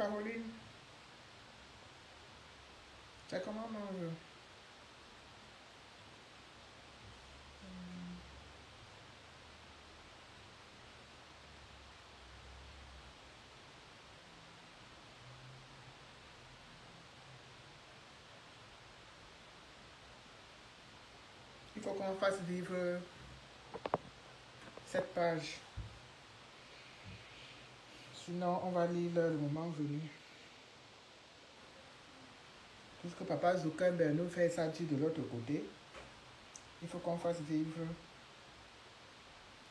Caroline. C'est comment mon jeu? Il faut qu'on fasse vivre cette page. Sinon, on va lire le moment venu. Puisque Papa Zuckerberg nous fait ça de l'autre côté, il faut qu'on fasse vivre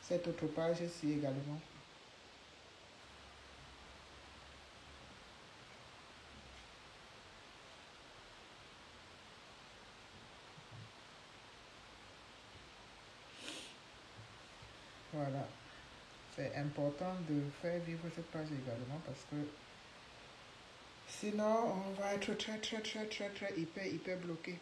cette autre page-ci également. Voilà. C'est important de faire vivre cette page également parce que sinon on va être très hyper bloqué.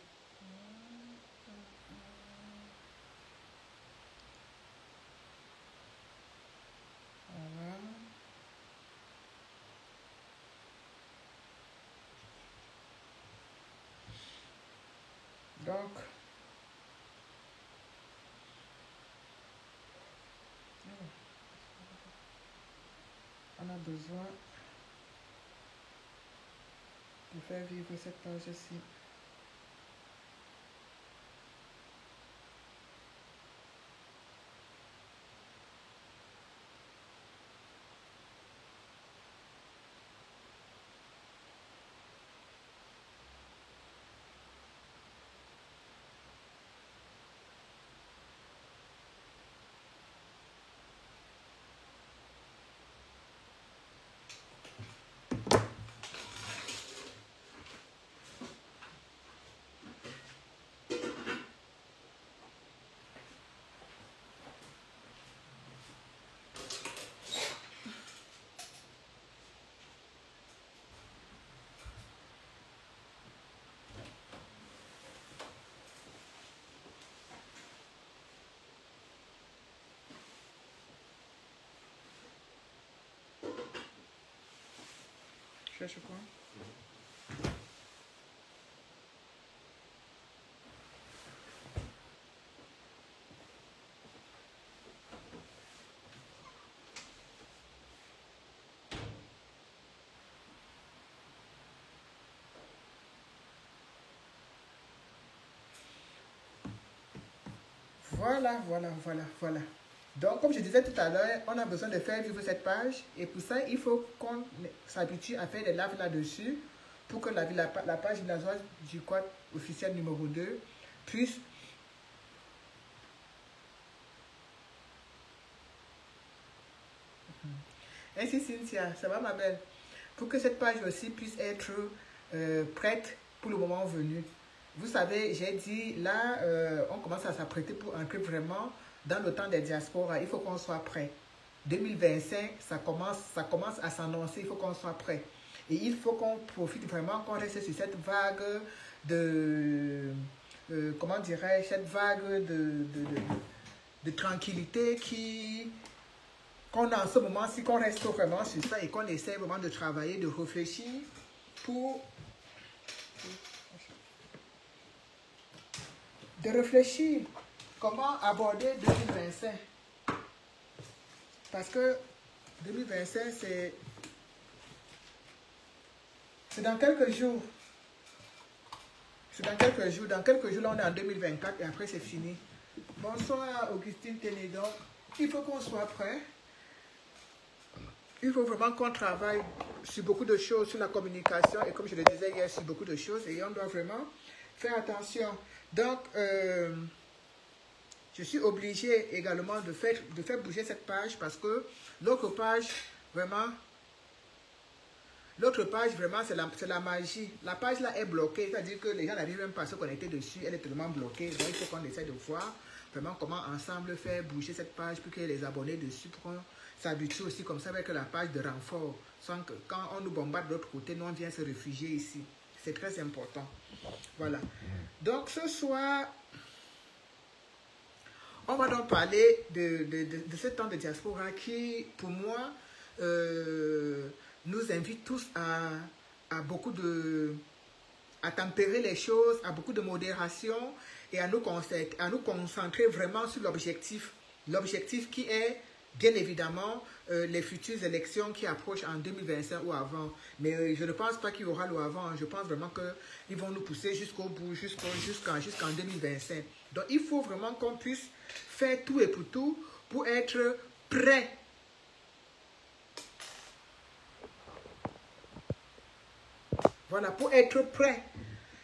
Voilà. Donc, on a besoin de faire vivre cette page-ci. Cherche quoi? Voilà. Donc, comme je disais tout à l'heure, on a besoin de faire vivre cette page. Et pour ça, il faut qu'on s'habitue à faire des lives là-dessus pour que la page villageoise du code officiel numéro 2 puisse... Ainsi, Cynthia, ça va ma belle? Pour que cette page aussi puisse être prête pour le moment venu. Vous savez, j'ai dit, là, on commence à s'apprêter pour entrer vraiment dans le temps des diasporas. Il faut qu'on soit prêt. 2025, ça commence à s'annoncer, il faut qu'on soit prêt. Et il faut qu'on profite vraiment, qu'on reste sur cette vague de... comment dirais-je, cette vague de tranquillité qu'on a en ce moment-ci, qu'on reste vraiment sur ça et qu'on essaie vraiment de travailler, de réfléchir pour... de réfléchir comment aborder 2025. Parce que 2025, c'est dans quelques jours. C'est dans quelques jours. Dans quelques jours, là, on est en 2024 et après, c'est fini. Bonsoir, Augustine Ténédon. Il faut qu'on soit prêt. Il faut vraiment qu'on travaille sur beaucoup de choses, sur la communication et comme je le disais hier, sur beaucoup de choses et on doit vraiment faire attention. Donc, je suis obligée également de faire bouger cette page parce que l'autre page, vraiment, c'est la magie. La page là est bloquée, c'est-à-dire que les gens n'arrivent même pas à se connecter dessus, elle est tellement bloquée. Donc, il faut qu'on essaie de voir vraiment comment ensemble faire bouger cette page pour que les abonnés dessus, pour qu'on s'habitue aussi comme ça avec la page de renfort. Sans que quand on nous bombarde de l'autre côté, nous on vient se réfugier ici. C'est très important. Voilà. Donc ce soir, on va donc parler de ce temps de diaspora qui, pour moi, nous invite tous à beaucoup de... à tempérer les choses, à beaucoup de modération et à nous concentrer vraiment sur l'objectif. L'objectif qui est, bien évidemment, les futures élections qui approchent en 2025 ou avant. Mais je ne pense pas qu'il y aura le avant. Je pense vraiment qu'ils vont nous pousser jusqu'au bout, jusqu'en 2025. Donc, il faut vraiment qu'on puisse faire tout et pour tout pour être prêt. Voilà, pour être prêt.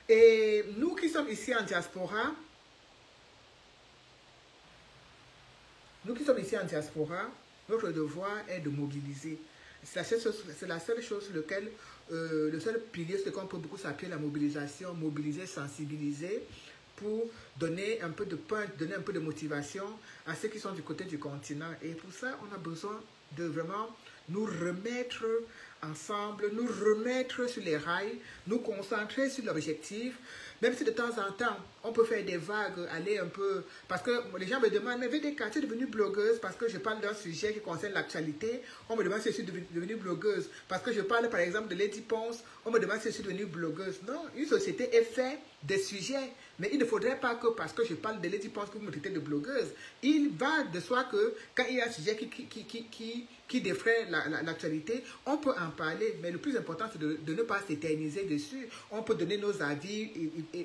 Et nous qui sommes ici en diaspora, notre devoir est de mobiliser. C'est la seule chose sur laquelle, le seul pilier sur lequel on peut beaucoup s'appuyer, la mobilisation, mobiliser, sensibiliser, pour donner un peu de punch, donner un peu de motivation à ceux qui sont du côté du continent. Et pour ça, on a besoin de vraiment nous remettre ensemble, nous remettre sur les rails, nous concentrer sur l'objectif, même si de temps en temps, on peut faire des vagues, aller un peu... Parce que les gens me demandent, mais VDK, tu es devenue blogueuse parce que je parle d'un sujet qui concerne l'actualité. On me demande si je suis devenue blogueuse parce que je parle par exemple de Lady Ponce. On me demande si je suis devenue blogueuse. Non, une société est faite des sujets. Mais il ne faudrait pas que parce que je parle de Lady Ponce que vous me traitez de blogueuse. Il va de soi que quand il y a un sujet qui défraie l'actualité, on peut en parler. Mais le plus important, c'est de ne pas s'éterniser dessus. On peut donner nos avis et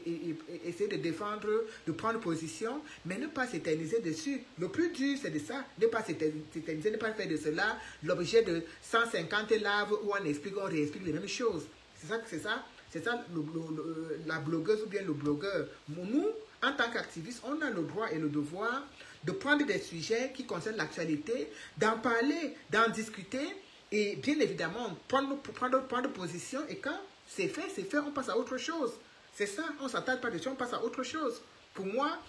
essayer de défendre, de prendre position, mais ne pas s'éterniser dessus. Le plus dur, c'est de ça. Ne pas s'éterniser, ne pas faire de cela l'objet de 150 lives où on explique, on réexplique les mêmes choses. C'est ça la blogueuse ou bien le blogueur. Nous, en tant qu'activistes, on a le droit et le devoir de prendre des sujets qui concernent l'actualité, d'en parler, d'en discuter et bien évidemment prendre position. Et quand c'est fait, on passe à autre chose. C'est ça, on ne s'attarde pas dessus, on passe à autre chose. Pour moi,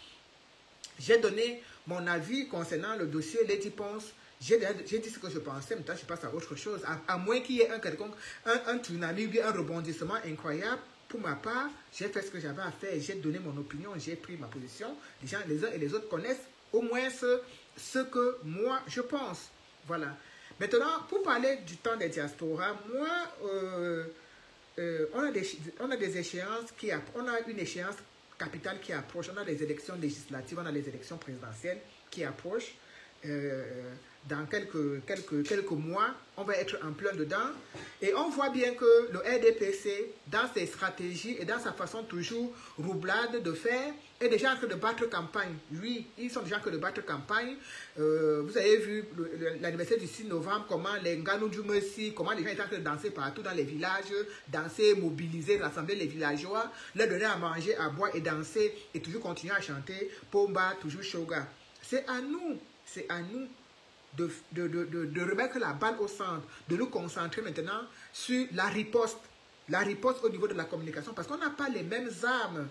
j'ai donné mon avis concernant le dossier Lady Ponce. J'ai dit ce que je pensais, maintenant je passe à autre chose. À moins qu'il y ait un tsunami ou bien un rebondissement incroyable. Pour ma part, j'ai fait ce que j'avais à faire. J'ai donné mon opinion, j'ai pris ma position. Les gens, les uns et les autres connaissent au moins ce que moi je pense. Voilà. Maintenant, pour parler du temps des diasporas, moi, on a des échéances on a une échéance capitale qui approche. On a les élections législatives, on a les élections présidentielles qui approchent. Dans quelques mois, on va être en plein dedans. Et on voit bien que le RDPC, dans ses stratégies et dans sa façon toujours roublade de faire, est déjà en train de battre campagne. Oui, ils sont déjà en train de battre campagne. Vous avez vu l'anniversaire du 6 novembre, comment les Nganou du Messi, comment les gens étaient en train de danser partout dans les villages, danser, mobiliser, rassembler les villageois, leur donner à manger, à boire et danser, et toujours continuer à chanter Pomba, toujours Shoga. C'est à nous de remettre la balle au centre, de nous concentrer maintenant sur la riposte au niveau de la communication, parce qu'on n'a pas les mêmes armes.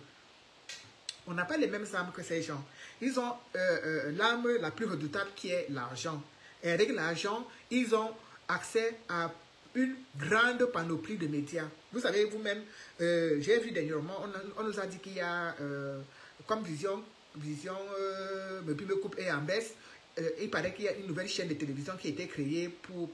On n'a pas les mêmes armes que ces gens. Ils ont l'arme la plus redoutable qui est l'argent. Et avec l'argent, ils ont accès à une grande panoplie de médias. Vous savez vous-même, j'ai vu dernièrement, on nous a dit qu'il y a comme Vision me coupe et en baisse. Il paraît qu'il y a une nouvelle chaîne de télévision qui a été créée pour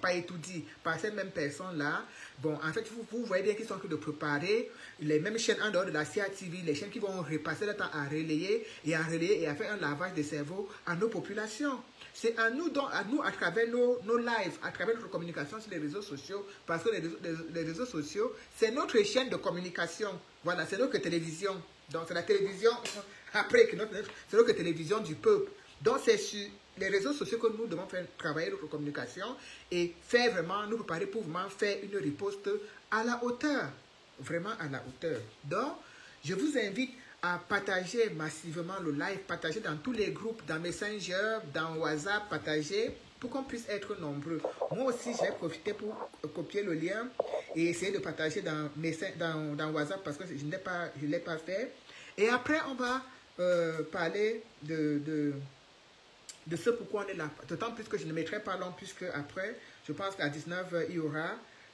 pas étudier par ces mêmes personnes-là. Bon, en fait, vous voyez bien qu'ils sont en train de préparer les mêmes chaînes en dehors de la CIA TV, les chaînes qui vont repasser le temps à relayer et à faire un lavage de cerveau à nos populations. C'est à nous, donc, à travers nos lives, à travers notre communication sur les réseaux sociaux, parce que les réseaux sociaux, c'est notre chaîne de communication. Voilà, c'est notre télévision. Donc, c'est la télévision, après, c'est notre télévision du peuple. Donc, c'est sur les réseaux sociaux que nous devons faire travailler notre communication et faire vraiment, nous préparer pour vraiment faire une riposte à la hauteur. Vraiment à la hauteur. Donc, je vous invite à partager massivement le live, partager dans tous les groupes, dans Messenger, dans WhatsApp, partager pour qu'on puisse être nombreux. Moi aussi, j'ai profité pour copier le lien et essayer de partager dans WhatsApp parce que je ne l'ai pas fait. Et après, on va parler de ce pourquoi on est là. D'autant plus que je ne mettrai pas long, puisque après, je pense qu'à 19h, il y aura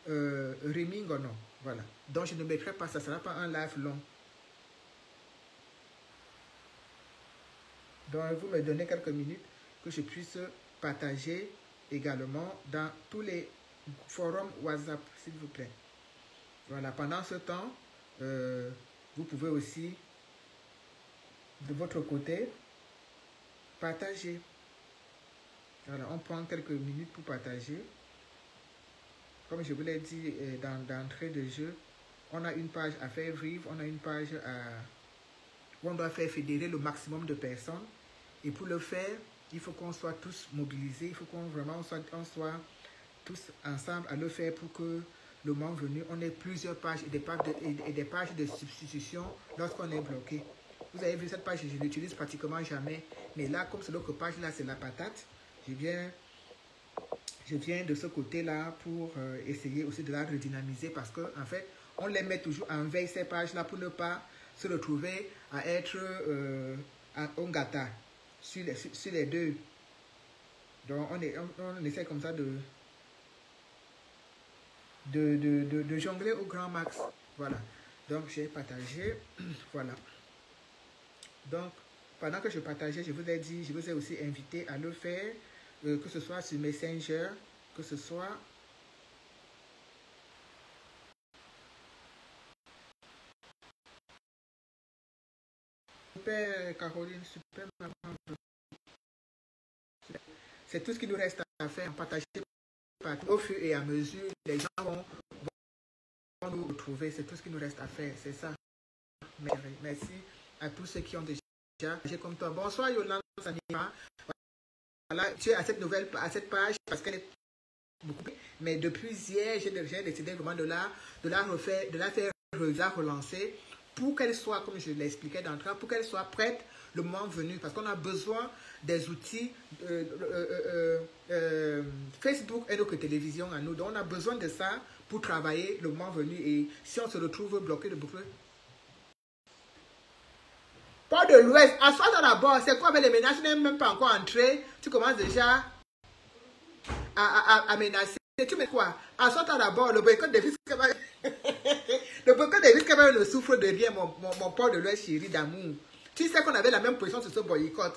Riming ou non. Voilà. Donc, je ne mettrai pas ça, ça ne sera pas un live long. Donc, vous me donnez quelques minutes que je puisse partager également dans tous les forums WhatsApp, s'il vous plaît. Voilà, pendant ce temps, vous pouvez aussi, de votre côté, partager. Voilà, on prend quelques minutes pour partager. Comme je vous l'ai dit d'entrée de jeu, on a une page à faire vivre, on a une page où on doit faire fédérer le maximum de personnes. Et pour le faire, il faut qu'on soit tous mobilisés, il faut qu'on vraiment on soit tous ensemble à le faire pour que le moment venu, on ait plusieurs pages et des pages de substitution lorsqu'on est bloqué. Vous avez vu cette page, je ne l'utilise pratiquement jamais. Mais là, comme c'est l'autre page, là, c'est la patate. Je viens de ce côté-là pour essayer aussi de la redynamiser parce que en fait, on les met toujours en veille ces pages-là pour ne pas se retrouver à être en gâta sur les deux. Donc, on essaie comme ça de jongler au grand max. Voilà. Donc, j'ai partagé. Voilà. Donc, pendant que je partageais, je vous ai dit, je vous ai aussi invité à le faire, que ce soit sur Messenger, que ce soit super Caroline, super maman. C'est tout ce qui nous reste à faire, partager partout. Au fur et à mesure, les gens vont nous retrouver. C'est tout ce qui nous reste à faire. C'est ça. Merci à tous ceux qui ont déjà comme toi. Bonsoir Yolande Sanima. Voilà, tu es à cette page parce qu'elle est beaucoup. Mais depuis hier, j'ai décidé vraiment de la relancer pour qu'elle soit, comme je l'expliquais d'entrée, pour qu'elle soit prête le moment venu. Parce qu'on a besoin des outils Facebook et notre télévision à nous. Donc on a besoin de ça pour travailler le moment venu. Et si on se retrouve bloqué de beaucoup. Port de l'Ouest, assois-toi d'abord. C'est quoi avec les menaces? Tu n'es même pas encore entré. Tu commences déjà à menacer. Tu mets quoi? Assois-toi d'abord. Le boycott des fils le boycott des fils ne souffre de rien, mon port de l'Ouest chéri d'amour. Tu sais qu'on avait la même position sur ce boycott.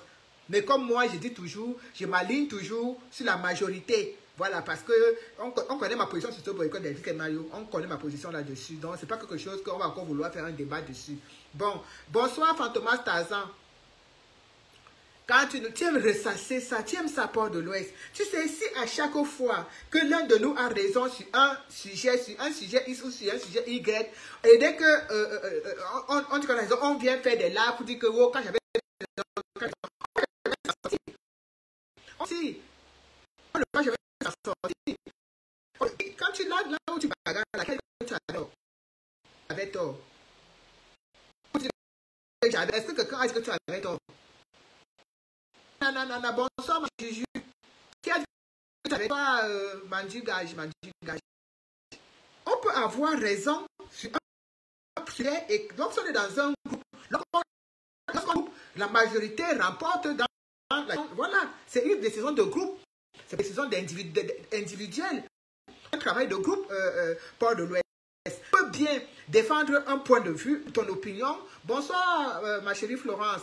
Mais comme moi, je dis toujours, je m'aligne toujours sur la majorité. Voilà, parce que on connaît ma position sur ce boycott des fils Mario. On connaît ma position là-dessus. Donc, c'est pas quelque chose qu'on va encore vouloir faire un débat dessus. Bon, bonsoir Fantomas Tarzan. Quand tu aimes ressasser ça, tu aimes ça, Port de l'Ouest. Tu sais, si à chaque fois que l'un de nous a raison sur un sujet X ou sur un sujet Y, et dès que on dit qu'on a raison, on vient faire des lives pour dire que oh, quand j'avais si on ne pas j'avais sorti. Quand tu là où tu bagarres, laquelle tu as tort? Avec tort. Est-ce que quelqu'un a dit que tu avais tort? Non, bonsoir, ma Juju. Qui a dit que tu avais pas Mandu Gage. On peut avoir raison sur un sujet et lorsqu'on est dans un groupe, la majorité remporte dans la... Voilà, c'est une décision de groupe, c'est une décision individuelle. Un travail de groupe, Port de l'Ouest. Tu peux bien défendre un point de vue, ton opinion. Bonsoir, ma chérie Florence.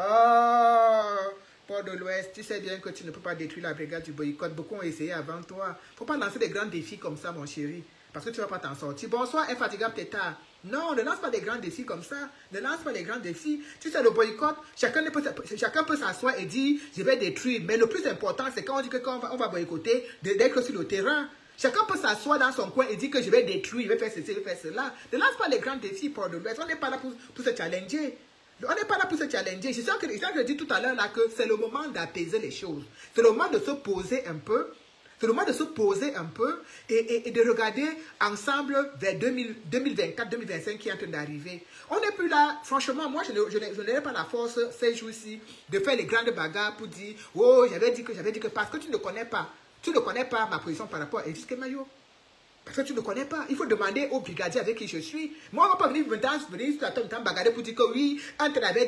Oh, Port de l'Ouest, tu sais bien que tu ne peux pas détruire la brigade du boycott. Beaucoup ont essayé avant toi. Il ne faut pas lancer des grands défis comme ça, mon chéri. Parce que tu ne vas pas t'en sortir. Bonsoir, infatigable Tétard. Non, ne lance pas des grands défis comme ça. Ne lance pas des grands défis. Tu sais, le boycott, chacun peut s'asseoir et dire, je vais détruire. Mais le plus important, c'est quand on dit qu'on va boycotter, d'être sur le terrain. Chacun peut s'asseoir dans son coin et dire que je vais détruire, je vais faire ceci, je vais faire cela. Ne lance pas les grands défis, Port de l'Ouest. On n'est pas là pour se challenger. On n'est pas là pour se challenger. C'est ça que je dis tout à l'heure là que c'est le moment d'apaiser les choses. C'est le moment de se poser un peu. C'est le moment de se poser un peu et de regarder ensemble vers 2024-2025 qui est en train d'arriver. On n'est plus là, franchement, moi je n'ai pas la force ces jours-ci de faire les grandes bagarres pour dire « Oh, j'avais dit que, parce que tu ne connais pas ma position par rapport à Edith Kemayo. Parce que tu ne connais pas. Il faut demander au brigadier avec qui je suis. Moi, on ne va pas venir maintenant bagarrer pour dire que oui, on te l'avait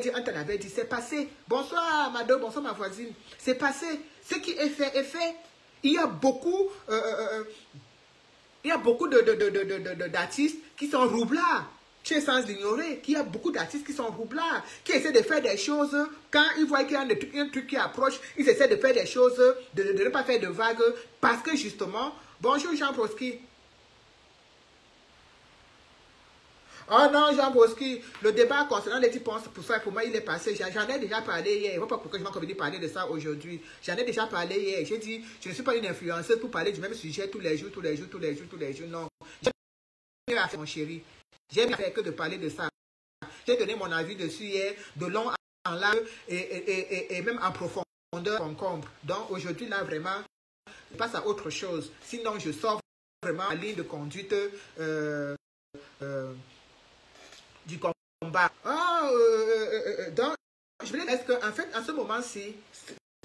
dit, c'est passé. Bonsoir, madame, bonsoir, ma voisine. C'est passé. Ce qui est fait est fait. Il y a beaucoup d'artistes qui sont roublards. Tu es sans ignorer qu'il y a beaucoup d'artistes qui sont roublards, qui essaient de faire des choses, quand ils voient qu'il y a un truc qui approche, ils essaient de faire des choses, de ne pas faire de vagues, parce que justement, bonjour Jean Broski. Oh non, Jean Broski, le débat concernant les types pour ça, pour moi, il est passé. J'en ai déjà parlé hier. Je ne vois pas pourquoi je vais venir parler de ça aujourd'hui. J'en ai déjà parlé hier. J'ai dit, je ne suis pas une influenceuse pour parler du même sujet tous les jours. Non. J'ai rien à faire, mon chéri. J'ai bien fait que de parler de ça. J'ai donné mon avis dessus hier, de long en large et même en profondeur, concombre. Donc aujourd'hui, là, vraiment, je passe à autre chose. Sinon, je sors vraiment la ligne de conduite du combat. Donc, je voulais dire qu'en fait, en ce moment-ci,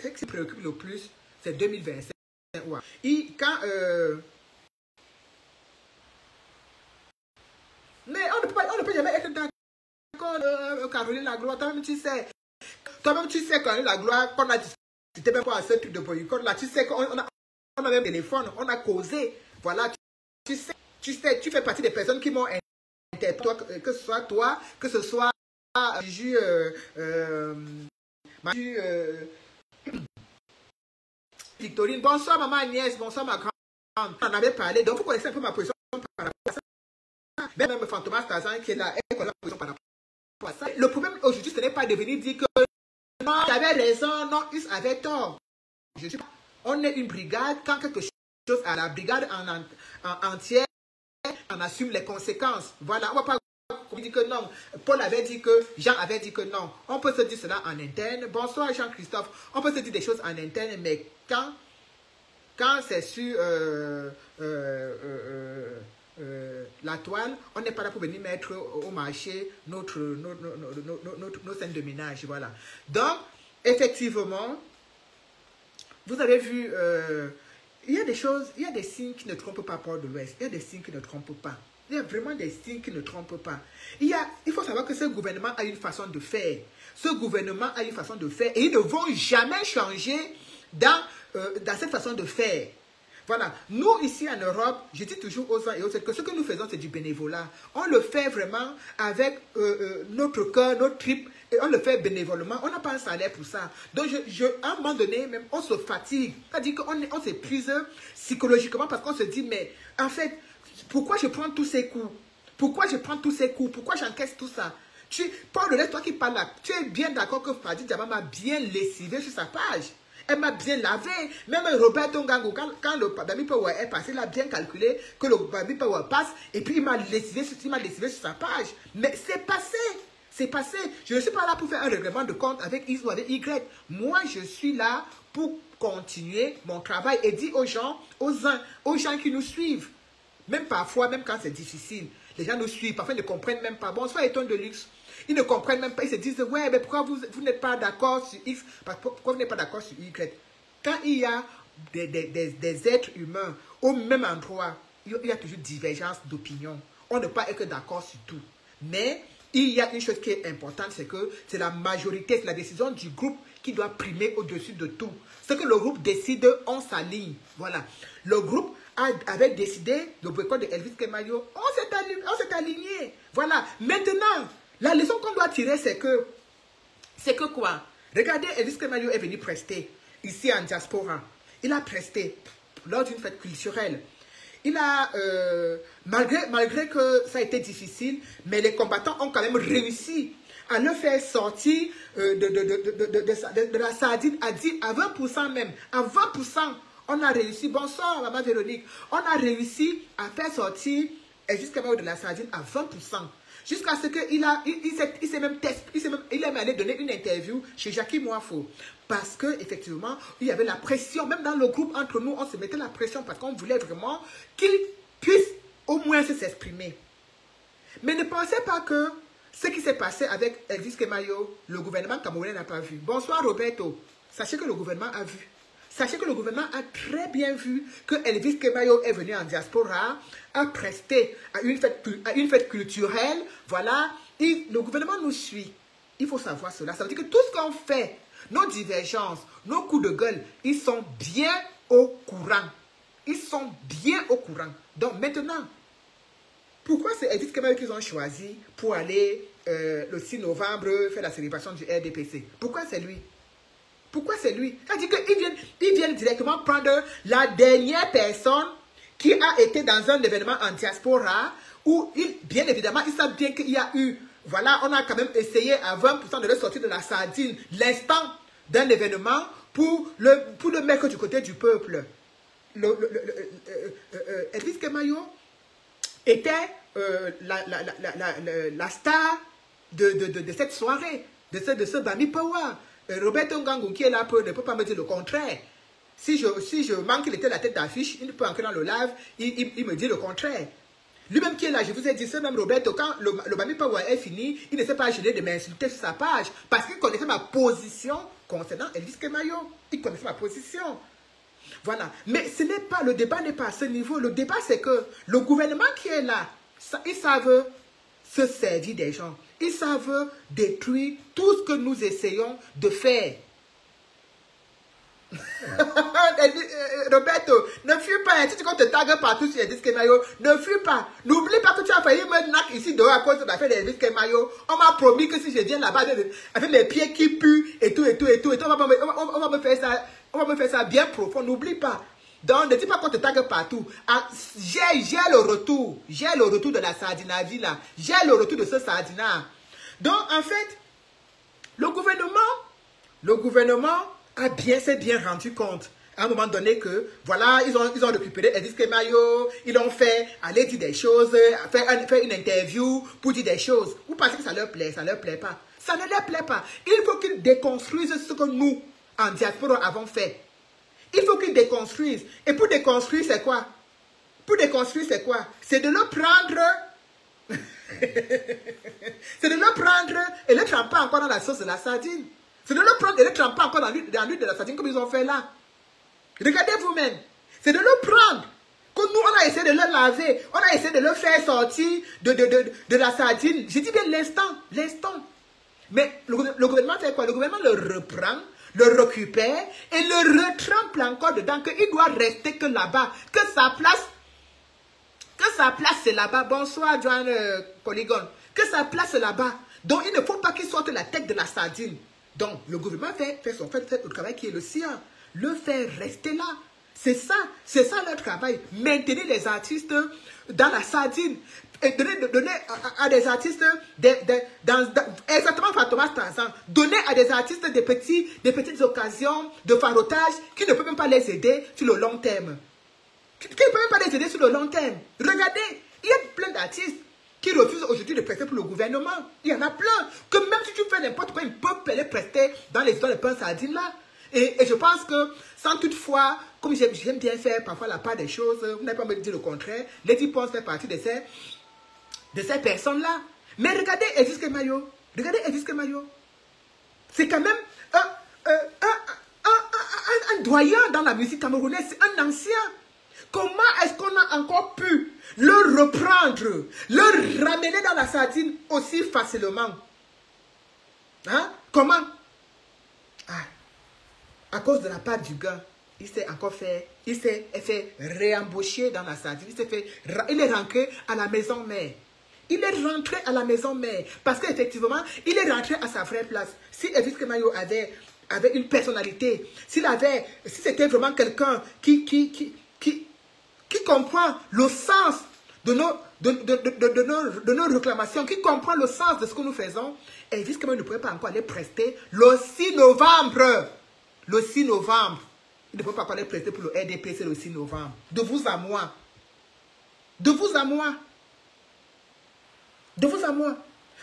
ce qui me préoccupe le plus, c'est 2025. Et quand... mais on ne peut jamais être d'accord, Caroline Lagloire. Toi-même, tu sais, Caroline Lagloire, qu'on a discuté même pas à ce truc de boycott. Là, tu sais qu'on a même téléphone, on a causé. Voilà, tu sais, tu fais partie des personnes qui m'ont interpellé, que ce soit toi, que ce soit Victorine. Bonsoir, maman Agnès, bonsoir, ma grande. On en avait parlé, donc vous connaissez un peu ma position par rapport à ça. Même Fantomas Tazan qui est là, elle connaît ma position par rapport à ça. Le problème aujourd'hui, ce n'est pas de venir dire que non, tu avais raison, non, ils avaient tort. On est une brigade, quand quelque chose à la brigade en entière, on assume les conséquences. Voilà, on ne va pas dire que non. Paul avait dit que, Jean avait dit que non. On peut se dire cela en interne. Bonsoir Jean-Christophe. On peut se dire des choses en interne, mais quand c'est sur la toile, on n'est pas là pour venir mettre au marché nos scènes de ménage. Voilà. Donc, effectivement, vous avez vu, il y a des choses, il y a des signes qui ne trompent pas Port de l'Ouest. Il y a des signes qui ne trompent pas. Il y a vraiment des signes qui ne trompent pas. Il faut savoir que ce gouvernement a une façon de faire. Ce gouvernement a une façon de faire et ils ne vont jamais changer dans cette façon de faire. Voilà. Nous, ici en Europe, je dis toujours aux uns et aux autres que ce que nous faisons, c'est du bénévolat. On le fait vraiment avec notre cœur, notre tripes, et on le fait bénévolement. On n'a pas un salaire pour ça. Donc, à un moment donné, même, on se fatigue. C'est-à-dire qu'on s'épuise psychologiquement parce qu'on se dit, mais en fait, pourquoi je prends tous ces coups? Pourquoi je prends tous ces coups? Pourquoi j'encaisse tout ça? Paul Deleuze, toi qui parles là, tu es bien d'accord que Fadi Diaba m'a bien lessivé sur sa page. Elle m'a bien lavé. Même Roberto Ngango, quand le Baby Power est passé, il a bien calculé que le Baby Power passe et puis il m'a lessivé sur sa page. Mais c'est passé. C'est passé. Je ne suis pas là pour faire un règlement de compte avec X ou avec Y. Moi, je suis là pour continuer mon travail et dire aux gens qui nous suivent. Même parfois, même quand c'est difficile, les gens nous suivent, parfois ils ne comprennent même pas. Bonsoir, Eton de Luxe. Ils ne comprennent même pas, ils se disent, ouais, mais pourquoi vous n'êtes pas d'accord sur X, pourquoi vous n'êtes pas d'accord sur Y? Quand il y a des êtres humains au même endroit, il y a toujours divergence d'opinion. On ne peut pas être d'accord sur tout. Mais il y a une chose qui est importante, c'est que c'est la majorité, c'est la décision du groupe qui doit primer au-dessus de tout. Ce que le groupe décide, on s'aligne. Voilà. Le groupe avait décidé le boycott de Elvis Kemayo. On s'est aligné. Voilà. Maintenant, la leçon qu'on doit tirer, c'est que quoi? Regardez, Elvis Kemayo est venu prester ici en diaspora. Il a presté lors d'une fête culturelle. Il a, malgré que ça a été difficile, mais les combattants ont quand même réussi à le faire sortir de la sardine à 20% même. À 20%, on a réussi. Bonsoir, maman Véronique. On a réussi à faire sortir Elvis Kemayo de la sardine à 20%. Jusqu'à ce qu'il est même allé donner une interview chez Jackie Moifo. Parce qu'effectivement, il y avait la pression. Même dans le groupe, entre nous, on se mettait la pression parce qu'on voulait vraiment qu'il puisse au moins s'exprimer. Mais ne pensez pas que ce qui s'est passé avec Elvis Kemayo, le gouvernement camerounais n'a pas vu. Bonsoir Roberto. Sachez que le gouvernement a vu. Sachez que le gouvernement a très bien vu que Elvis Kemayo est venu en diaspora, a presté à une fête culturelle. Voilà. Et le gouvernement nous suit. Il faut savoir cela. Ça veut dire que tout ce qu'on fait, nos divergences, nos coups de gueule, ils sont bien au courant. Ils sont bien au courant. Donc maintenant, Pourquoi c'est Edith Kemal qu'ils ont choisi pour aller le 6 novembre faire la célébration du RDPC? Pourquoi c'est lui? Pourquoi c'est lui? C'est-à-dire qu'ils viennent directement prendre la dernière personne qui a été dans un événement en diaspora où, bien évidemment, ils savent bien qu'il y a eu, voilà, on a quand même essayé à 20% de le sortir de la sardine l'instant d'un événement pour le mettre du côté du peuple. Edith Kemayo était la star de cette soirée, de ce Bami Power. Roberto Ngango qui est là ne peut pas me dire le contraire. Si je manque qu'il était la tête d'affiche, il peut entrer dans le live, il me dit le contraire. Lui-même qui est là, je vous ai dit, ce même Roberto, quand le Bami Power est fini, il ne s'est pas gêné de m'insulter sur sa page, parce qu'il connaissait ma position concernant Edith Kemayo. Il connaissait ma position. Voilà. Mais ce n'est pas, le débat n'est pas à ce niveau. Le débat, c'est que le gouvernement qui est là, ils savent se servir des gens. Ils savent détruire tout ce que nous essayons de faire. Roberto, ne fuis pas. Si tu comptes te taguer partout sur Edith Kemayo, ne fuis pas. N'oublie pas que tu as failli me knock ici dehors à cause de l'affaire d'Edith Kemayo. On m'a promis que si je viens là-bas avec mes pieds qui puent et tout, on va me faire ça. On va me faire ça bien profond, n'oublie pas. Donc, ne dis pas qu'on te tague partout. Ah, j'ai le retour. J'ai le retour de la sardinavie là. J'ai le retour de ce sardinat. Donc, en fait, le gouvernement s'est bien rendu compte à un moment donné que, voilà, ils ont récupéré Edith Kemayo, ils l'ont fait aller dire des choses, faire une interview pour dire des choses. Vous pensez que ça leur plaît? Ça ne leur plaît pas. Ça ne leur plaît pas. Il faut qu'ils déconstruisent ce que nous, en diaspora, avons fait. Il faut qu'ils déconstruisent. Et pour déconstruire, c'est quoi? Pour déconstruire, c'est quoi? C'est de le prendre... c'est de le prendre et le tremper encore dans la sauce de la sardine. C'est de le prendre et le tremper encore dans l'huile de la sardine comme ils ont fait là. Regardez vous-même. C'est de le prendre. Comme nous, on a essayé de le laver. On a essayé de le faire sortir de la sardine. Je dis bien l'instant. Mais le gouvernement fait quoi? Le gouvernement le reprend, le récupère et le retrempe encore dedans, qu'il doit rester que là-bas, que sa place c'est là-bas. Bonsoir, Joanne Polygone. Que sa place c'est là-bas. Donc, il ne faut pas qu'il sorte la tête de la sardine. Donc, le gouvernement fait le travail qui est le sien. Le faire rester là. C'est ça leur travail. Maintenir les artistes dans la sardine. Et donner à des artistes, exactement Thomas Tarzan, donner à des artistes des petites occasions de farotage qui ne peuvent même pas les aider sur le long terme. Qui ne peuvent même pas les aider sur le long terme. Regardez, il y a plein d'artistes qui refusent aujourd'hui de prester pour le gouvernement. Il y en a plein. Que même si tu fais n'importe quoi, ils peuvent les prester dans les histoires de pain sardines là. Et je pense que, sans toutefois, comme j'aime bien faire parfois la part des choses, vous n'avez pas me dire le contraire, Lady Ponce fait partie de ces personnes-là. Mais regardez Edith Kemayo. Regardez Edith Kemayo. C'est quand même un doyen dans la musique camerounaise. C'est un ancien. Comment est-ce qu'on a encore pu le reprendre, le ramener dans la sardine aussi facilement? Hein? Comment? À cause de la part du gars, il s'est fait réembaucher dans la sardine. Il est rentré à la maison mère. Il est rentré à la maison mère. Parce qu'effectivement, il est rentré à sa vraie place. Si Edith Kemayo avait une personnalité, si c'était vraiment quelqu'un qui comprend le sens de nos réclamations, qui comprend le sens de ce que nous faisons, Edith Kemayo ne pouvait pas encore les prester le 6 novembre. Le 6 novembre. Il ne peut pas encore les prester pour le RDPC le 6 novembre. De vous à moi. De vous à moi. De vous à moi.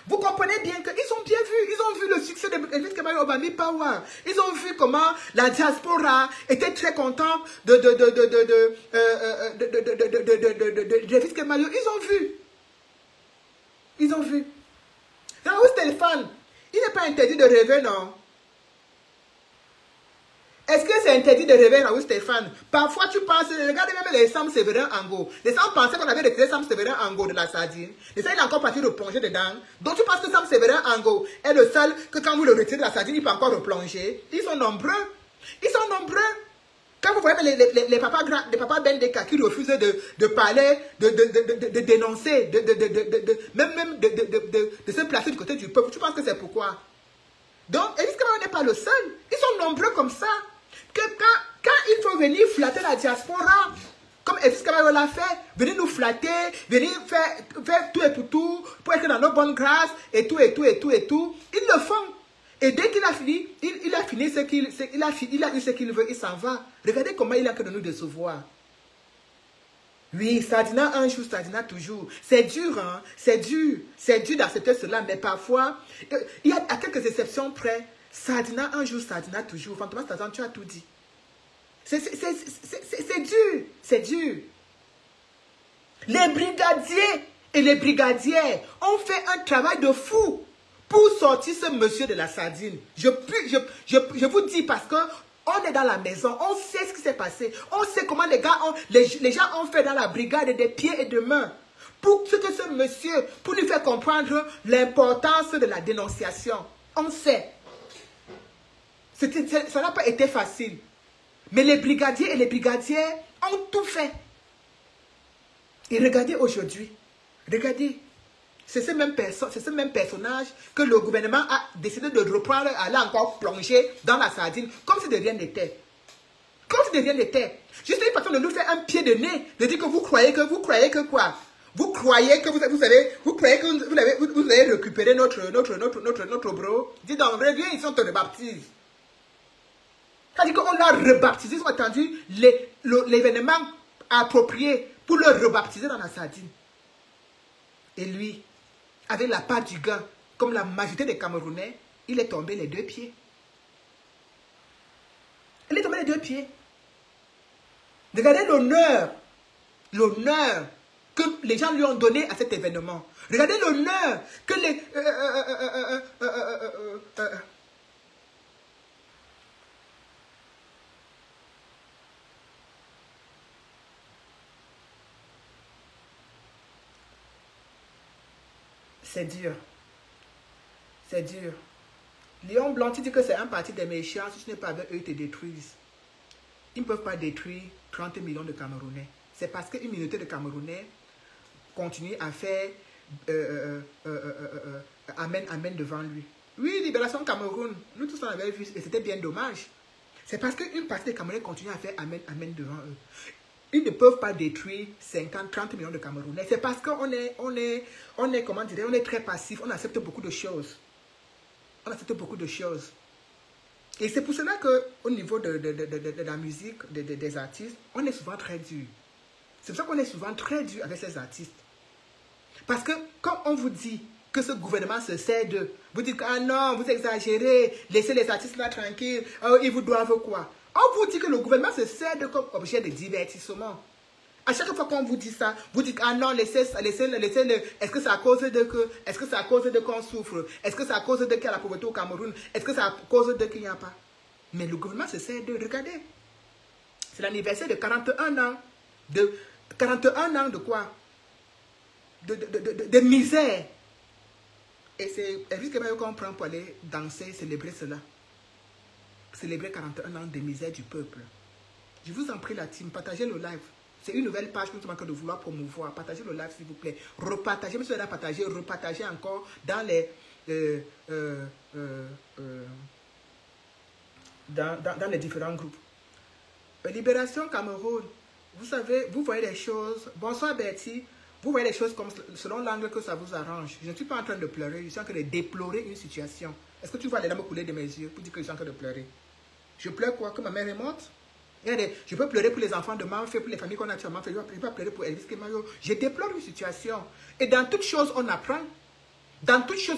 Vous comprenez bien qu'ils ont bien vu. Ils ont vu le succès de Edith Kemayo au Bami Power. Ils ont vu comment la diaspora était très contente de Edith Kemayo. Ils ont vu. Ils ont vu. Raoul Stéphane, il n'est pas interdit de rêver, non? Est-ce que c'est interdit de rêver Raoul Stéphane? Parfois tu penses, regardez même les Sam Séverin Ango. Les Sam pensaient qu'on avait retiré Sam Séverin Ango de la sardine. Les Sam il est encore parti replonger dedans. Donc tu penses que Sam Séverin Ango est le seul que quand vous le retirez de la sardine, il peut encore replonger. Ils sont nombreux. Ils sont nombreux. Quand vous voyez les papas Bendeka qui refusent de parler, de dénoncer, même de se placer du côté du peuple, tu penses que c'est pourquoi? Donc, Élise Kebayo n'est pas le seul. Ils sont nombreux comme ça. Que quand il faut venir flatter la diaspora, comme Élise Kebayo l'a fait, venir nous flatter, venir faire tout et pour être dans nos bonnes grâces, et tout, ils le font. Et dès qu'il a fini, il a fini il a eu ce qu'il veut, il s'en va. Regardez comment il a que de nous décevoir. Oui, Sardina un jour, Sardina toujours. C'est dur, hein? C'est dur d'accepter cela, mais parfois, il y a à quelques exceptions près, Sardina un jour, Sardina toujours. Fantomas Tarzan, tu as tout dit. C'est dur, c'est dur. Les brigadiers et les brigadières ont fait un travail de fou pour sortir ce monsieur de la sardine. Je vous dis parce que on est dans la maison, on sait ce qui s'est passé, on sait comment les gens ont fait dans la brigade des pieds et de mains pour que ce monsieur, pour lui faire comprendre l'importance de la dénonciation. On sait. Ça n'a pas été facile. Mais les brigadiers et les brigadières ont tout fait. Et regardez aujourd'hui, regardez. C'est ce même personnage que le gouvernement a décidé de reprendre, aller encore plonger dans la sardine, comme si de rien n'était. Comme si de rien n'était. Juste une façon de nous faire un pied de nez, de dire que vous croyez que quoi? Vous croyez que vous allez récupérer notre bro. Dis donc, viens ici, on te rebaptise. C'est-à-dire qu'on l'a rebaptisé, ils ont attendu l'événement approprié pour le rebaptiser dans la sardine. Et lui, avec la part du gars, comme la majorité des Camerounais, il est tombé les deux pieds. Il est tombé les deux pieds. Regardez l'honneur que les gens lui ont donné à cet événement. Regardez l'honneur que les... C'est dur. C'est dur. Léon Blanc, tu dis que c'est un parti des méchants. Si ce n'est pas avec eux, ils te détruisent. Ils ne peuvent pas détruire 30 millions de Camerounais. C'est parce qu'une minorité de Camerounais continue à faire amen, amen devant lui. Oui, Libération Cameroun. Nous tous on avait vu et c'était bien dommage. C'est parce qu'une partie des Camerounais continue à faire amen, amen devant eux. Ils ne peuvent pas détruire 50, 30 millions de Camerounais. C'est parce qu'on est, comment dire, on est très passif. On accepte beaucoup de choses. On accepte beaucoup de choses. Et c'est pour cela qu'au niveau de la musique, des artistes, on est souvent très dur. C'est pour ça qu'on est souvent très dur avec ces artistes. Parce que quand on vous dit que ce gouvernement se sert d'eux, vous dites que ah non, vous exagérez, laissez les artistes là tranquilles, ils vous doivent quoi? On vous dit que le gouvernement se sert de comme objet de divertissement. À chaque fois qu'on vous dit ça, vous dites ah non, laissez-le. Est-ce que c'est à cause de que, est-ce que c'est à cause de qu'on souffre? Est-ce que c'est à cause de qu'il y a la pauvreté au Cameroun? Est-ce que c'est à cause de qu'il n'y a pas? Mais le gouvernement se sert de, regardez. C'est l'anniversaire de 41 ans. De 41 ans de quoi? De misère. Et c'est Élise Kebayo qu'on prend pour aller danser, célébrer cela. Célébrer 41 ans de misère du peuple. Je vous en prie la team, partagez le live. C'est une nouvelle page que nous sommes en train de vouloir promouvoir. Partagez le live s'il vous plaît. Repartagez, monsieur là, partagez, repartagez encore dans les dans les différents groupes. Libération Cameroun. Vous savez, vous voyez les choses. Bonsoir Bertie. Vous voyez les choses comme selon l'angle que ça vous arrange. Je ne suis pas en train de pleurer, je suis en train de déplorer une situation. Est-ce que tu vois les larmes couler de mes yeux pour dire que je suis en train de pleurer? Je pleure quoi? Que ma mère est morte? Regardez, je peux pleurer pour les enfants de Manfred, pour les familles qu'on a tuées à Manfred. Je ne peux pas pleurer pour Élise Kebayo. Je déplore une situation. Et dans toute chose, on apprend. Dans toute chose,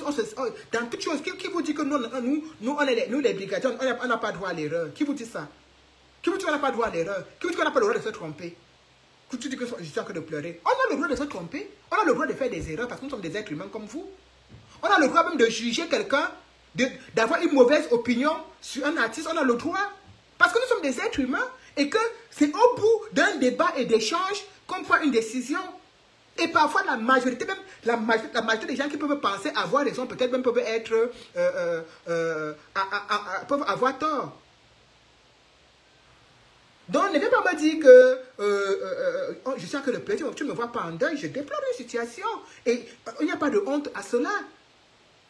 dans toute chose, qui vous dit que nous les brigadiers, on n'a pas droit à l'erreur? Qui vous dit ça? Qui vous dit qu'on n'a pas droit à l'erreur? Qui vous dit qu'on n'a pas le droit de se tromper? Qui tu dis que je suis en train de pleurer? On a le droit de se tromper. On a le droit de faire des erreurs parce que nous sommes des êtres humains comme vous. On a le droit même de juger quelqu'un, d'avoir une mauvaise opinion sur un artiste. On a le droit. Parce que nous sommes des êtres humains et que c'est au bout d'un débat et d'échange qu'on prend une décision. Et parfois, la majorité des gens qui peuvent penser avoir raison, peut-être même peuvent être, peuvent avoir tort. Donc, ne viens pas me dire que je sens que le plaisir, tu ne me vois pas en deuil, je déplore une situation. Et il n'y a pas de honte à cela.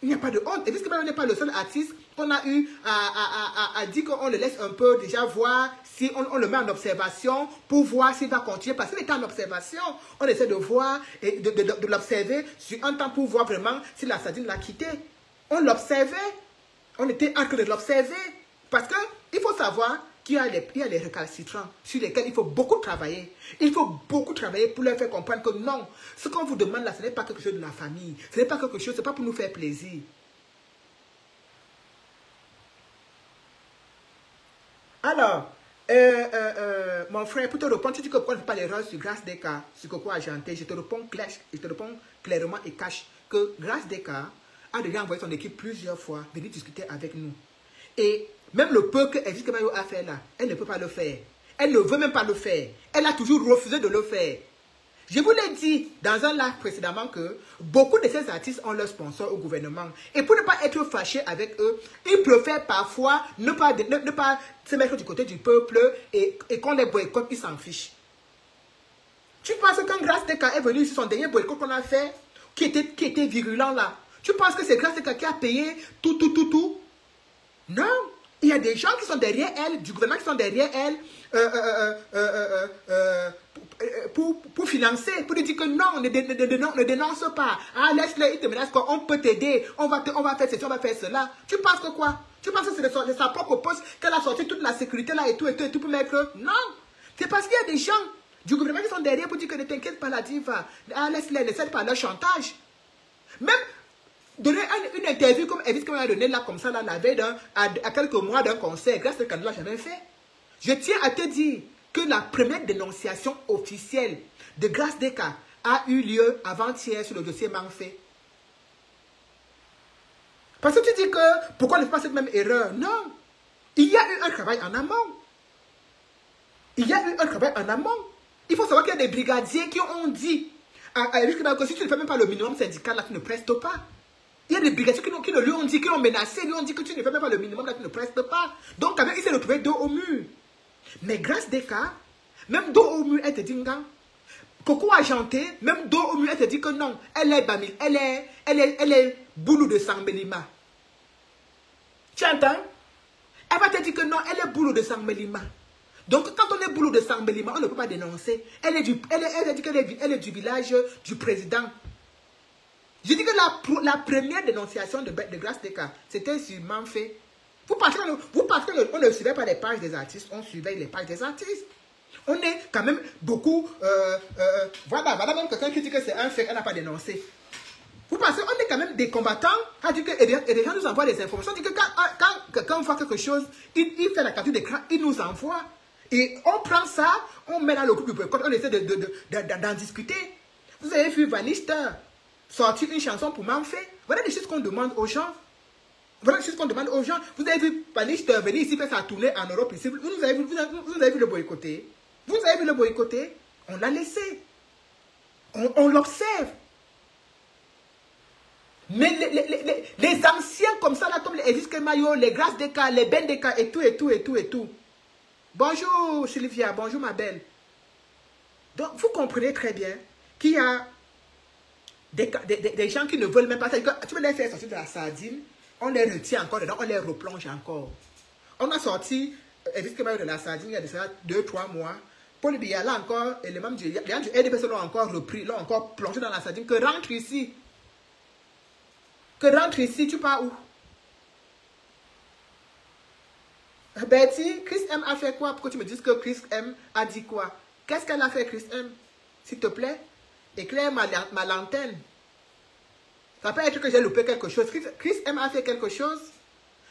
Il n'y a pas de honte. Et puisque on n'est pas le seul artiste qu'on a eu à dire qu'on le laisse un peu déjà voir si on le met en observation pour voir s'il va continuer. Parce qu'il est en observation. On essaie de voir et de l'observer sur un temps pour voir vraiment si la sardine l'a quitté. On l'observait. On était en train de l'observer. Parce qu'il faut savoir qu'il y a les récalcitrants sur lesquels il faut beaucoup travailler. Il faut beaucoup travailler pour leur faire comprendre que non, ce qu'on vous demande là, ce n'est pas quelque chose de la famille. Ce n'est pas quelque chose, ce n'est pas pour nous faire plaisir. Alors, mon frère, pour te répondre, tu dis que pourquoi ne fais pas l'erreur sur Grâce des cas, sur Coco Argenté, je te réponds clairement et cache que Grâce des cas a déjà envoyé son équipe plusieurs fois venir discuter avec nous. Et même le peu que Edith Kemayou a fait là, elle ne peut pas le faire. Elle ne veut même pas le faire. Elle a toujours refusé de le faire. Je vous l'ai dit dans un live précédemment que beaucoup de ces artistes ont leur sponsor au gouvernement. Et pour ne pas être fâché avec eux, ils préfèrent parfois ne pas se mettre du côté du peuple et qu'on les boycotte, ils s'en fichent. Tu penses que quand Grâce Deka est venu ici, son dernier boycott qu'on a fait, qui était virulent là, tu penses que c'est Grâce Deka qui a payé tout? Non, il y a des gens qui sont derrière elle, du gouvernement qui sont derrière elle, pour financer, pour lui dire que non, ne dénonce pas. Ah, laisse-le, il te menace qu'on peut t'aider, on va faire ceci, on va faire cela. Tu penses que quoi? Tu penses que c'est de sa propre poste qu'elle a sorti toute la sécurité là et tout pour mettre? Non, c'est parce qu'il y a des gens du gouvernement qui sont derrière pour dire que ne t'inquiète pas, la diva. Ah, laisse-les, ne cède pas leur chantage. Même donner une interview comme Elvis qu'on a donné là, comme ça, là, la veille à quelques mois d'un concert, grâce à ce qu'elle n'a jamais fait. Je tiens à te dire que la première dénonciation officielle de Grâce Deka a eu lieu avant-hier sur le dossier Manfé. Parce que tu dis que pourquoi ne pas cette même erreur? Non. Il y a eu un travail en amont. Il y a eu un travail en amont. Il faut savoir qu'il y a des brigadiers qui ont dit à Elvis que si tu ne fais même pas le minimum syndical, là, tu ne prestes pas. Il y a des brigadiers qui lui ont dit, qui l'ont menacé, lui ont dit que tu ne fais même pas le minimum, là, tu ne prestes pas. Donc, quand même, il s'est retrouvé dos au mur. Mais Grâce Deka, même dos au mur, elle te dit, non. Coco Argenté, même dos au mur, elle te dit que non. Elle est Bamil, elle est boulot de Sambelima. Tu entends? Elle va te dire que non, elle est boulot de Sambelima. Donc, quand on est boulot de Sambelima, on ne peut pas dénoncer. Elle dit qu'elle est du village du président. Je dis que la première dénonciation de Grâce Deka, c'était sur Manfé. Vous pensez qu'on ne suivait pas les pages des artistes, on suivait les pages des artistes. On est quand même beaucoup... voilà même quelqu'un qui dit que c'est un fait, elle n'a pas dénoncé. Vous pensez qu'on est quand même des combattants, et des gens nous envoient des informations. On dit que quand quelqu'un voit quelque chose, il fait la capture d'écran, il nous envoie. Et on prend ça, on met dans le groupe du boycott, on essaie d'en discuter. Vous avez vu Vanister sortir une chanson pour Manfé. Voilà des choses qu'on demande aux gens. Voilà des choses qu'on demande aux gens. Vous avez vu Vanister venir ici faire sa tournée en Europe ici. Vous avez vu le boycotter. Vous avez vu le boycotter. On l'a laissé. On l'observe. Mais les anciens comme ça, là, comme les Elvis Kemayou, les Grâce Deka, les Ben Deka et tout. Bonjour Sylvia, bonjour ma belle. Donc vous comprenez très bien qu'il y a des gens qui ne veulent même pas. Tu veux les faire sortir de la sardine, on les retient encore dedans, on les replonge encore. On a sorti Elvis Kemayou de la sardine il y a déjà 2-3 mois. Paul Biya, là encore, et les membres du LDPC l'ont encore repris, l'ont encore plongé dans la sardine. Que rentre ici. Que rentre ici, tu pars où? Betty, Chris M a fait quoi? Pourquoi tu me dis que Chris M a dit quoi? Qu'est-ce qu'elle a fait, Chris M? S'il te plaît, éclaire ma lanterne. Ça peut être que j'ai loupé quelque chose. Chris M a fait quelque chose.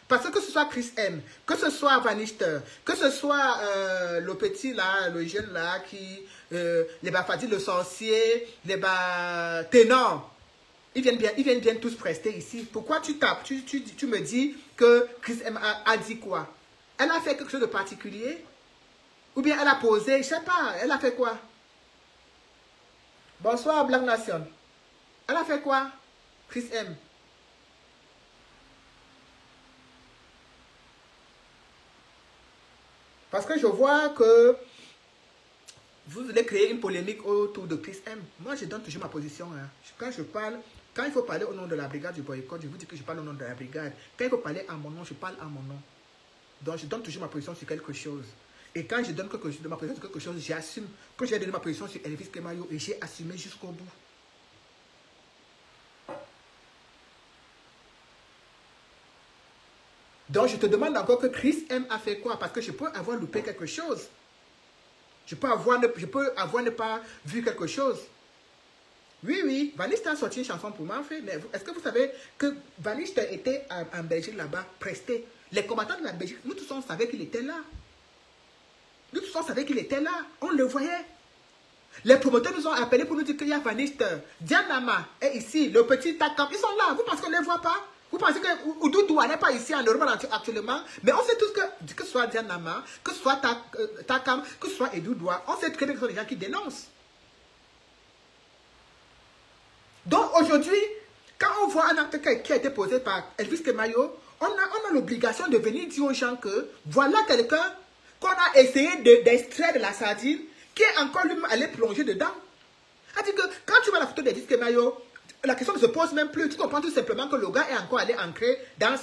Parce que ce soit Chris M, que ce soit Vanister, que ce soit le petit là, le jeune là, les Bafadi, le sorcier, les ténors. Ils viennent bien tous prester ici. Pourquoi tu tapes? Tu me dis que Chris M a dit quoi? Elle a fait quelque chose de particulier? Ou bien elle a posé, je ne sais pas, elle a fait quoi? Bonsoir Black Nation. Elle a fait quoi? Chris M. Parce que je vois que vous voulez créer une polémique autour de Chris M. Moi, je donne toujours ma position. Hein. Quand je parle, quand il faut parler au nom de la brigade du boycott, je vous dis que je parle au nom de la brigade. Quand il faut parler à mon nom, je parle à mon nom. Donc, je donne toujours ma position sur quelque chose. Et quand je donne ma position sur quelque chose, j'assume que j'ai donné ma position sur Elvis Kemayo et j'ai assumé jusqu'au bout. Donc, je te demande encore que Chris M a fait quoi? Parce que je peux avoir loupé quelque chose. Je peux avoir ne pas vu quelque chose. Oui, oui, Vanista a sorti une chanson pour moi, en fait. Mais est-ce que vous savez que Vanista était en Belgique là-bas, presté? Les combattants de la Belgique, nous tous on savait qu'il était là. Nous tous on savait qu'il était là. On le voyait. Les promoteurs nous ont appelés pour nous dire qu'il y a Vanista. Dianama est ici, le petit Takam. Ils sont là. Vous pensez qu'on ne les voit pas? Vous pensez que Oudoudou n'est pas ici en Europe actuellement? Mais on sait tous que ce soit Dianama, que ce soit Takam, que ce soit Edoudoua, on sait très bien que ce sont des gens qui dénoncent. Donc aujourd'hui, quand on voit un acte qui a été posé par Elvis Kemayo, on a l'obligation de venir dire aux gens que voilà quelqu'un qu'on a essayé d'extraire de la sardine, qui est encore lui allé plonger dedans. C'est-à-dire que quand tu vois la photo d'Elvis Kemayo, la question ne se pose même plus. Tu comprends tout simplement que le gars est encore allé ancrer dans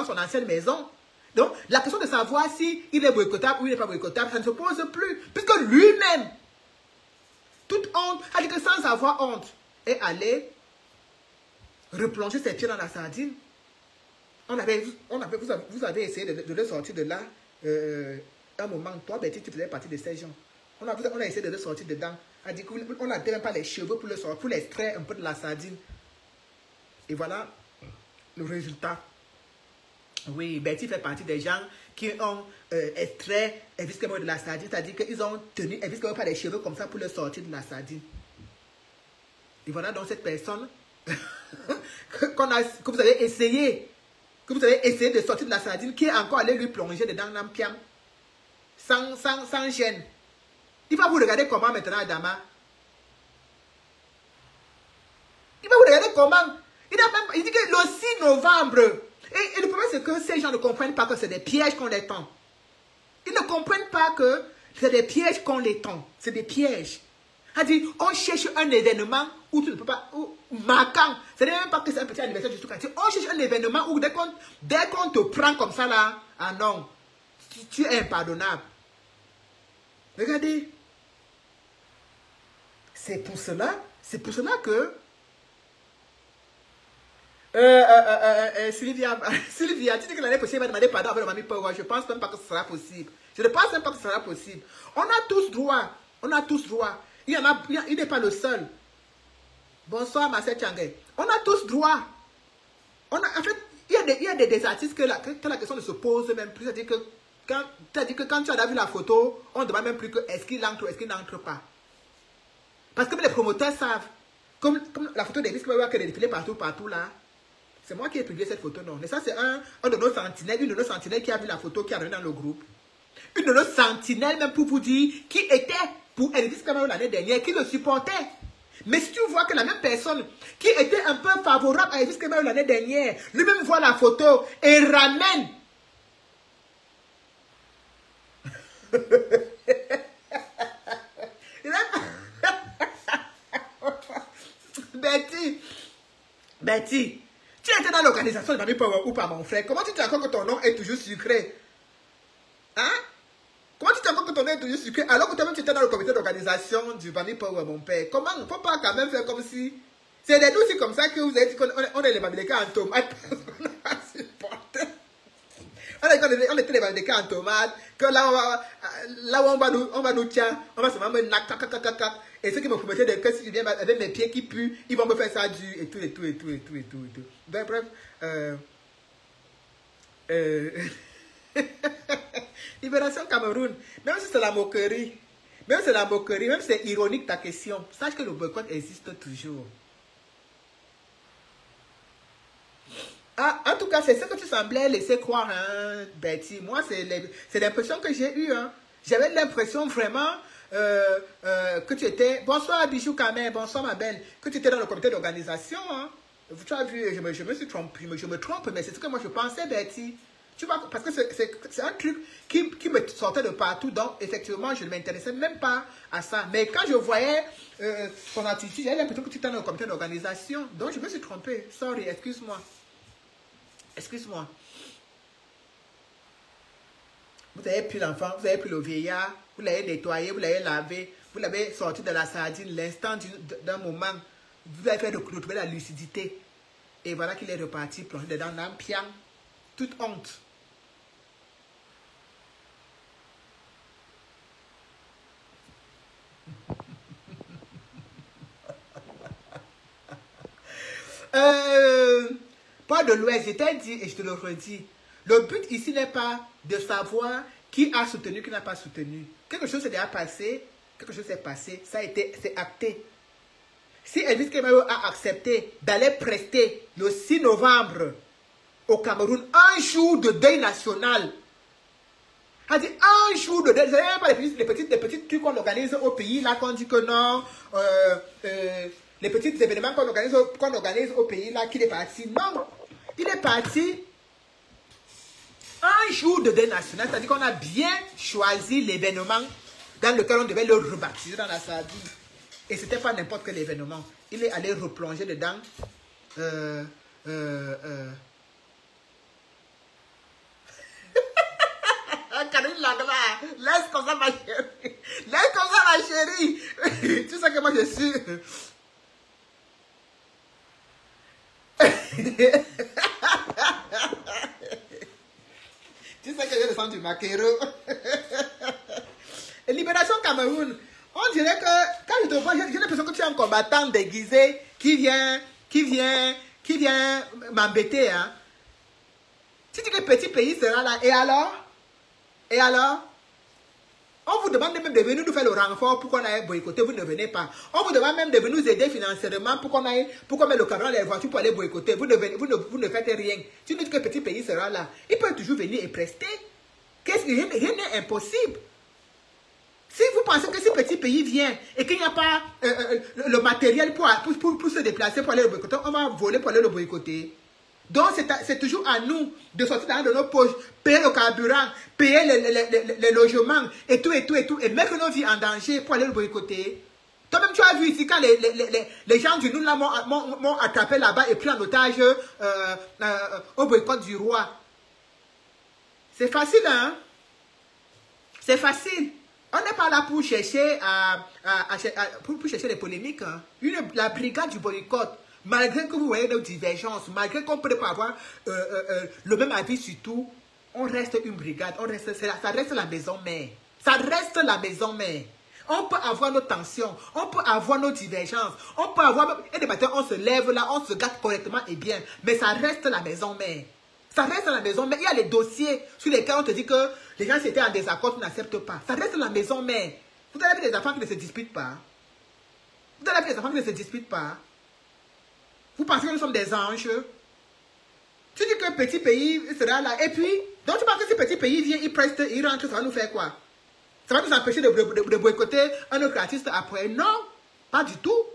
son ancienne maison. Donc, la question de savoir s'il est boycottable ou il n'est pas boycottable, ça ne se pose plus. Puisque lui-même, toute honte, c'est-à-dire que sans avoir honte, est allé replonger ses pieds dans la sardine. Vous avez essayé de le sortir de là un moment. Toi, Betty, tu faisais partie de ces gens. On a essayé de le sortir dedans. On n'a même pas les cheveux pour le sortir, pour l'extraire un peu de la sardine. Et voilà le résultat. Oui, Betty fait partie des gens qui ont extrait Elvis Kemayo de la sardine. C'est-à-dire qu'ils ont tenu Elvis Kemayo par les cheveux comme ça pour le sortir de la sardine. Et voilà donc cette personne que vous avez essayé de sortir de la sardine, qui est encore allé lui plonger dedans l'ampiam sans gêne. Il va vous regarder comment maintenant, Adama. Il va vous regarder comment. Il dit que le 6 novembre. Et le problème, c'est que ces gens ne comprennent pas que c'est des pièges qu'on les tend. Ils ne comprennent pas que c'est des pièges qu'on les tend. C'est des pièges. C'est-à-dire, on cherche un événement où tu ne peux pas, marquant. Ce n'est même pas que c'est un petit anniversaire du tout. On cherche un événement où dès qu'on te prend comme ça là, ah non, tu es impardonnable. Regardez. C'est pour cela que Sylvia, tu dis que l'année prochaine, elle va demander pardon avec le Mamie Power. Je ne pense même pas que ce sera possible. Je ne pense même pas que ce sera possible. On a tous droit. On a tous droit. Il n'est pas le seul. Bonsoir, Marcel Tchangé. On a tous droit. En fait, il y a des artistes que la question ne se pose même plus. C'est-à-dire que quand tu as vu la photo, on ne demande même plus que est-ce qu'il entre ou est-ce qu'il n'entre pas. Parce que les promoteurs savent. Comme la photo d'Elvis Kemayo qui est défilée partout là. C'est moi qui ai publié cette photo, non. Mais ça, c'est un de nos sentinelles, une de nos sentinelles qui a vu la photo, qui a donné dans le groupe. Une de nos sentinelles, même pour vous dire, qui était pour Elvis Kemayo l'année dernière, qui le supportait. Mais si tu vois que la même personne qui était un peu favorable à Elvis Kemayo l'année dernière, lui-même voit la photo et ramène. Betty, tu étais dans l'organisation de Mamie Power ou pas, mon frère? Comment tu te rends compte que ton nom est toujours sucré? Hein? Comment tu te rends compte que ton nom est toujours sucré alors que toi-même tu étais dans le comité d'organisation du Mamie Power, mon père? Comment? Il ne faut pas quand même faire comme si... C'est des dossiers comme ça que vous avez dit qu'on est les Mamélékas en tomates. On était les Mamélékas en tomates. Que là où on va nous tiens, on va se mettre un... Et ceux qui me promettaient que si je viens avec mes pieds qui puent, ils vont me faire ça dur et tout. Ben, bref. Libération Cameroun. Même si c'est la moquerie, même si c'est ironique ta question, sache que le boycott existe toujours. Ah, en tout cas, c'est ce que tu semblais laisser croire, hein, Betty. Moi, c'est l'impression que j'ai eue. Hein. J'avais l'impression vraiment... que tu étais... Bonsoir Bijou Kamer, bonsoir ma belle. Que tu étais dans le comité d'organisation. Hein. Tu as vu, je me suis trompé, je me trompe, mais c'est ce que moi je pensais, Betty. Tu vois, parce que c'est un truc qui me sortait de partout. Donc, effectivement, je ne m'intéressais même pas à ça. Mais quand je voyais ton attitude, j'avais l'impression que tu étais dans le comité d'organisation. Donc, je me suis trompée. Sorry, excuse-moi. Excuse-moi. Vous avez pris l'enfant, vous avez pris le vieillard, vous l'avez nettoyé, vous l'avez lavé, vous l'avez sorti de la sardine l'instant d'un moment. Vous avez fait retrouver la lucidité. Et voilà qu'il est reparti, plongé dedans dans un pian. Toute honte. Pas de l'Ouest, je t'ai dit et je te le redis. Le but ici n'est pas de savoir qui a soutenu, qui n'a pas soutenu. Quelque chose s'est déjà passé, quelque chose s'est passé, c'est acté. Si Elvis Kemero a accepté d'aller prester le 6 novembre au Cameroun, un jour de deuil national, a dit un jour de deuil, vous savez pas les petits trucs qu'on organise au pays, là, qu'on dit que non, les petits événements qu'on organise au pays, là, qu'il est parti. Non, il est parti un jour de deuil national, c'est-à-dire qu'on a bien choisi l'événement dans lequel on devait le rebaptiser dans la sardine. Et ce n'était pas n'importe quel événement. Il est allé replonger dedans. Karine Lagla, laisse comme ça ma chérie. Laisse comme ça ma chérie. Tu sais que moi je suis... Tu sais que je descends du maquero. Libération Cameroun. On dirait que quand je te vois, j'ai l'impression que tu es un combattant déguisé qui vient m'embêter. Hein. Si tu dis que le petit pays sera là, et alors? Et alors? On vous demande même de venir nous faire le renfort pour qu'on aille boycotter, vous ne venez pas. On vous demande même de venir nous aider financièrement pour qu'on met le Cameroun dans les voitures pour aller boycotter. Vous ne faites rien. Si tu dis que le petit pays sera là, il peut toujours venir et prester. Rien n'est impossible. Si vous pensez que ce petit pays vient et qu'il n'y a pas le matériel pour se déplacer pour aller le boycotter, on va voler pour aller le boycotter. Donc, c'est toujours à nous de sortir de nos poches, payer le carburant, payer les logements et tout, et mettre nos vies en danger pour aller le boycotter. Toi-même, tu as vu ici quand les gens du Noun m'ont attrapé là-bas et pris en otage au boycott du roi. C'est facile, hein? C'est facile. On n'est pas là pour chercher, pour chercher les polémiques. Hein. La brigade du boycott, malgré que vous voyez nos divergences, malgré qu'on peut pas avoir le même avis sur tout, on reste une brigade, ça reste la maison mère. Ça reste la maison mère. On peut avoir nos tensions, on peut avoir nos divergences, on peut avoir... Et des matins, on se lève là, on se gâte correctement et bien, mais ça reste la maison mère. Ça reste la maison mère. Il y a les dossiers sur lesquels on te dit que les gens étaient en désaccord, tu n'acceptes pas. Ça reste la maison mère. Vous avez vu des enfants qui ne se disputent pas. Vous avez vu des enfants qui ne se disputent pas. Vous pensez que nous sommes des anges. Tu dis que le petit pays sera là. Et puis, donc tu penses que ce petit pays vient, il preste, il rentre, ça va nous faire quoi? Ça va nous empêcher de boycotter un autre artiste après? Non, pas du tout.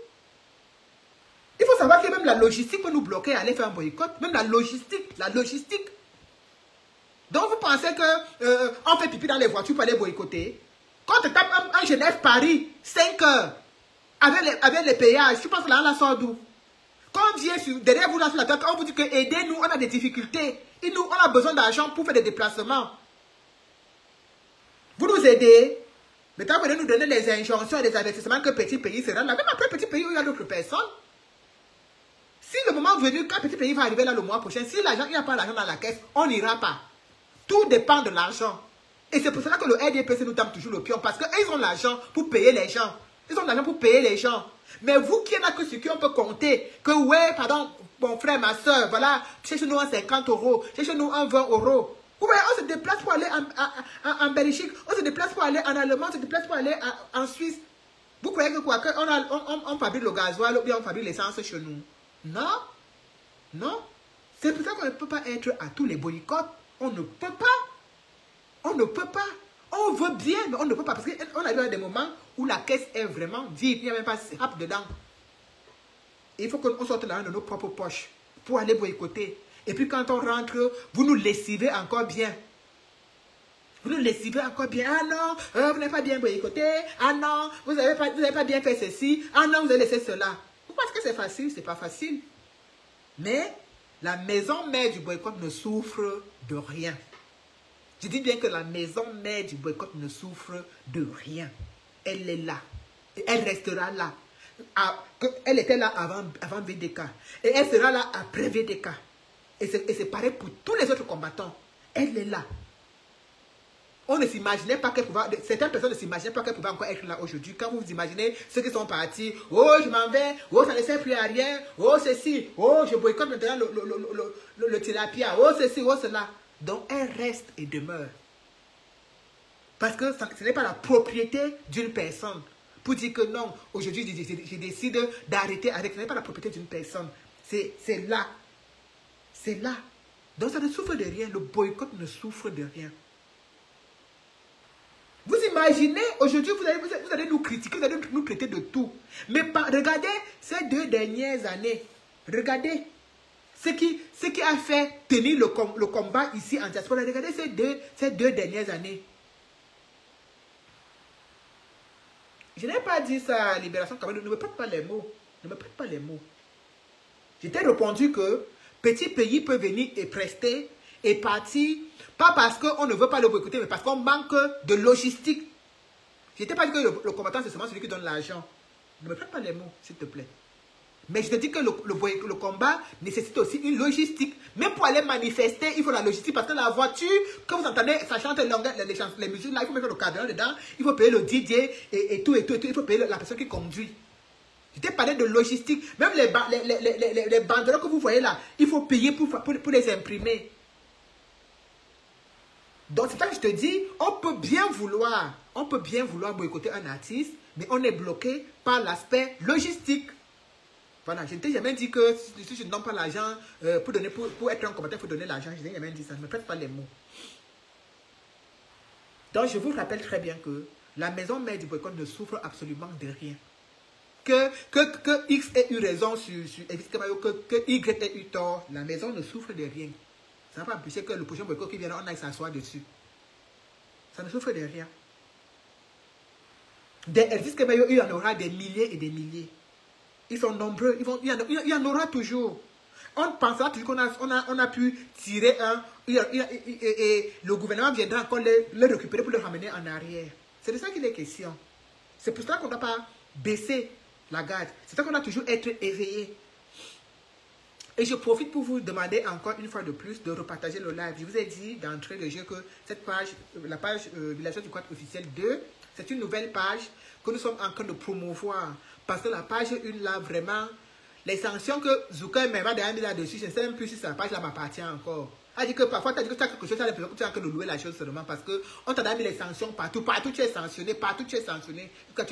Il faut savoir que même la logistique peut nous bloquer à aller faire un boycott. Même la logistique. Donc vous pensez que on fait pipi dans les voitures pour aller boycotter? Quand tu tapes un Genève-Paris, 5 heures, avec les péages, tu penses que là, on la sort d'où? Quand on vient derrière vous, là sur la tête, on vous dit que aidez-nous, on a des difficultés. On a besoin d'argent pour faire des déplacements. Vous nous aidez. Mais quand vous allez nous donner les injonctions et les avertissements que petit pays sera là, même après petit pays où il y a d'autres personnes. Si le moment venu, quand petit pays va arriver là le mois prochain, si l'argent, il n'y a pas l'argent dans la caisse, on n'ira pas. Tout dépend de l'argent. Et c'est pour cela que le RDPC nous tape toujours le pion. Parce qu'ils ont l'argent pour payer les gens. Ils ont l'argent pour payer les gens. Mais vous qui n'avez que ce qu'on peut compter, que ouais, pardon, mon frère, ma soeur, voilà, cherchez-nous un 50 €, cherchez-nous un 20 €. Vous voyez, on se déplace pour aller en Belgique, on se déplace pour aller en Allemagne, on se déplace pour aller en Suisse. Vous croyez que quoi, on fabrique le gasoil ou bien on fabrique l'essence chez nous? Non, non. C'est pour ça qu'on ne peut pas être à tous les boycotts. On ne peut pas. On ne peut pas. On veut bien, mais on ne peut pas. Parce qu'on a eu des moments où la caisse est vraiment vide. Il n'y a même pas de sap dedans. Il faut qu'on sorte là de nos propres poches pour aller boycotter. Et puis quand on rentre, vous nous lessivez encore bien. Vous nous lessivez encore bien. Ah non, vous n'avez pas bien boycotté. Ah non, vous n'avez pas bien fait ceci. Ah non, vous avez laissé cela. Vous pensez que c'est facile? C'est pas facile. Mais la maison mère du boycott ne souffre de rien. Je dis bien que la maison mère du boycott ne souffre de rien. Elle est là. Et elle restera là. Elle était là avant VDK. Et elle sera là après VDK. Et c'est pareil pour tous les autres combattants. Elle est là. On ne s'imaginait pas qu'elle pouvait... Certaines personnes ne s'imaginaient pas qu'elle pouvait encore être là aujourd'hui. Quand vous vous imaginez ceux qui sont partis, oh, je m'en vais, oh, ça ne sert plus à rien, oh, ceci, oh, je boycotte maintenant le tilapia, oh, ceci, oh, cela. Donc, elle reste et demeure. Parce que ce n'est pas la propriété d'une personne. Pour dire que non, aujourd'hui, je décide d'arrêter avec. Ce n'est pas la propriété d'une personne. C'est là. C'est là. Donc, ça ne souffre de rien. Le boycott ne souffre de rien. Vous imaginez, aujourd'hui, vous allez nous critiquer, vous allez nous traiter de tout. Mais regardez ces 2 dernières années. Regardez ce qui a fait tenir le combat ici en diaspora. Regardez ces deux dernières années. Je n'ai pas dit ça à Libération Cameroun. Ne me prête pas les mots. Ne me prête pas les mots. Je t'ai répondu que petit pays peut venir et prester et partir. Pas parce qu'on ne veut pas le boycotter, mais parce qu'on manque de logistique. Je t'ai pas dit que le combattant, c'est seulement celui qui donne l'argent. Ne me prête pas les mots, s'il te plaît. Mais je te dis que le combat nécessite aussi une logistique. Même pour aller manifester, il faut la logistique. Parce que la voiture, quand vous entendez, ça chante les musiques là, il faut mettre le cadran dedans. Il faut payer le DJ et tout. Il faut payer la personne qui conduit. Je t'ai parlé de logistique. Même les banderoles que vous voyez là, il faut payer pour les imprimer. Donc c'est ça que je te dis, on peut bien vouloir boycotter un artiste, mais on est bloqué par l'aspect logistique. Voilà, je ne t'ai jamais dit que si je ne donne pas l'argent pour être un combattant, il faut donner l'argent. Je n'ai jamais dit ça, ne me prête pas les mots. Donc je vous rappelle très bien que la maison mère du boycott ne souffre absolument de rien. Que X ait eu raison sur que Y ait eu tort, la maison ne souffre de rien. Ça ne va pas empêcher que le prochain boycott qui viendra, on aille s'asseoir dessus. Ça ne souffre de rien. Des Elvis Kemayo, il y en aura des milliers et des milliers. Ils sont nombreux. Il y en aura toujours. On pensera toujours qu'on a pu tirer un. Et le gouvernement viendra encore le récupérer pour le ramener en arrière. C'est de ça qu'il est question. C'est pour ça qu'on ne doit pas baisser la garde. C'est ça qu'on doit toujours être éveillé. Et je profite pour vous demander encore une fois de plus de repartager le live. Je vous ai dit d'entrée de jeu que cette page, la page Villageois du Quad officiel 2, c'est une nouvelle page que nous sommes en train de promouvoir. Parce que la page 1 là, vraiment, les sanctions que Zouka et Meva derrière mis là-dessus, je ne sais même plus si cette page-là m'appartient encore. Elle dit que parfois, tu as dit que tu as quelque chose, tu as l'impression que tu es en train de louer la chose seulement parce qu'on t'a mis les sanctions partout. Partout tu es sanctionné, partout tu es sanctionné. Tu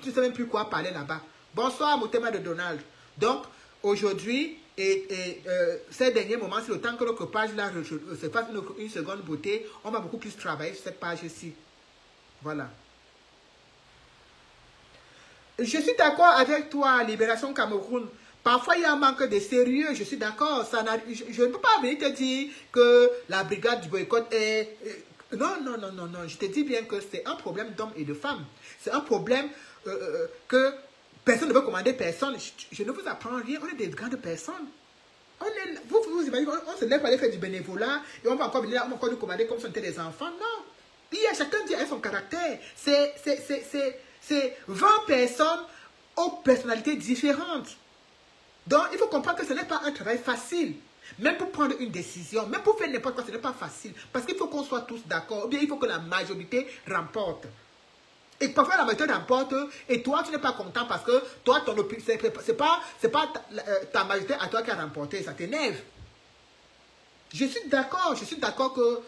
ne sais même plus quoi parler là-bas. Bonsoir, mon thème de Donald. Donc, aujourd'hui, ces derniers moments, c'est le temps que notre page-là se fasse une seconde beauté, on va beaucoup plus travailler sur cette page-ci. Voilà. Je suis d'accord avec toi, Libération Cameroun. Parfois, il y a un manque de sérieux, je suis d'accord. Je ne peux pas venir te dire que la brigade du boycott est... Non. Je te dis bien que c'est un problème d'hommes et de femmes. C'est un problème que personne ne veut commander personne. Je ne vous apprends rien, on est des grandes personnes. Vous imaginez, on se lève pour aller faire du bénévolat et on va encore venir là, on va encore nous commander comme si on était des enfants. Non. Chacun dit à son caractère. C'est 20 personnes aux personnalités différentes. Donc, il faut comprendre que ce n'est pas un travail facile. Même pour prendre une décision, même pour faire n'importe quoi, ce n'est pas facile. Parce qu'il faut qu'on soit tous d'accord. Ou bien il faut que la majorité remporte. Et parfois la majorité remporte et toi tu n'es pas content parce que toi, c'est pas ta majorité à toi qui a remporté. Ça t'énerve. Je suis d'accord que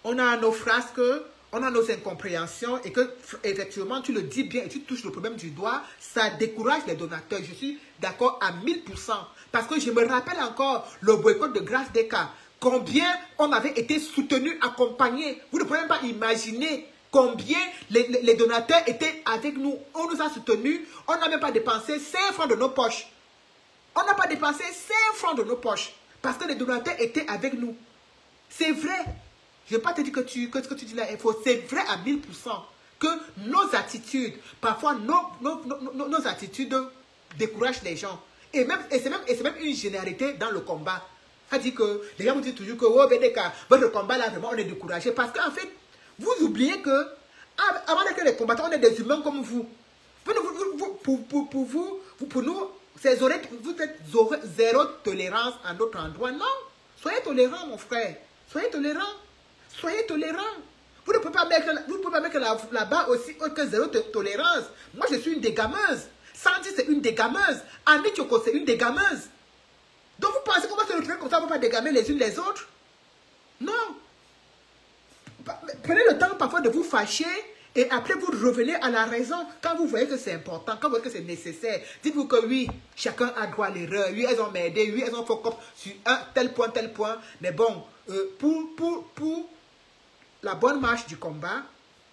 on a nos frasques, on a nos incompréhensions et que, effectivement, tu le dis bien et tu touches le problème du doigt, ça décourage les donateurs. Je suis d'accord à 1000%. Parce que je me rappelle encore le boycott de Grâce des cas. Combien on avait été soutenus, accompagnés. Vous ne pouvez même pas imaginer combien les donateurs étaient avec nous. On nous a soutenus. On n'a même pas dépensé 5 francs de nos poches. On n'a pas dépensé 5 francs de nos poches. Parce que les donateurs étaient avec nous. C'est vrai. Je ne vais pas te dire que ce que tu dis là est faux. C'est vrai à 1000%. Que nos attitudes, parfois nos attitudes découragent les gens. Et c'est même une généralité dans le combat. Ça dit que les gens vous disent toujours que oh, BDK, votre combat là, vraiment, on est découragé. Parce qu'en fait, vous oubliez que avant d'être les combattants, on est des humains comme vous. Pour nous, vous êtes zéro tolérance à notre endroit. Non. Soyez tolérants, mon frère. Soyez tolérants. Soyez tolérants. Vous ne pouvez pas mettre là-bas aussi haut que zéro tolérance. Moi, je suis une dégameuse. Sandy, c'est une dégameuse. Annie Choco, c'est une dégameuse. Donc, vous pensez qu'on va se retrouver comme ça, on ne va pas dégamer les unes les autres? Non. Prenez le temps parfois de vous fâcher et après vous revenez à la raison quand vous voyez que c'est important, quand vous voyez que c'est nécessaire. Dites-vous que oui, chacun a droit à l'erreur. Oui, elles ont m'aidé. Oui, elles ont fait comme sur un tel point. Mais bon, pour la bonne marche du combat,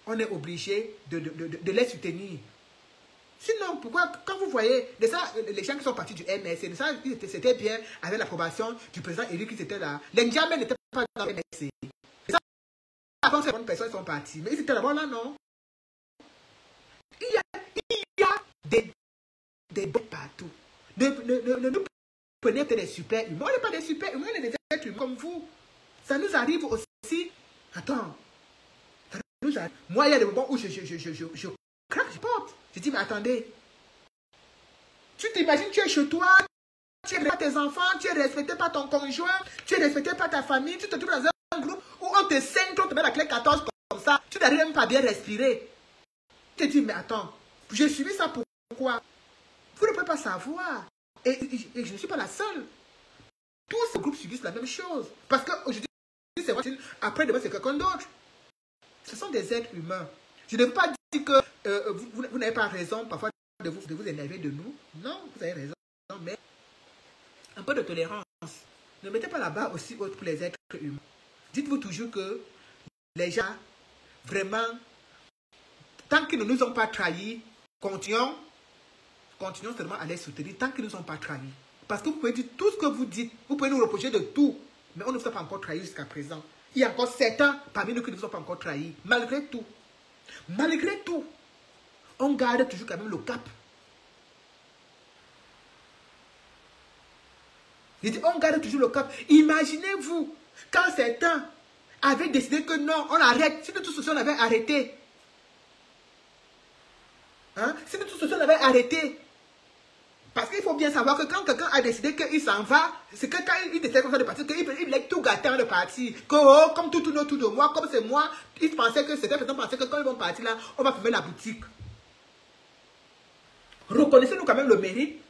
on est obligé de les soutenir. Sinon, pourquoi, quand vous voyez, les gens qui sont partis du MSC, c'était bien avec l'approbation du président élu qui était là. Les Ndjambe n'étaient pas dans le MSC. Avant, ces bonnes personnes sont parties. Mais ils étaient là-bas, là, non? Il y a des bons partout. Ne nous prenez que des super humains. On n'est pas des super humains, on est des êtres humains comme vous. Ça nous arrive aussi. Attends. Ça nous arrive. Moi, il y a des moments où je craque, je porte. Je dis, mais attendez. Tu t'imagines, tu es chez toi, tu es respecté tes enfants, tu es respecté par ton conjoint, tu es respecté par ta famille, tu te trouves dans un groupe où on te saigne, on te met la clé 14 comme ça, tu n'arrives même pas à bien respirer. Tu te dis, mais attends, j'ai suivi ça pourquoi? Vous ne pouvez pas savoir. Et je ne suis pas la seule. Tous ces groupes subissent la même chose. Parce qu'aujourd'hui, c'est moi, après demain, c'est quelqu'un d'autre. Ce sont des êtres humains. Je ne veux pas dire que vous n'avez pas raison parfois de vous énerver de nous. Non, vous avez raison. Mais un peu de tolérance. Ne mettez pas la barre aussi haute pour les êtres humains. Dites-vous toujours que les gens, vraiment, tant qu'ils ne nous ont pas trahis, continuons seulement à les soutenir tant qu'ils ne nous ont pas trahis. Parce que vous pouvez dire tout ce que vous dites, vous pouvez nous reprocher de tout, mais on ne nous a pas encore trahis jusqu'à présent. Il y a encore certains parmi nous qui ne nous ont pas encore trahis. Malgré tout, on garde toujours quand même le cap. On garde toujours le cap. Imaginez-vous, quand certains avaient décidé que non, on arrête. Si nous tous on avait arrêté. Hein? Si nous tous on avait arrêté. Parce qu'il faut bien savoir que quand quelqu'un a décidé qu'il s'en va, c'est que quand il décide comme ça de partir, qu'il voulait tout gâter en de partir. Que oh, comme tout tourne autour de moi, comme c'est moi, ils pensaient que certains personnes pensaient que quand ils vont partir là, on va fermer la boutique. Reconnaissez-nous quand même le mérite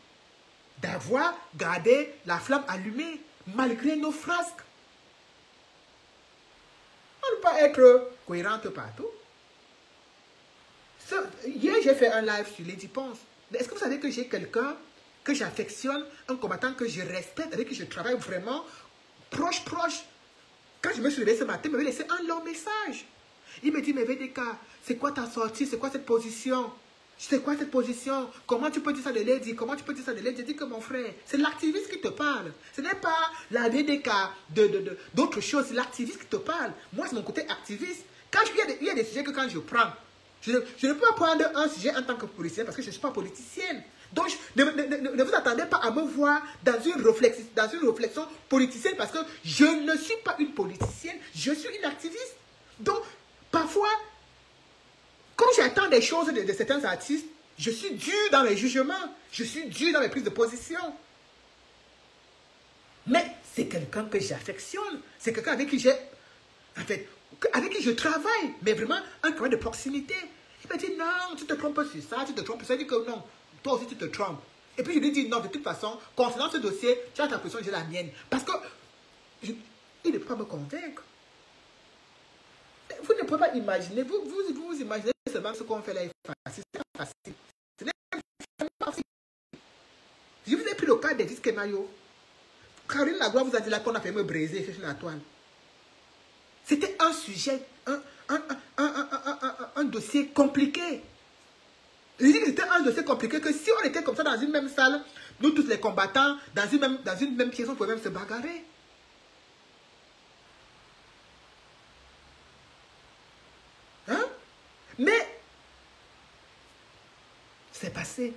d'avoir gardé la flamme allumée, malgré nos frasques. On ne peut pas être cohérente partout. Hier, j'ai fait un live sur Lady Ponce. Est-ce que vous savez que j'ai quelqu'un que j'affectionne, un combattant que je respecte, avec qui je travaille vraiment proche. Quand je me suis levé ce matin, il m'avait laissé un long message. Il me dit, mais VDK, c'est quoi ta sortie? C'est quoi cette position? C'est quoi cette position? Comment tu peux dire ça de Lady? Comment tu peux dire ça de Lady? Je dis que mon frère, c'est l'activiste qui te parle. Ce n'est pas la VDK d'autres choses, c'est l'activiste qui te parle. Moi, c'est mon côté activiste. Il y a des sujets que quand je prends, je ne peux pas prendre un sujet en tant que politicien parce que je ne suis pas politicienne. Donc, ne vous attendez pas à me voir dans une réflexion politicienne parce que je ne suis pas une politicienne, je suis une activiste. Donc, parfois, quand j'attends des choses de certains artistes, je suis dur dans mes jugements, je suis dur dans mes prises de position. Mais c'est quelqu'un que j'affectionne, c'est quelqu'un avec qui avec qui je travaille, mais vraiment un travail de proximité. Il m'a dit non, tu te trompes sur ça, tu te trompes sur ça. Il dit que non, toi aussi tu te trompes. Et puis je lui dis non, de toute façon, concernant ce dossier, tu as ta position, j'ai la mienne. Parce que il ne peut pas me convaincre. Vous ne pouvez pas imaginer, vous imaginez seulement ce qu'on fait là est facile. C'est pas facile. Ce n'est pas facile. Je vous ai pris le cas des disques Mayo. Caroline Lagloire vous a dit là qu'on a fait me briser sur la toile. C'était un sujet, un dossier compliqué. Il dit que c'était un dossier compliqué, que si on était comme ça dans une même salle, nous tous les combattants, dans une même pièce, on pouvait même se bagarrer. Hein? Mais, c'est passé.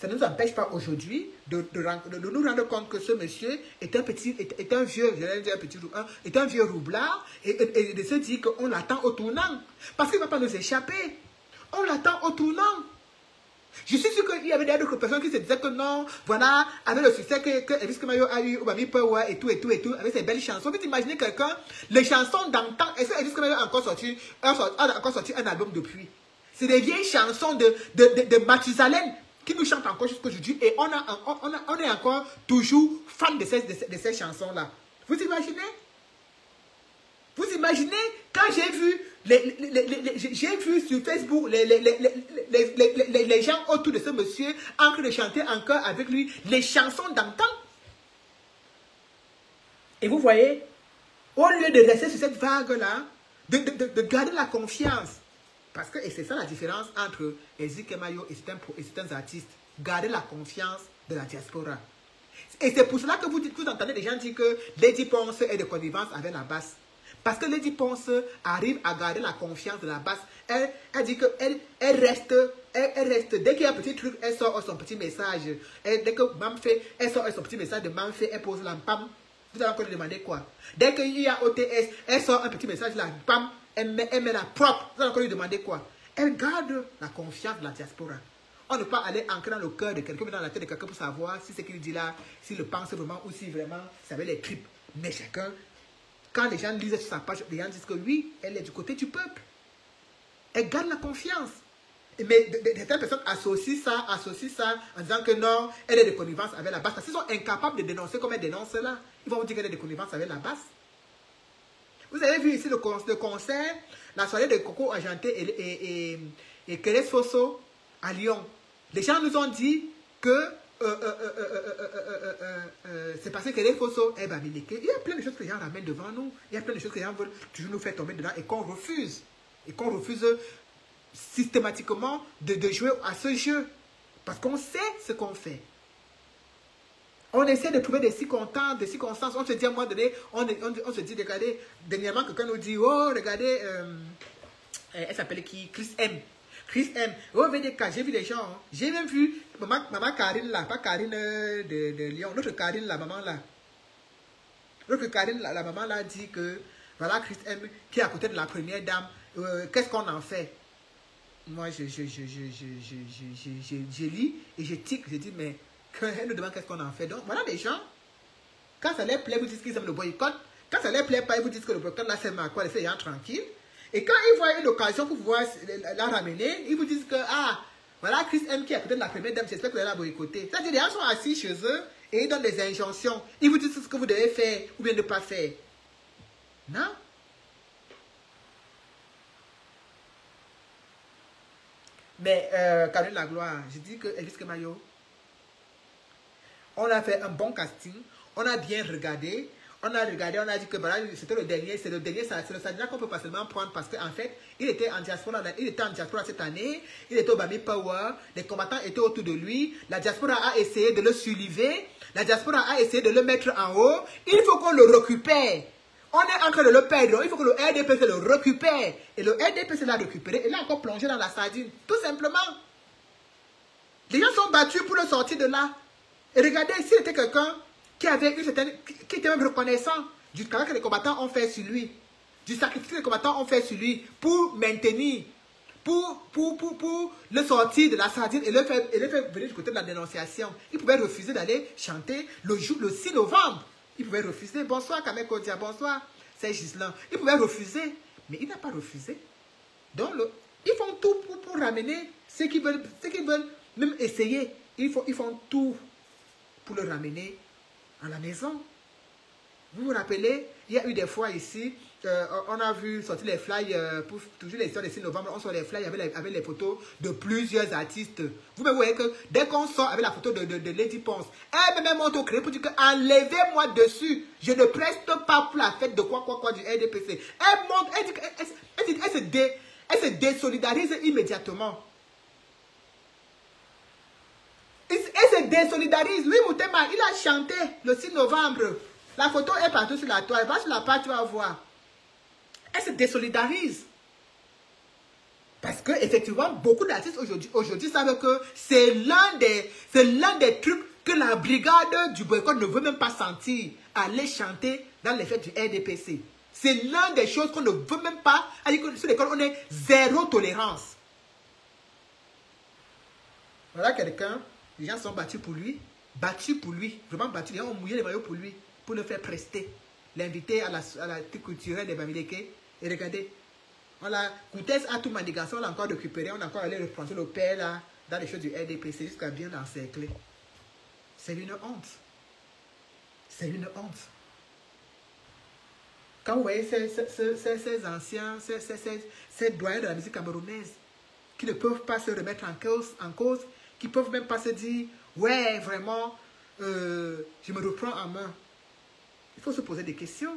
Ça ne nous empêche pas aujourd'hui de nous rendre compte que ce monsieur est un vieux, je vais dire un petit, est un vieux roublard et de se dire qu'on l'attend au tournant. Parce qu'il ne va pas nous échapper. On l'attend au tournant. Je suis sûr qu'il y avait d'autres personnes qui se disaient que non, voilà, avec le succès que Elvis Kemayo a eu, Obami Power et tout, avec ses belles chansons. Vous imaginez quelqu'un, les chansons d'antan, est-ce que Elvis Kemayo a encore sorti un album depuis? C'est des vieilles chansons de Mathusalem qui nous chantent encore jusqu'aujourd'hui et on est encore toujours fan de ces chansons-là. Vous imaginez? Vous imaginez quand j'ai vu sur Facebook les gens autour de ce monsieur en train de chanter encore avec lui les chansons d'antan. Et vous voyez, au lieu de rester sur cette vague-là, de garder la confiance. Parce que, et c'est ça la différence entre Elvis Kemayo et certains artistes. Garder la confiance de la diaspora. Et c'est pour cela que vous entendez des gens dire que Lady Ponce est de connivence avec la basse. Parce que Lady Ponce arrive à garder la confiance de la basse. Elle dit qu'elle reste, dès qu'il y a un petit truc, elle sort son petit message. Dès que Mamfé, elle sort son petit message de Mamfé, elle pose la pam. Vous allez encore lui demander quoi? Dès qu'il y a OTS, elle sort un petit message là, pam, elle met la propre. Vous allez encore lui demander quoi? Elle garde la confiance de la diaspora. On ne peut pas aller ancrer dans le cœur de quelqu'un, dans la tête de quelqu'un pour savoir si ce qu'il dit là, s'il le pense vraiment ou si vraiment ça avait les tripes. Mais chacun, quand les gens lisent sur sa page, les gens disent que oui, elle est du côté du peuple. Elle garde la confiance. Mais certaines personnes associent ça en disant que non, elle est de connivence avec la basse. Parce qu'ils sont incapables de dénoncer comme elle dénonce là. Ils vont vous dire qu'elle est de connivence avec la basse. Vous avez vu ici le concert, la soirée de Coco Argenté et Keres Fosso à Lyon. Les gens nous ont dit que c'est parce que Keres Fosso est bamileke. Il y a plein de choses que les gens ramènent devant nous. Il y a plein de choses que les gens veulent toujours nous faire tomber dedans et qu'on refuse. Et qu'on refuse systématiquement de jouer à ce jeu. Parce qu'on sait ce qu'on fait. On essaie de trouver des circonstances. On se dit à un moment donné, on se dit, regardez, dernièrement, quelqu'un nous dit, oh, regardez, elle s'appelle qui? Chris M. Chris M. Oh, VDK, j'ai vu les gens. Hein. J'ai même vu maman Karine là, pas Karine de Lyon, l'autre Karine, la maman là. L'autre Karine, la maman là, dit que, voilà, Chris M, qui est à côté de la première dame, qu'est-ce qu'on en fait? Moi, je lis et je tique, je dis, mais elle nous demande qu'est-ce qu'on en fait. Donc, voilà les gens. Quand ça leur plaît, vous dites qu'ils aiment le boycott. Quand ça leur plaît pas, ils vous disent que le boycott, là, c'est à quoi laisser les gens tranquilles. Et quand ils voient une occasion pour pouvoir la ramener, ils vous disent que, ah, voilà Chris M qui est à côté de la première dame, j'espère que vous allez la boycotter. C'est-à-dire, les gens sont assis chez eux et ils donnent des injonctions. Ils vous disent ce que vous devez faire ou bien ne pas faire. Non? Mais, Caroline Lagloire, je dis que Elvis Kemayo, on a fait un bon casting, on a bien regardé, on a dit que voilà, c'était le dernier, c'est le Sadina qu'on peut pas seulement prendre parce qu'en fait, il était en diaspora cette année, il était au Bami Power, les combattants étaient autour de lui, la diaspora a essayé de le soulever, la diaspora a essayé de le mettre en haut, il faut qu'on le récupère. On est en train de le perdre, il faut que le RDPC le récupère. Et le RDPC l'a récupéré et l'a encore plongé dans la sardine, tout simplement. Les gens sont battus pour le sortir de là. Et regardez, s'il était quelqu'un qui était même reconnaissant du travail que les combattants ont fait sur lui, du sacrifice que les combattants ont fait sur lui pour maintenir, pour le sortir de la sardine et le faire venir du côté de la dénonciation. Il pouvait refuser d'aller chanter le 6 novembre. Il pouvait refuser. Bonsoir Kamel Kodia, bonsoir, c'est Gislain. Il pouvait refuser, mais il n'a pas refusé. Donc, ils font tout pour ramener ceux qui veulent même essayer. Ils font tout pour le ramener à la maison. Vous vous rappelez, il y a eu des fois ici, on a vu sortir les flyers, pour toujours les histoires du 6 novembre, on sort les flyers avec les photos de plusieurs artistes. Vous me voyez que dès qu'on sort avec la photo de Lady Ponce, elle me montre au crédit pour dire que enlevez-moi dessus, je ne preste pas pour la fête de quoi du RDPC. Elle montre, elle se désolidarise immédiatement. désolidarise. Lui, Moutema, il a chanté le 6 novembre. La photo est partout sur la toile. Va sur la page, tu vas voir. Elle se désolidarise. Parce que effectivement, beaucoup d'artistes aujourd'hui savent que c'est l'un des trucs que la brigade du boycott ne veut même pas sentir. Aller chanter dans les fêtes du RDPC. C'est l'une des choses qu'on ne veut même pas, sur lesquelles on est zéro tolérance. Voilà quelqu'un, les gens sont battus pour lui, vraiment battus, les gens ont mouillé les maillots pour lui, pour le faire prester, l'inviter à la culturelle des Bamileke. Et regardez, Koutès a tout manigancé, on l'a encore récupéré, on a encore allé reprendre le père là, dans les choses du RDPC jusqu'à bien l'encercler. C'est une honte. C'est une honte. Quand vous voyez ces anciens, ces doyens de la musique camerounaise, qui ne peuvent pas se remettre en cause, qui ne peuvent même pas se dire, ouais, vraiment, je me reprends en main. Il faut se poser des questions.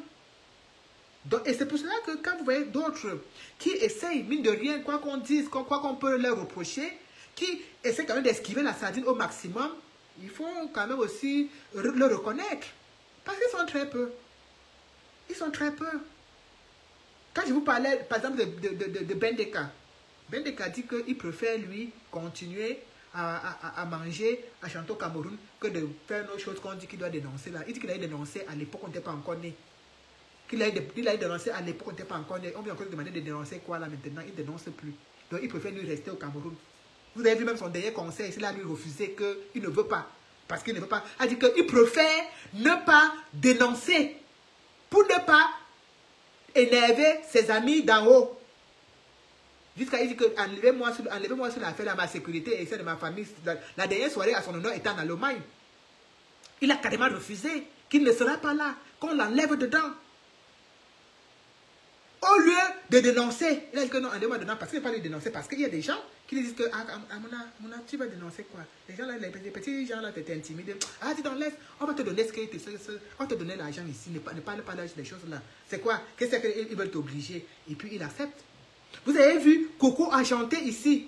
Donc, et c'est pour cela que quand vous voyez d'autres qui essayent, mine de rien, quoi qu'on dise, quoi qu'on peut leur reprocher, qui essaient quand même d'esquiver la sardine au maximum, il faut quand même aussi le reconnaître. Parce qu'ils sont très peu. Ils sont très peu. Quand je vous parlais, par exemple, de Bendeka, Bendeka dit qu'il préfère, lui, continuer à manger, à chanter au Cameroun, que de faire nos choses qu'on dit qu'il doit dénoncer là. Il dit qu'il a dénoncé à l'époque où on n'était pas encore né. Il a dénoncé à l'époque où on n'était pas encore né. On vient encore lui demander de dénoncer quoi là maintenant. Il ne dénonce plus. Donc il préfère lui rester au Cameroun. Vous avez vu même son dernier conseil, il a lui refusé qu'il ne veut pas. Parce qu'il ne veut pas. Il a dit qu'il préfère ne pas dénoncer pour ne pas énerver ses amis d'en haut. Jusqu'à il dit que enlevez-moi sur l'affaire de ma sécurité et celle de ma famille. La dernière soirée à son honneur était en Allemagne. Il a carrément refusé qu'il ne sera pas là, qu'on l'enlève dedans. Au lieu de dénoncer, il a dit que non, enlève-moi dedans parce qu'il ne va pas lui dénoncer. Parce qu'il y a des gens qui lui disent que Mouna, tu vas dénoncer quoi? Les gens là, les petits gens là, t'es intimidé. Ah, tu t'enlèves, on va te donner on va te donner l'argent ici. Ne parle pas des choses là. C'est quoi? Qu'est-ce qu'ils veulent t'obliger? Et puis il accepte. Vous avez vu, Coco a chanté ici.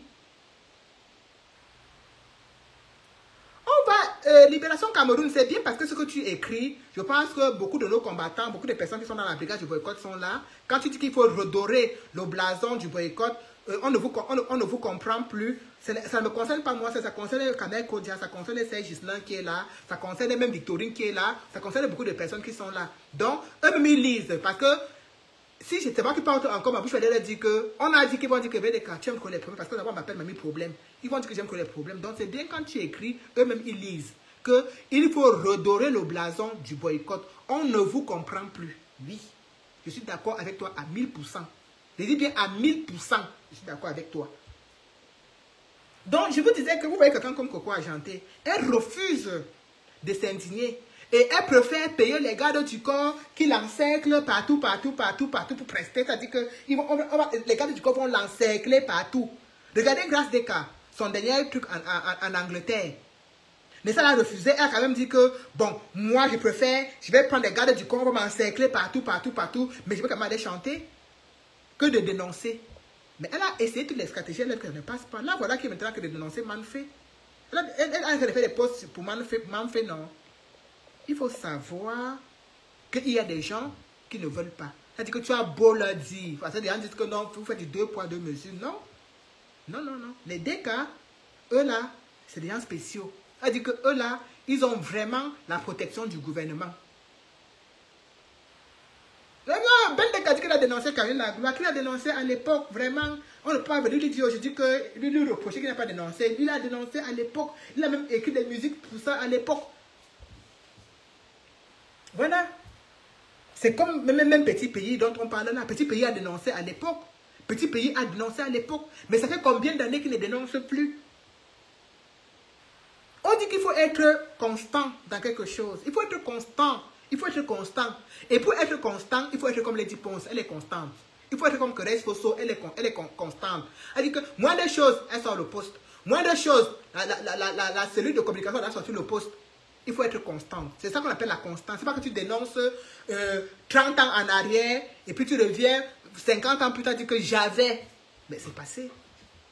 On va, Libération Cameroun, c'est bien parce que ce que tu écris, je pense que beaucoup de nos combattants, beaucoup de personnes qui sont dans la brigade du boycott sont là. Quand tu dis qu'il faut redorer le blason du boycott, on ne vous comprend plus. Ça ne me concerne pas moi, ça concerne Kamel Kodia, ça concerne Serge Gislain qui est là, ça concerne même Victorine qui est là, ça concerne beaucoup de personnes qui sont là. Donc, eux-mêmes ils lisent parce que si c'est moi qui parle encore, ma bouche va leur dire que, on a dit qu'ils vont dire que les quartiers aiment les problèmes, parce que d'abord on m'appelle mamie problème. Ils vont dire que j'aime que les problèmes. Donc c'est bien quand tu écris, eux-mêmes ils lisent qu'il faut redorer le blason du boycott. On ne vous comprend plus. Oui, je suis d'accord avec toi à 1000%. Je dis bien à 1000%, je suis d'accord avec toi. Donc je vous disais que vous voyez quelqu'un comme Coco Argenté, elle refuse de s'indigner. Et elle préfère payer les gardes du corps qui l'encerclent partout pour prester. C'est-à-dire que les gardes du corps vont l'encercler partout. Regardez Grace Deka, son dernier truc en Angleterre. Mais ça l'a refusé. Elle a quand même dit que, bon, moi je préfère, je vais prendre les gardes du corps, on va m'encercler partout, mais je vais quand même aller chanter que de dénoncer. Mais elle a essayé toutes les stratégies, elle ne passe pas. Là, voilà qui est maintenant que de dénoncer Manfé. Elle a fait des posts pour Manfé, non. Il faut savoir qu'il y a des gens qui ne veulent pas. C'est-à-dire que tu as beau leur dire. Parce que les gens disent que non, vous faites du 2 poids 2 mesures. Non. Non. Les DECA, eux là, c'est des gens spéciaux. C'est-à-dire que eux là, ils ont vraiment la protection du gouvernement. Non, Ben Deka dit qu'il a dénoncé Karine Lagloire, qu'il a dénoncé à l'époque, vraiment. On ne peut pas venir lui dire aujourd'hui que lui reprocher qu'il n'a pas dénoncé. Il a dénoncé à l'époque. Il a même écrit des musiques pour ça à l'époque. Voilà. C'est comme même Petit Pays dont on parle là. Petit Pays a dénoncé à l'époque. Petit Pays a dénoncé à l'époque. Mais ça fait combien d'années qu'il ne dénonce plus? On dit qu'il faut être constant dans quelque chose. Il faut être constant. Il faut être constant. Et pour être constant, il faut être comme Lady Ponce. Elle est constante. Il faut être comme Thérèse Fosso. Elle est constante. Elle dit que moins de choses, elle sort le poste. Moins de choses, la cellule de communication, elle a sorti le poste. Il faut être constant. C'est ça qu'on appelle la constance. C'est pas que tu dénonces 30 ans en arrière et puis tu reviens 50 ans plus tard, tu dis que j'avais. Mais c'est passé.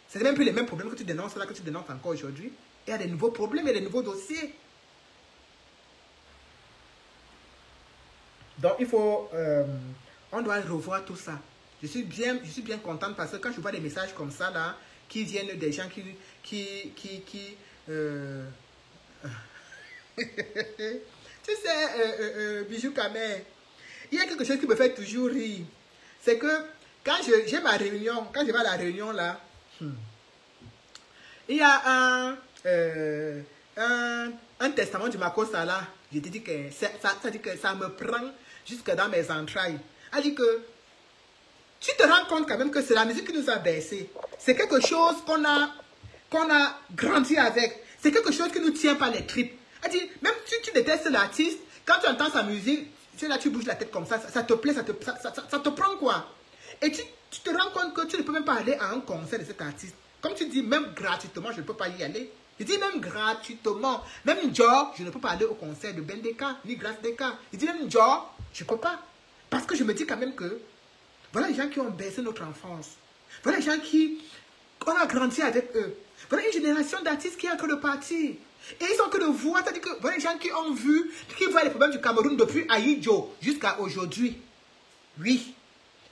C'est même plus les mêmes problèmes que tu dénonces là, que tu dénonces encore aujourd'hui. Il y a des nouveaux problèmes, il y a des nouveaux dossiers. Donc, il faut... on doit revoir tout ça. Je suis bien contente parce que quand je vois des messages comme ça, là, qui viennent des gens tu sais, Bijou Kamé, il y a quelque chose qui me fait toujours rire. C'est que quand j'ai ma réunion, quand je vais à la réunion là, il y a un testament du Makossa là. Je te dis que ça dit que ça me prend jusque dans mes entrailles. Elle dit que tu te rends compte quand même que c'est la musique qui nous a baissé. C'est quelque chose qu'on a grandi avec. C'est quelque chose qui nous tient par les tripes. Elle dit, même si tu détestes l'artiste, quand tu entends sa musique, tu sais, là, tu bouges la tête comme ça te plaît, ça te prend quoi. Et tu te rends compte que tu ne peux même pas aller à un concert de cet artiste. Comme tu dis, même gratuitement, je ne peux pas y aller. Je dis même gratuitement. Même Joe, je ne peux pas aller au concert de Ben Deka, ni Grace Deka. Je dis même Joe, je ne peux pas. Parce que je me dis quand même que voilà les gens qui ont baissé notre enfance. Voilà les gens on a grandi avec eux. Voilà une génération d'artistes qui est en train de partir. Et ils ont que de voir, c'est-à-dire que voilà les gens qui ont vu, qui voient les problèmes du Cameroun depuis Aïdjo jusqu'à aujourd'hui. Oui.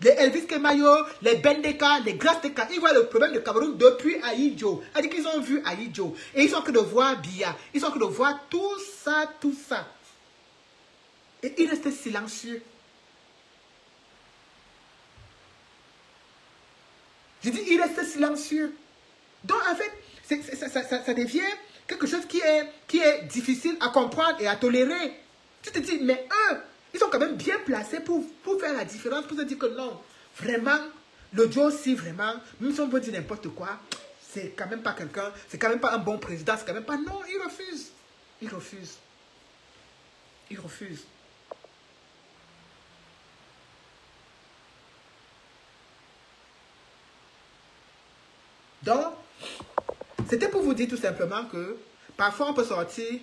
Les Elvis Kemayo, les Bendeka, les Grace Deka, ils voient le problème du Cameroun depuis Aïdjo. C'est-à-dire qu'ils ont vu Aïdjo. Et ils ont que de voir Bia. Ils ont que de voir tout ça, tout ça. Et ils restent silencieux. Je dis, ils restent silencieux. Donc, en fait, ça devient quelque chose qui est difficile à comprendre et à tolérer. Tu te dis, mais eux, ils sont quand même bien placés pour faire la différence, pour se dire que non, vraiment, le Joe, si vraiment, même si on veut dire n'importe quoi, c'est quand même pas quelqu'un, c'est quand même pas un bon président, c'est quand même pas... Non, ils refusent. Ils refusent. Ils refusent. Donc, c'était pour vous dire tout simplement que parfois on peut sortir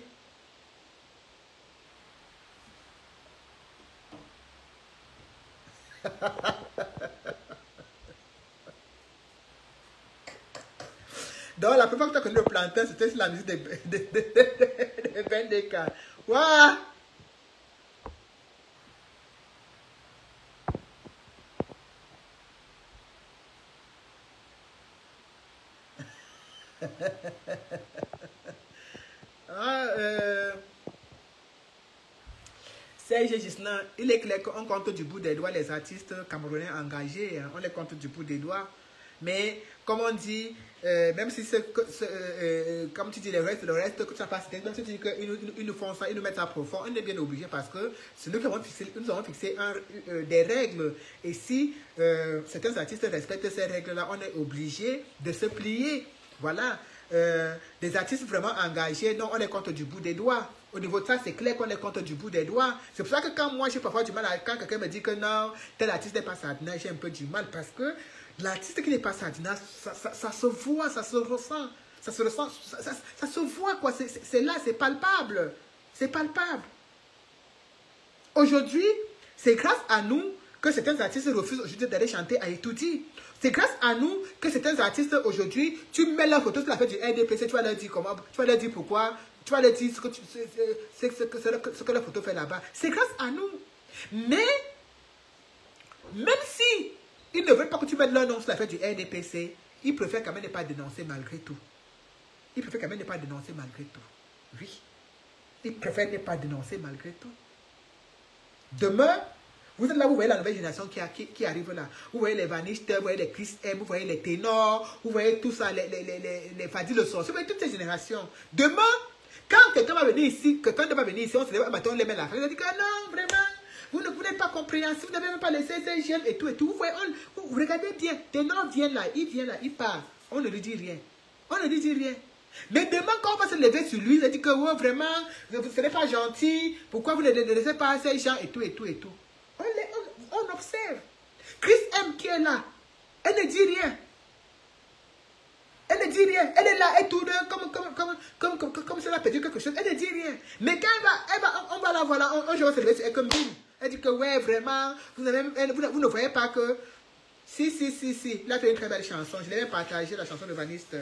donc la première fois que tu as connu le plantain, c'était sur la musique de Ben Deka. Waouh! Serge Gislain, il est clair qu'on compte du bout des doigts les artistes camerounais engagés, hein, on les compte du bout des doigts. Mais comme on dit, même si comme tu dis le reste que tu n'as pas cité, même si tu dis qu'ils nous font ça, ils nous mettent ça profond, on est bien obligé parce que c'est nous qui avons fixé des règles. Et si certains artistes respectent ces règles-là, on est obligé de se plier. Voilà. Des artistes vraiment engagés, non, on les compte du bout des doigts. Au niveau de ça, c'est clair qu'on les compte du bout des doigts. C'est pour ça que quand moi, j'ai parfois du mal, quand quelqu'un me dit que non, tel artiste n'est pas Sadina, j'ai un peu du mal parce que l'artiste qui n'est pas Sadina, ça se voit, ça se ressent. Ça se ressent, ça se voit, quoi. C'est là, c'est palpable. C'est palpable. Aujourd'hui, c'est grâce à nous que certains artistes refusent aujourd'hui d'aller chanter à Etoudi. C'est grâce à nous que certains artistes aujourd'hui, tu mets la photo sur la fête du RDPC, tu vas leur dire comment, tu vas leur dire pourquoi, tu vas leur dire ce que la photo fait là-bas. C'est grâce à nous. Mais, même si ils ne veulent pas que tu mettes leur nom sur la fête du RDPC, ils préfèrent quand même ne pas dénoncer malgré tout. Ils préfèrent quand même ne pas dénoncer malgré tout. Oui. Ils préfèrent ne pas dénoncer malgré tout. Demain, vous êtes là, vous voyez la nouvelle génération qui arrive là. Vous voyez les Vanistes, vous voyez les Chris M, vous voyez les ténors, vous voyez tout ça, les Fadi le sorcier, vous voyez toutes ces générations. Demain, quand quelqu'un va venir ici, on se lève un matin, on les met à la fin, on dit que non, vraiment, vous n'êtes pas compréhensif, vous n'avez même pas laissé ces jeunes et tout. Vous voyez, vous regardez bien, ténors viennent là, il part. On ne lui dit rien. On ne lui dit rien. Mais demain, quand on va se lever sur lui, il dit que oh, vraiment, ce n'est pas gentil, pourquoi vous ne laissez pas ces gens et tout. On observe. Chris M qui est là, elle ne dit rien. Elle ne dit rien. Elle est là, elle tourne comme si elle a perdu quelque chose. Elle ne dit rien. Mais quand on va la voir là, un jour on se lever sur elle comme bim. Elle dit que ouais, vraiment, vous ne voyez pas que... Si. Il a fait une très belle chanson. Je l'ai même partagé, la chanson de Vaniste.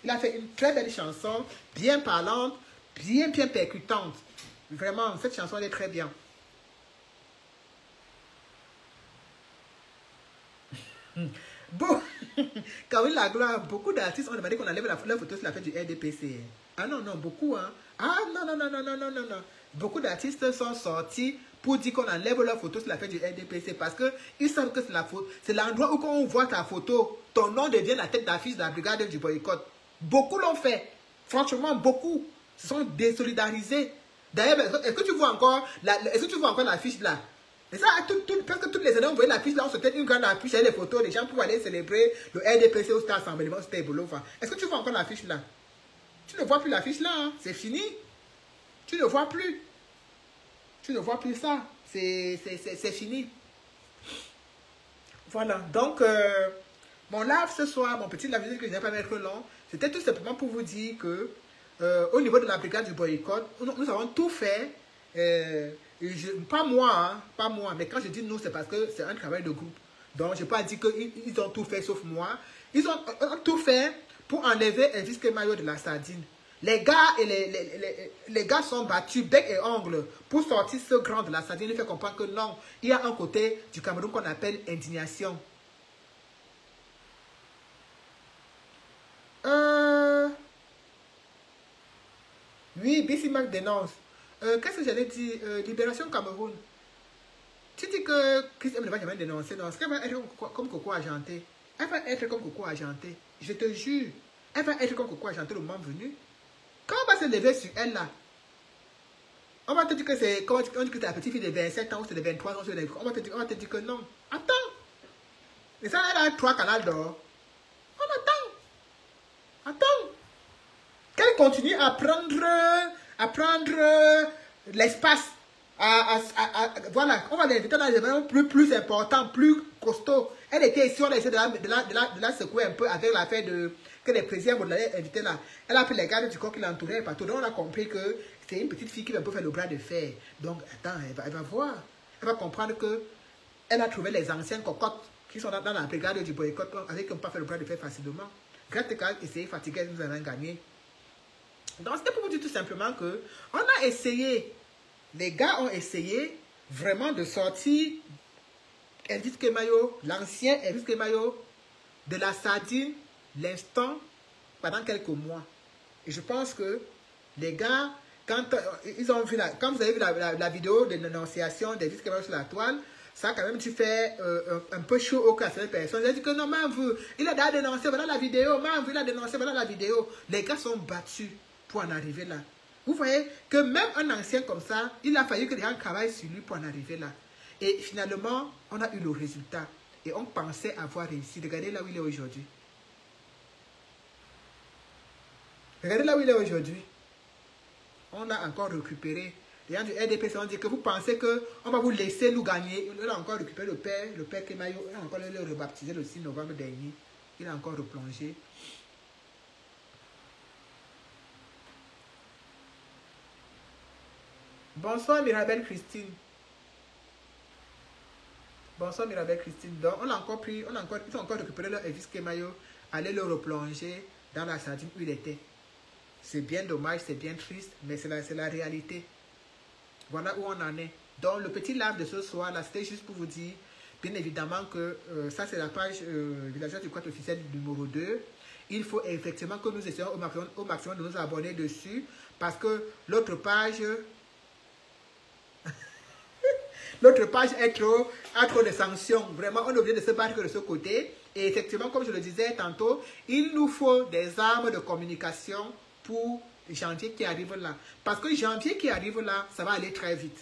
Il a fait une très belle chanson, bien parlante, bien percutante. Vraiment, cette chanson, elle est très bien. Bon, Caroline Lagloire, beaucoup d'artistes ont demandé qu'on enlève leur photo sur la fête du RDPC. Ah non, non, beaucoup, hein. Ah non, non, non, non, non, non, non, non. Beaucoup d'artistes sont sortis pour dire qu'on enlève leur photo sur la fête du RDPC parce qu'ils savent que c'est la faute. C'est l'endroit où quand on voit ta photo, ton nom devient la tête d'affiche de la brigade du boycott. Beaucoup l'ont fait. Franchement, beaucoup se sont désolidarisés. D'ailleurs, est-ce que tu vois encore l'affiche là? Et ça, parce que toutes les années, on voyait l'affiche là, on se tête une grande affiche avec les photos des gens pour aller célébrer le RDPC au Stade Rassemblement, c'était Bolova. Est-ce que tu vois encore l'affiche là? Tu ne vois plus l'affiche là, hein? C'est fini. Tu ne vois plus. Tu ne vois plus ça. C'est fini. Voilà. Donc, mon live ce soir, mon petit live que je n'ai pas mettre long, c'était tout simplement pour vous dire que au niveau de la brigade du boycott, nous avons tout fait. Pas moi, hein, pas moi, mais quand je dis nous, c'est parce que c'est un travail de groupe. Donc, je ne peux pas dire qu'ils ont tout fait sauf moi. Ils ont tout fait pour enlever un disque maillot de la sardine. Les gars, les gars sont battus bec et ongle pour sortir ce grand de la sardine. Il fait comprendre que non, il y a un côté du Cameroun qu'on appelle indignation. Oui, Bissimac dénonce. Qu'est-ce que j'allais dire? Libération Cameroun. Tu dis que Chris M ne va jamais dénoncer. Non, elle va être comme Coco Argenté. Elle va être comme Coco Argenté. Je te jure. Elle va être comme Coco Argenté le moment venu. Quand on va se lever sur elle là, on va te dire que c'est la petite fille de 27 ans ou c'est de 23 ans. On va te dire que non. Attends. Et ça, elle a 3 canals d'or. On attend. Attends. Qu'elle continue à prendre l'espace. Voilà, on va l'inviter dans des événements plus importants, plus costauds. Elle était ici, on a essayé de la secouer un peu avec l'affaire que les présidents vont l'inviter là. Elle a pris les gardes du corps qui l'entouraient partout. Donc on a compris que c'était une petite fille qui va un peu faire le bras de fer. Donc attends, elle va voir. Elle va comprendre que elle a trouvé les anciennes cocottes qui sont dans la brigade du boycott avec qui on peut pas faire le bras de fer facilement. Grâce à essayer fatigué, nous avons gagné. Donc c'était pour vous dire tout simplement que on a essayé. Les gars ont essayé vraiment de sortir Elvis Kemayo, l'ancien Elvis Kemayo, de la sardine, l'instant, pendant quelques mois. Et je pense que les gars, quand vous avez vu la vidéo de dénonciation d'Elvis Kemayo sur la toile, ça a quand même tu fais un peu chaud au cas de cette personne. Ils ont dit que non, il a déjà dénoncé, voilà la vidéo, il a dénoncé, voilà la vidéo. Les gars sont battus pour en arriver là. Vous voyez que même un ancien comme ça, il a fallu que les gens travaillent sur lui pour en arriver là. Et finalement, on a eu le résultat. Et on pensait avoir réussi. Regardez là où il est aujourd'hui. Regardez là où il est aujourd'hui. On a encore récupéré. Les gens du RDPC ont dit que vous pensez qu'on va vous laisser nous gagner. On a encore récupéré le père Kemayo. On a encore le rebaptisé le 6 novembre dernier. Il a encore replongé. Bonsoir Mirabelle Christine. Bonsoir Mirabelle Christine. Donc ils ont encore récupéré leur Elvis Kemayo, aller le replonger dans la sardine où il était. C'est bien dommage, c'est bien triste, mais c'est la réalité. Voilà où on en est. Donc le petit live de ce soir là, c'était juste pour vous dire, bien évidemment que ça c'est la page villageoise du compte officiel numéro 2. Il faut effectivement que nous essayons au maximum de nous abonner dessus, parce que l'autre page... L'autre page a trop de sanctions. Vraiment, on est obligé de se battre de ce côté. Et effectivement, comme je le disais tantôt, il nous faut des armes de communication pour janvier qui arrive là. Parce que janvier qui arrive là, ça va aller très vite.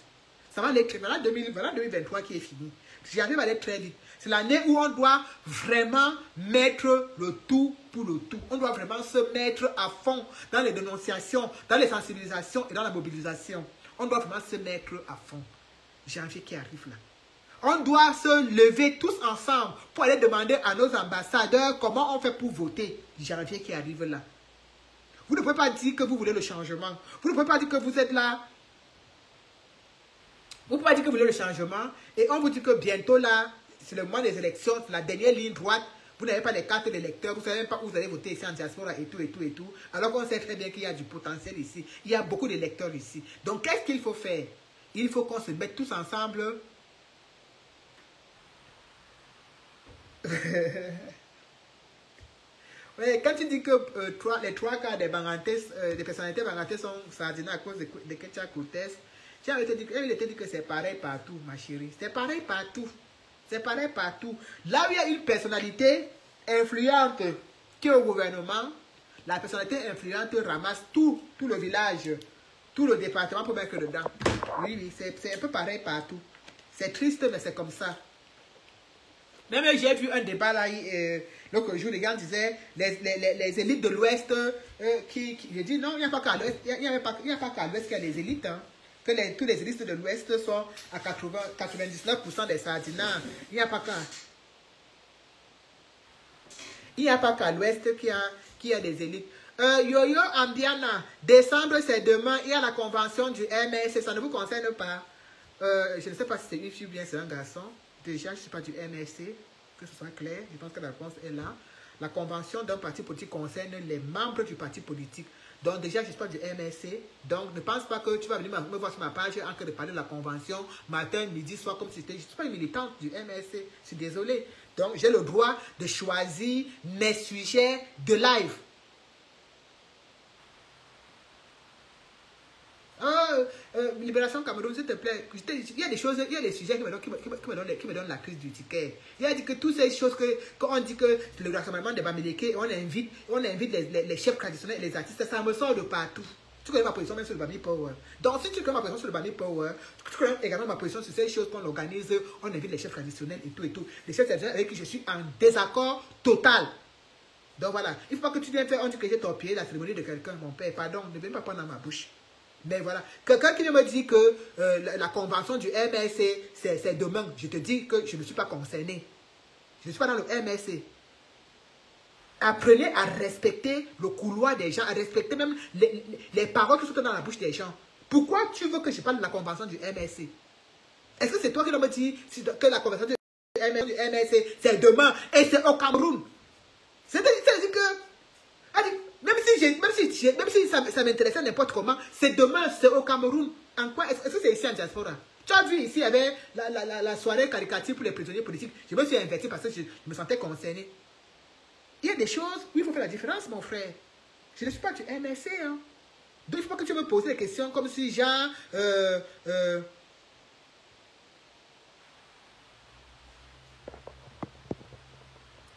Ça va aller très vite. Voilà 2023 qui est fini. Janvier va aller très vite. C'est l'année où on doit vraiment mettre le tout pour le tout. On doit vraiment se mettre à fond dans les dénonciations, dans les sensibilisations et dans la mobilisation. On doit vraiment se mettre à fond. Janvier qui arrive là. On doit se lever tous ensemble pour aller demander à nos ambassadeurs comment on fait pour voter. Janvier qui arrive là. Vous ne pouvez pas dire que vous voulez le changement. Vous ne pouvez pas dire que vous êtes là. Vous ne pouvez pas dire que vous voulez le changement. Et on vous dit que bientôt là, c'est le moment des élections, c'est la dernière ligne droite. vous n'avez pas les cartes d'électeurs, vous ne savez même pas où vous allez voter ici en diaspora et tout, et tout, et tout. Alors qu'on sait très bien qu'il y a du potentiel ici. Il y a beaucoup d'électeurs ici. Donc, qu'est-ce qu'il faut faire? Il faut qu'on se mette tous ensemble. Ouais, quand tu dis que les trois quarts des des personnalités bangantes sont sardinées à cause de Ketia Cortez, tu avais te dit que c'est pareil partout, ma chérie. C'est pareil partout. C'est pareil partout. Là où il y a une personnalité influente qui est au gouvernement, la personnalité influente ramasse tout le village, tout le département pour mettre dedans. Oui, oui, c'est un peu pareil partout. C'est triste, mais c'est comme ça. Même j'ai vu un débat là, l'autre jour, les gens disaient les élites de l'Ouest j'ai dit non, il n'y a pas qu'à l'Ouest, il n'y a pas qu'à l'Ouest qu'il y a des élites. Hein. Que tous les élites de l'Ouest sont à 99% des sardinats. Il n'y a pas qu'à. Il n'y a pas qu'à l'Ouest qu'il y a des élites. Yo-Yo Ambiana, décembre c'est demain, il y a la convention du MSC, ça ne vous concerne pas. Je ne sais pas si c'est une fille ou bien c'est un garçon. Déjà, je ne suis pas du MSC, que ce soit clair, je pense que la réponse est là. La convention d'un parti politique concerne les membres du parti politique. Donc déjà, je ne suis pas du MSC, donc ne pense pas que tu vas venir me voir sur ma page en train de parler de la convention, matin, midi, soir, comme si c'était... Je ne suis pas une militante du MSC, je suis désolé. Donc j'ai le droit de choisir mes sujets de live. Libération Cameroun, s'il te plaît. Il y a des choses, il y a des sujets qui me donnent la crise du ticket. Il y a dit que toutes ces choses quand on dit que le rassemblement des Bamileke, on invite les chefs traditionnels et les artistes, ça me sort de partout. Tu connais ma position même sur le Bami Power. Donc si tu connais ma position sur le Bami Power, tu connais également ma position sur ces choses qu'on organise, on invite les chefs traditionnels et tout et tout. Les chefs traditionnels avec qui je suis en désaccord total. Donc voilà, il ne faut pas que tu viennes faire, on dit que j'ai torpillé la cérémonie de quelqu'un, mon père, pardon, ne viens pas prendre dans ma bouche. Mais voilà, quelqu'un qui me dit que la convention du MSC, c'est demain, je te dis que je ne suis pas concerné. Je ne suis pas dans le MSC. Apprenez à respecter le couloir des gens, à respecter même les paroles qui sont dans la bouche des gens. Pourquoi tu veux que je parle de la convention du MSC? Est-ce que c'est toi qui me dis que la convention du MSC, c'est demain et c'est au Cameroun? C'est-à-dire que... Même si ça m'intéressait n'importe comment, c'est demain, c'est au Cameroun. En quoi? Est-ce que c'est ici en diaspora? Tu as vu ici, il y avait la soirée caricature pour les prisonniers politiques. Je me suis inverti parce que je me sentais concerné. Il y a des choses où il faut faire la différence, mon frère. Je ne suis pas du MSC. Hein. Donc il ne faut pas que tu me poses des questions comme si genre...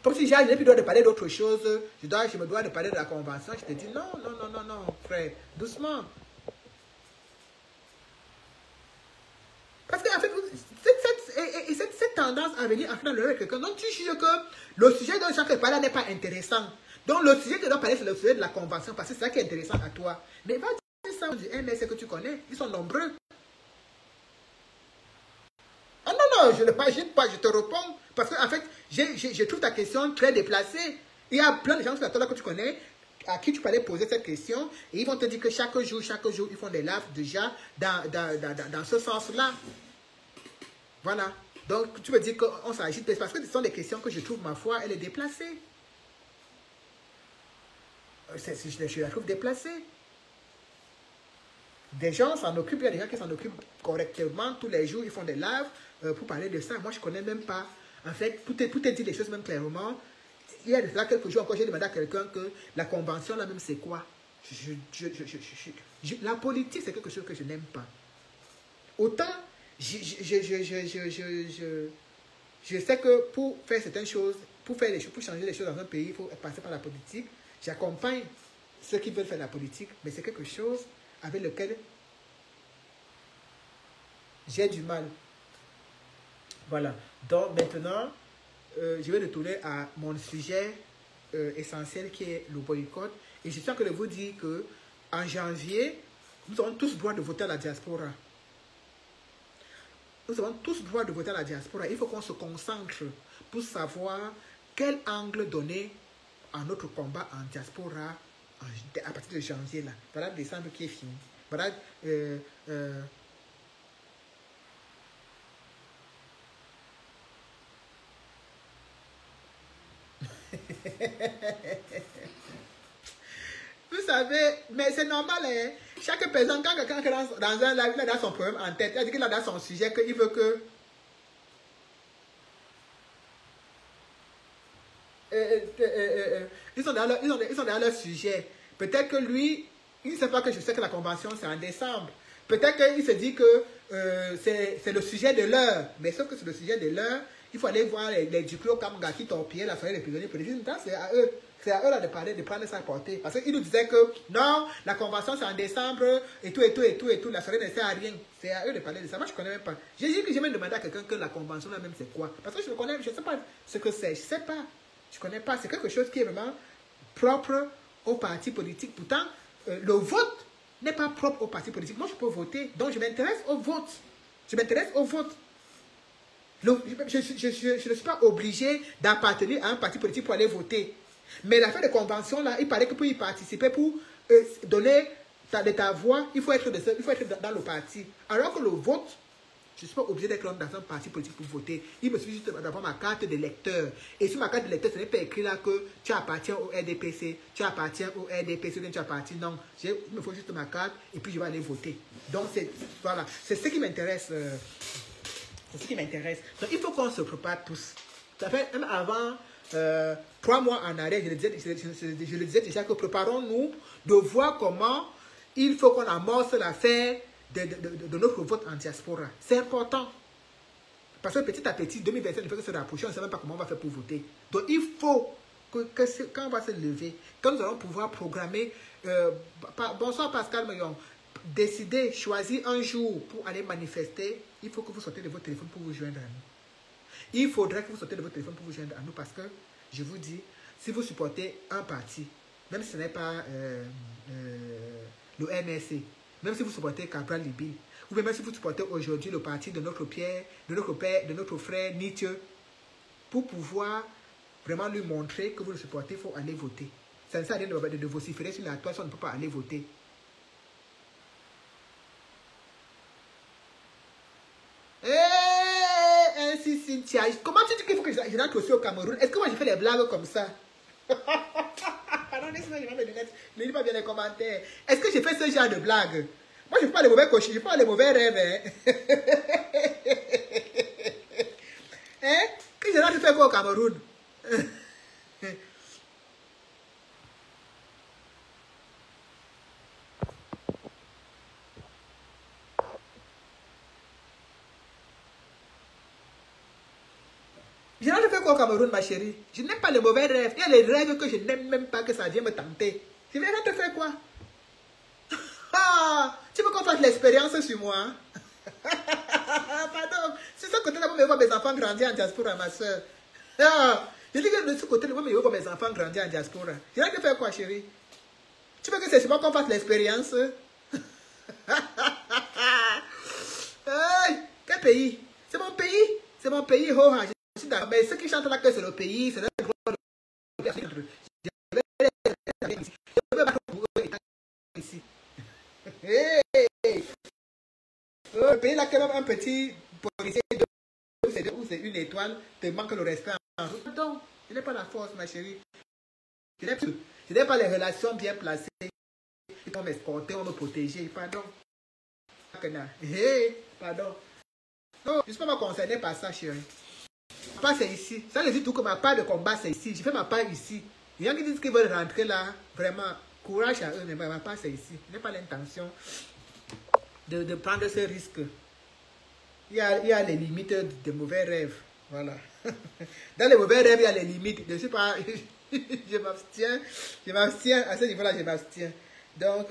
Comme si j'ai plus le droit de parler d'autre chose, je me dois de parler de la convention. Je te dis non, non, non, non, non, frère, doucement. Parce qu'en fait, cette tendance à venir en finale avec quelqu'un, donc tu juges que le sujet dont chaque parle n'est pas intéressant. Donc le sujet que tu dois parler, c'est le sujet de la convention, parce que c'est ça qui est intéressant à toi. Mais va dire ça du MSC que tu connais, ils sont nombreux. Ah non, non, je ne pagine pas, je te réponds. Parce qu'en fait, je trouve ta question très déplacée. Il y a plein de gens sur la table que tu connais, à qui tu peux aller poser cette question, et ils vont te dire que chaque jour, ils font des lives déjà dans ce sens-là. Voilà. Donc, tu peux dire qu'on s'agite parce que ce sont des questions que je trouve, ma foi, elle est déplacée. Je la trouve déplacée. Des gens s'en occupent, il y a des gens qui s'en occupent correctement tous les jours, ils font des lives pour parler de ça. Moi, je ne connais même pas. En fait, pour te dire les choses même clairement, il y a là quelques jours encore, j'ai demandé à quelqu'un que la convention là même c'est quoi. La politique, c'est quelque chose que je n'aime pas. Autant, je sais que pour faire certaines choses, pour changer les choses dans un pays, il faut passer par la politique. J'accompagne ceux qui veulent faire la politique, mais c'est quelque chose avec lequel j'ai du mal. Voilà. Donc maintenant, je vais retourner à mon sujet essentiel qui est le boycott. Et je suis en train de vous dire que en janvier, nous avons tous le droit de voter à la diaspora. Nous avons tous le droit de voter à la diaspora. Il faut qu'on se concentre pour savoir quel angle donner à notre combat en diaspora à partir de janvier. Là. Voilà décembre qui est fini. Voilà. Vous savez, mais c'est normal, hein. Chaque personne, quand quelqu'un est dans un live, il a son problème en tête, il a dit qu'il a dans son sujet, qu'il veut que... Ils sont dans leur sujet. Peut-être que lui, il ne sait pas que je sais que la convention, c'est en décembre. Peut-être qu'il se dit que c'est le sujet de l'heure. Mais sauf que c'est le sujet de l'heure, il faut aller voir les Duclos Kamga qui torpillaient la soirée des prisonniers politiques. C'est à eux. C'est à eux là de parler, de prendre ça à portée. Parce qu'ils nous disaient que non, la convention c'est en décembre et tout. La soirée ne sert à rien. C'est à eux de parler de ça. Moi je ne connais même pas. J'ai dit que j'ai même demandé à quelqu'un que la convention là-même c'est quoi. Parce que je ne connais, je ne sais pas ce que c'est. Je ne sais pas. Je ne connais pas. C'est quelque chose qui est vraiment propre aux partis politiques. Pourtant, le vote n'est pas propre aux partis politiques. Moi je peux voter. Donc je m'intéresse au vote. Je m'intéresse au vote. Je ne suis pas obligé d'appartenir à un parti politique pour aller voter. Mais l'affaire de convention, là, il paraît que pour y participer, pour donner ta voix, il faut être dans le parti. Alors que le vote, je ne suis pas obligé d'être dans un parti politique pour voter. Il me suffit juste d'avoir ma carte de lecteur. Et sur ma carte de lecteur, ce n'est pas écrit là que tu appartiens au RDPC, tu appartiens au RDPC, ou tu appartiens. Non, il me faut juste ma carte et puis je vais aller voter. Donc, voilà, c'est ce qui m'intéresse. C'est ce qui m'intéresse. Donc, il faut qu'on se prépare tous. Ça fait même avant 3 mois en arrière, je le disais déjà que préparons-nous de voir comment il faut qu'on amorce l'affaire de notre vote en diaspora. C'est important. Parce que petit à petit, 2027 ne fait que se rapprocher, on ne sait même pas comment on va faire pour voter. Donc, il faut que quand on va se lever, quand nous allons pouvoir programmer, bonsoir Pascal Mayon, décider, choisir un jour pour aller manifester, il faut que vous sortez de votre téléphone pour vous joindre à nous. Il faudrait que vous sortez de votre téléphone pour vous joindre à nous parce que, je vous dis, si vous supportez un parti, même si ce n'est pas le NSC, même si vous supportez Cabral Libye, ou même si vous supportez aujourd'hui le parti de notre Pierre, de notre père, de notre frère Nietzsche, pour pouvoir vraiment lui montrer que vous le supportez, il faut aller voter. Ça ne sert à rien de vociférer sur la toile si on ne peut pas aller voter. Ainsi, Cynthia, comment tu dis qu'il faut que je rentre aussi au Cameroun? Est-ce que moi je fais des blagues comme ça? Pardon, laisse-moi, je vais mes lunettes. Ne lis pas bien les commentaires. Est-ce que je fais ce genre de blagues? Moi, je ne fais pas les mauvais cochons, je ne fais pas les mauvais rêves. Hein? Que je rentre faire quoi au Cameroun? Je rentre faire quoi au Cameroun, ma chérie? Je n'aime pas les mauvais rêves. Il y a les rêves que je n'aime même pas que ça vienne me tenter. Je vais rentrer faire quoi? Ah, tu veux qu'on fasse l'expérience sur moi? Pardon, sur ce côté-là, vous me voyez mes enfants grandir en diaspora, ma soeur. Ah, je dis que de ce côté-là, vous me voyez mes enfants grandir en diaspora. Je vais faire quoi, chérie? Tu veux que c'est sur moi qu'on fasse l'expérience? Hey, quel pays? C'est mon pays. C'est mon pays, oh, mais ceux qui chantent là que c'est le pays, c'est le droit de ici. Hey. Le pays là, quand même un petit policier ou c'est une étoile, te manque le respect en route. Donc, je n'ai pas la force, ma chérie. Je n'ai pas les relations bien placées. Ils vont m'escorter, vont me protéger. Pardon. Hey, pardon. Non, je ne suis pas concerné par ça, chérie. Ma part, c'est ici. Ça veut dire tout que ma part de combat, c'est ici. Je fais ma part ici. Les gens qui disent qu'ils veulent rentrer là, vraiment, courage à eux, mais ma part, c'est ici. Je n'ai pas l'intention de prendre ce risque. Il y a les limites des mauvais rêves. Voilà. Dans les mauvais rêves, il y a les limites. Je ne suis pas... je m'abstiens. À ce niveau-là, je m'abstiens. Donc,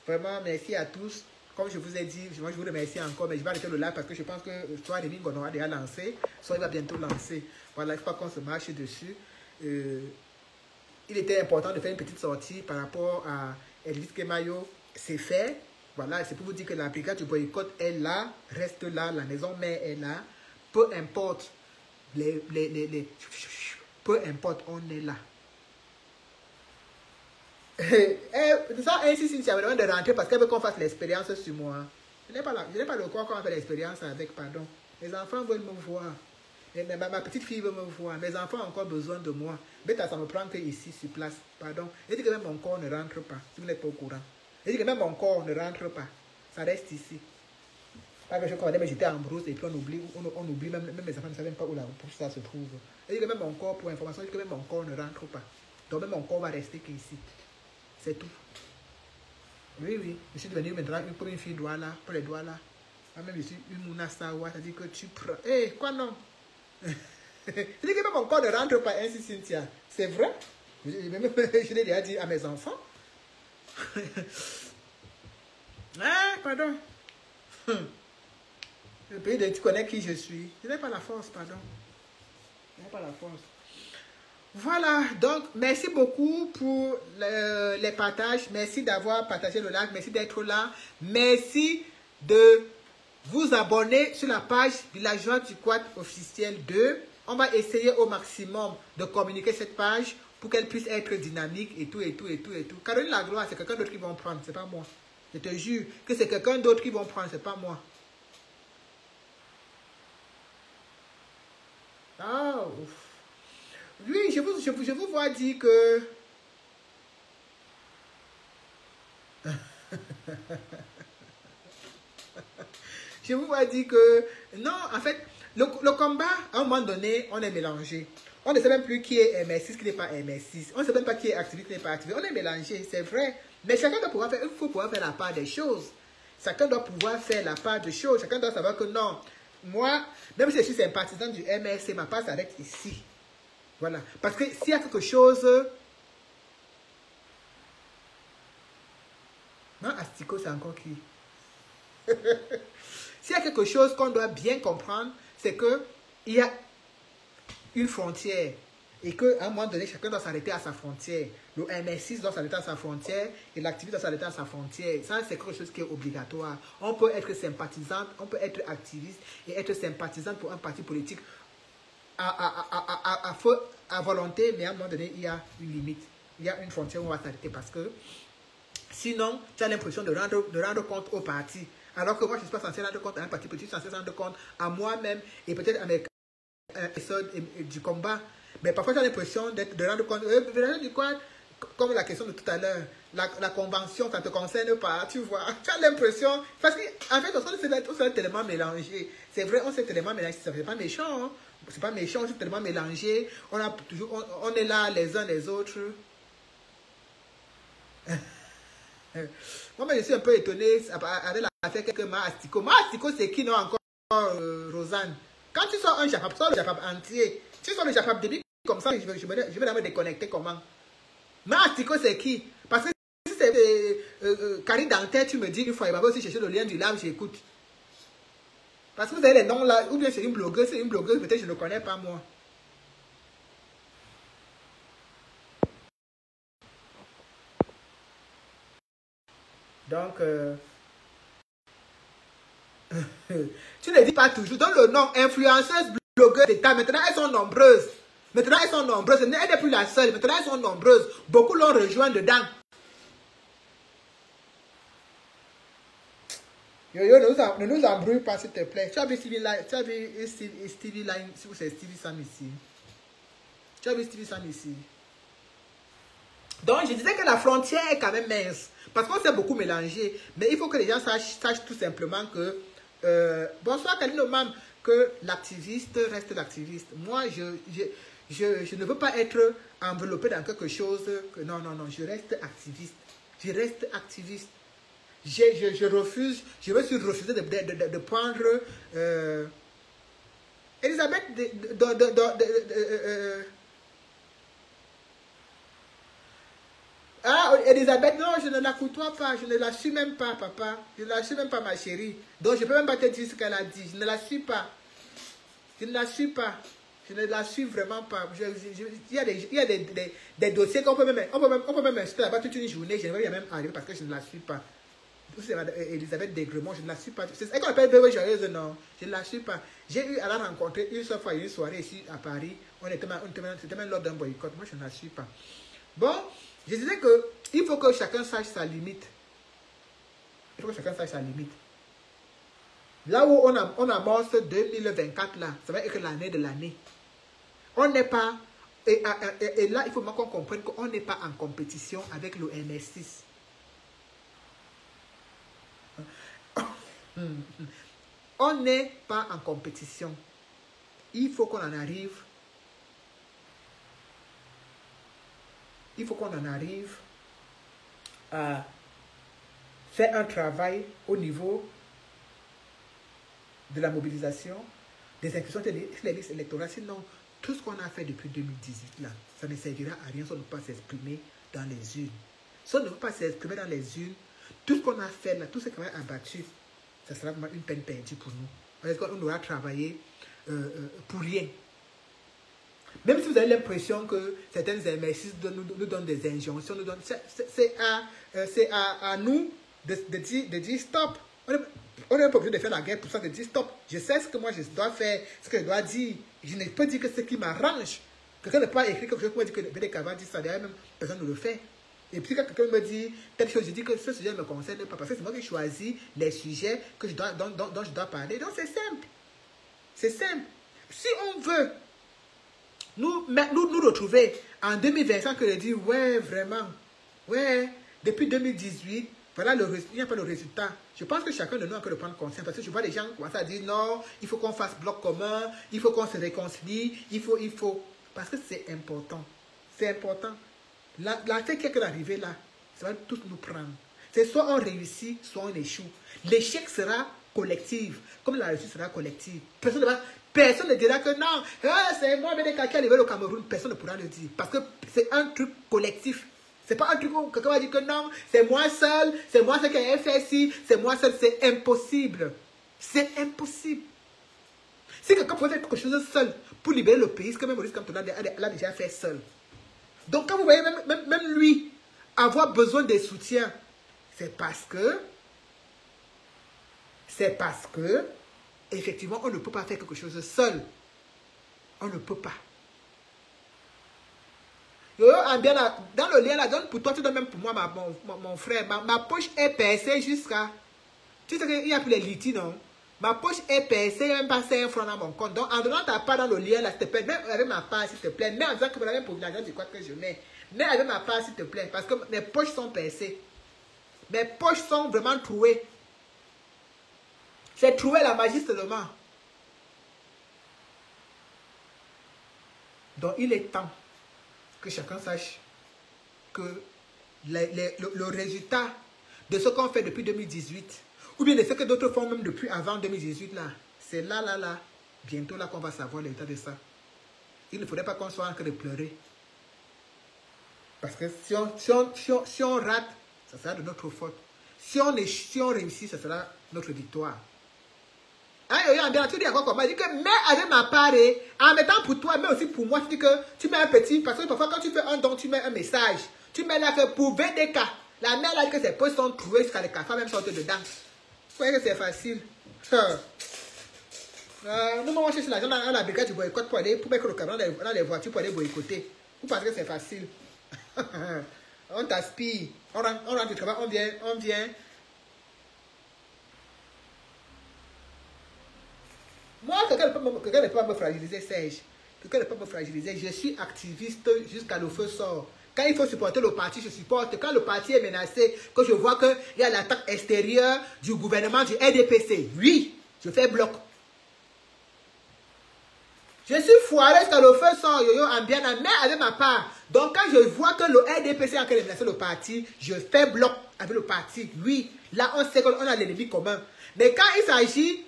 vraiment, merci à tous. Comme je vous ai dit, moi je vous remercie encore, mais je vais arrêter le live parce que je pense que soit Rémi Gonon a déjà lancé, soit il va bientôt lancer. Voilà, il faut pas qu'on se marche dessus. Il était important de faire une petite sortie par rapport à Elvis Kemayo. C'est fait. Voilà, c'est pour vous dire que la brigade du boycott est là, reste là, la maison mère est là. Peu importe, peu importe, on est là. Ça ainsi si tu as besoin de rentrer parce qu'elle veut qu'on fasse l'expérience sur moi. Je n'ai pas le corps qu'on va faire l'expérience avec, pardon. Les enfants veulent me voir. Ma petite fille veut me voir. Mes enfants ont encore besoin de moi. Mais ça me prend que ici, sur place. Pardon. Elle dit que même mon corps ne rentre pas. Si vous n'êtes pas au courant. Elle dit que même mon corps ne rentre pas. Ça reste ici. Pas que je connais, mais j'étais en brousse et puis on oublie même mes enfants ne savent même pas où ça se trouve. Elle dit que même mon corps, pour information, elle dit que même mon corps ne rentre pas. Donc même mon corps va rester qu'ici. C'est tout. Oui, oui. Je suis devenue maintenant pour une fille doigt là, pour les doigts là. Même je suis une mouna sawa, ça dit que tu prends. Eh, quoi non? Je dis que même mon corps ne rentre pas ainsi, Cynthia. C'est vrai? Je l'ai déjà dit à mes enfants. Ah, pardon. Le pays de tu connais qui je suis. Je n'ai pas la force, pardon. Je n'ai pas la force. Voilà, donc merci beaucoup pour les partages. Merci d'avoir partagé le live. Merci d'être là. Merci de vous abonner sur la page Villageois du Quad officiel 2. On va essayer au maximum de communiquer cette page pour qu'elle puisse être dynamique et tout, et tout, et tout, et tout. Caroline Lagloire, c'est quelqu'un d'autre qui va en prendre, c'est pas moi. Je te jure que c'est quelqu'un d'autre qui va en prendre, c'est pas moi. Ah, ouf. Oui, je vous vois dire que... je vous vois dire que... Non, en fait, le combat, à un moment donné, on est mélangé. On ne sait même plus qui est MS6, qui n'est pas MS6. On ne sait même pas qui est activiste, qui n'est pas activiste. On est mélangé, c'est vrai. Mais chacun doit pouvoir faire... Il faut pouvoir faire la part des choses. Chacun doit pouvoir faire la part des choses. Chacun doit savoir que non, moi, même si je suis sympathisant du MSC, ma part s'arrête ici. Voilà. Parce que s'il y a quelque chose... Non, Astico, c'est encore qui? S'il y a quelque chose qu'on doit bien comprendre, c'est qu'il y a une frontière. Et qu'à un moment donné, chacun doit s'arrêter à sa frontière. Le MS6 doit s'arrêter à sa frontière et l'activiste doit s'arrêter à sa frontière. Ça, c'est quelque chose qui est obligatoire. On peut être sympathisante, on peut être activiste et être sympathisante pour un parti politique à volonté, mais à un moment donné, il y a une limite. Il y a une frontière où on va s'arrêter parce que sinon, tu as l'impression de rendre compte au parti. Alors que moi, je ne suis pas censé rendre compte à un parti politique, je suis censé rendre compte à moi-même et peut-être à mes épisodes du combat. Mais parfois, tu as l'impression de rendre compte, du quoi, comme la question de tout à l'heure, la convention, ça ne te concerne pas, tu vois. Tu as l'impression, parce qu'en fait, on s'est tellement mélangé. C'est vrai, on s'est tellement mélangé, ça fait pas méchant, hein. C'est pas méchant, on s'est tellement mélangé. On est là les uns les autres. Moi, je suis un peu étonné avec l'affaire que Mastico. Mastico, c'est qui, non, encore, Rosanne? Quand tu sors un japap, sors le japap entier. Tu sors le japap début comme ça, je vais me déconnecter comment? Mastico, c'est qui? Parce que si c'est Carrie Dantère, tu me dis une fois, il va aussi chercher le lien du live, j'écoute. Parce que vous avez les noms là, ou bien c'est une blogueuse, peut-être je ne connais pas moi. Donc, tu ne dis pas toujours. Dans le nom influenceuse, blogueuse d'État, maintenant elles sont nombreuses. Maintenant elles sont nombreuses. Elle n'est plus la seule. Maintenant elles sont nombreuses. Beaucoup l'ont rejoint dedans. Yo, ne nous embrouille pas, s'il te plaît. Tu as vu Stevie Line, si vous c'est Stevie Sam ici. Tu as vu Stevie Sam ici. Donc, je disais que la frontière est quand même mince. Parce qu'on s'est beaucoup mélangé. Mais il faut que les gens sachent tout simplement que... bonsoir, Kalino Mam. Que l'activiste reste l'activiste. Moi, je ne veux pas être enveloppé dans quelque chose. Non, je reste activiste. Je reste activiste. Je refuse, je me suis refusé de prendre Elisabeth Elisabeth, non, je ne la côtoie pas, je ne la suis même pas, papa. Je ne la suis même pas, ma chérie. Donc, je ne peux même pas te dire ce qu'elle a dit. Je ne la suis pas. Je ne la suis pas. Je ne la suis vraiment pas. Il y a des dossiers qu'on peut même insulter là-bas toute une journée. Je ne vais même arriver parce que je ne la suis pas. C'est Elisabeth Degremont, je ne la suis pas. C'est ce qu'on appelle bébé joyeuse, non. Je ne la suis pas. J'ai eu à la rencontrer une seule fois une soirée ici à Paris. C'était même lors d'un boycott. Moi, je ne la suis pas. Bon, je disais que il faut que chacun sache sa limite. Il faut que chacun sache sa limite. Là où on amorce 2024, là, ça va être l'année de l'année. On n'est pas... Et là, il faut qu'on comprenne qu'on n'est pas en compétition avec le MS6. On n'est pas en compétition. Il faut qu'on en arrive. Il faut qu'on en arrive à faire un travail au niveau de la mobilisation, des inscriptions sur les listes électorales. Sinon, tout ce qu'on a fait depuis 2018, là, ça ne servira à rien si on ne peut pas s'exprimer dans les urnes. Si on ne peut pas s'exprimer dans les urnes, tout ce qu'on a fait là, tout ce qu'on a abattu, ça sera vraiment une peine perdue pour nous. Parce qu'on aura travaillé pour rien. Même si vous avez l'impression que certaines MSI nous donnent des injonctions, c'est à nous de dire stop. On n'est pas obligé de faire la guerre pour ça, de dire stop. Je sais ce que moi je dois faire, ce que je dois dire. Je ne peux dire que ce qui m'arrange. Quelqu'un ne peut pas écrire quelque chose pour me dire que BDK va dire ça, d'ailleurs même personne ne le fait. Et puis quand quelqu'un me dit telle chose, je dis que ce sujet ne me concerne pas parce que c'est moi qui choisis les sujets que dont je dois parler. Donc c'est simple. C'est simple. Si on veut nous retrouver en 2025 que de dire ouais vraiment, ouais, depuis 2018, voilà il n'y a pas le résultat. Je pense que chacun de nous a que de prendre conscience parce que je vois les gens commencer à dire non, il faut qu'on fasse bloc commun, il faut qu'on se réconcilie, il faut. Parce que c'est important. C'est important. La tête qui est arrivée là, ça va tous nous prendre. C'est soit on réussit, soit on échoue. L'échec sera collectif, comme la réussite sera collective. Personne ne dira que non, c'est moi qui a levé le Cameroun. Personne ne pourra le dire. Parce que c'est un truc collectif. C'est pas un truc où quelqu'un va dire que non, c'est moi seul qui ai fait ci, c'est moi seul. C'est impossible. C'est impossible. Si quelqu'un pouvait faire quelque chose seul pour libérer le pays, c'est que même Maurice Kamto l'a déjà fait seul. Donc quand vous voyez même lui avoir besoin des soutiens, c'est parce que effectivement, on ne peut pas faire quelque chose seul. On ne peut pas. Dans le lien là, donne pour toi, tu donnes même pour moi, mon frère. Ma poche est percée jusqu'à... Tu sais qu'il n'y a plus les litiges, non? Ma poche est percée, il n'y a même pas 5 francs dans mon compte. Donc, en donnant ta part dans le lien là, s'il te plaît, même avec ma part, s'il te plaît, même en disant que vous avez pour l'argent, c'est quoi que je mets. Mais avec ma part, s'il te plaît, parce que mes poches sont percées. Mes poches sont vraiment trouées. J'ai trouvé la magie seulement. Donc, il est temps que chacun sache que le résultat de ce qu'on fait depuis 2018, ou bien de ce que d'autres font même depuis avant 2018, là, c'est là, bientôt là qu'on va savoir l'état de ça. Il ne faudrait pas qu'on soit en train de pleurer. Parce que si on rate, ça sera de notre faute. Si on réussit, ça sera notre victoire. Tu dis encore comment? Il dit que mets avec ma part, en mettant pour toi, mais aussi pour moi, tu dis que tu mets un petit, parce que parfois quand tu fais un don, tu mets un message. Tu mets là que pour VDK, la mère là dit que ses poches sont trouées jusqu'à les cafards même sortent dedans. Vous voyez que c'est facile. Nous, on cherche l'argent dans la brigade du boycott pour aller, pour mettre le camion dans les voitures pour aller boycotter. Vous pensez que c'est facile? On t'aspire. On rentre du travail, on vient. Moi, quelqu'un ne peut pas me fragiliser, Serge. Quelqu'un ne peut pas me fragiliser. Je suis activiste jusqu'à le feu sort. Quand il faut supporter le parti, je supporte. Quand le parti est menacé, que je vois qu'il y a l'attaque extérieure du gouvernement du RDPC, oui, je fais bloc. Je suis foiré jusqu'à le feu sort, yo-yo, en bien, mais avec ma part. Donc, quand je vois que le RDPC est en train de menacer le parti, je fais bloc avec le parti. Oui, là, on sait qu'on a l'ennemi commun. Mais quand il s'agit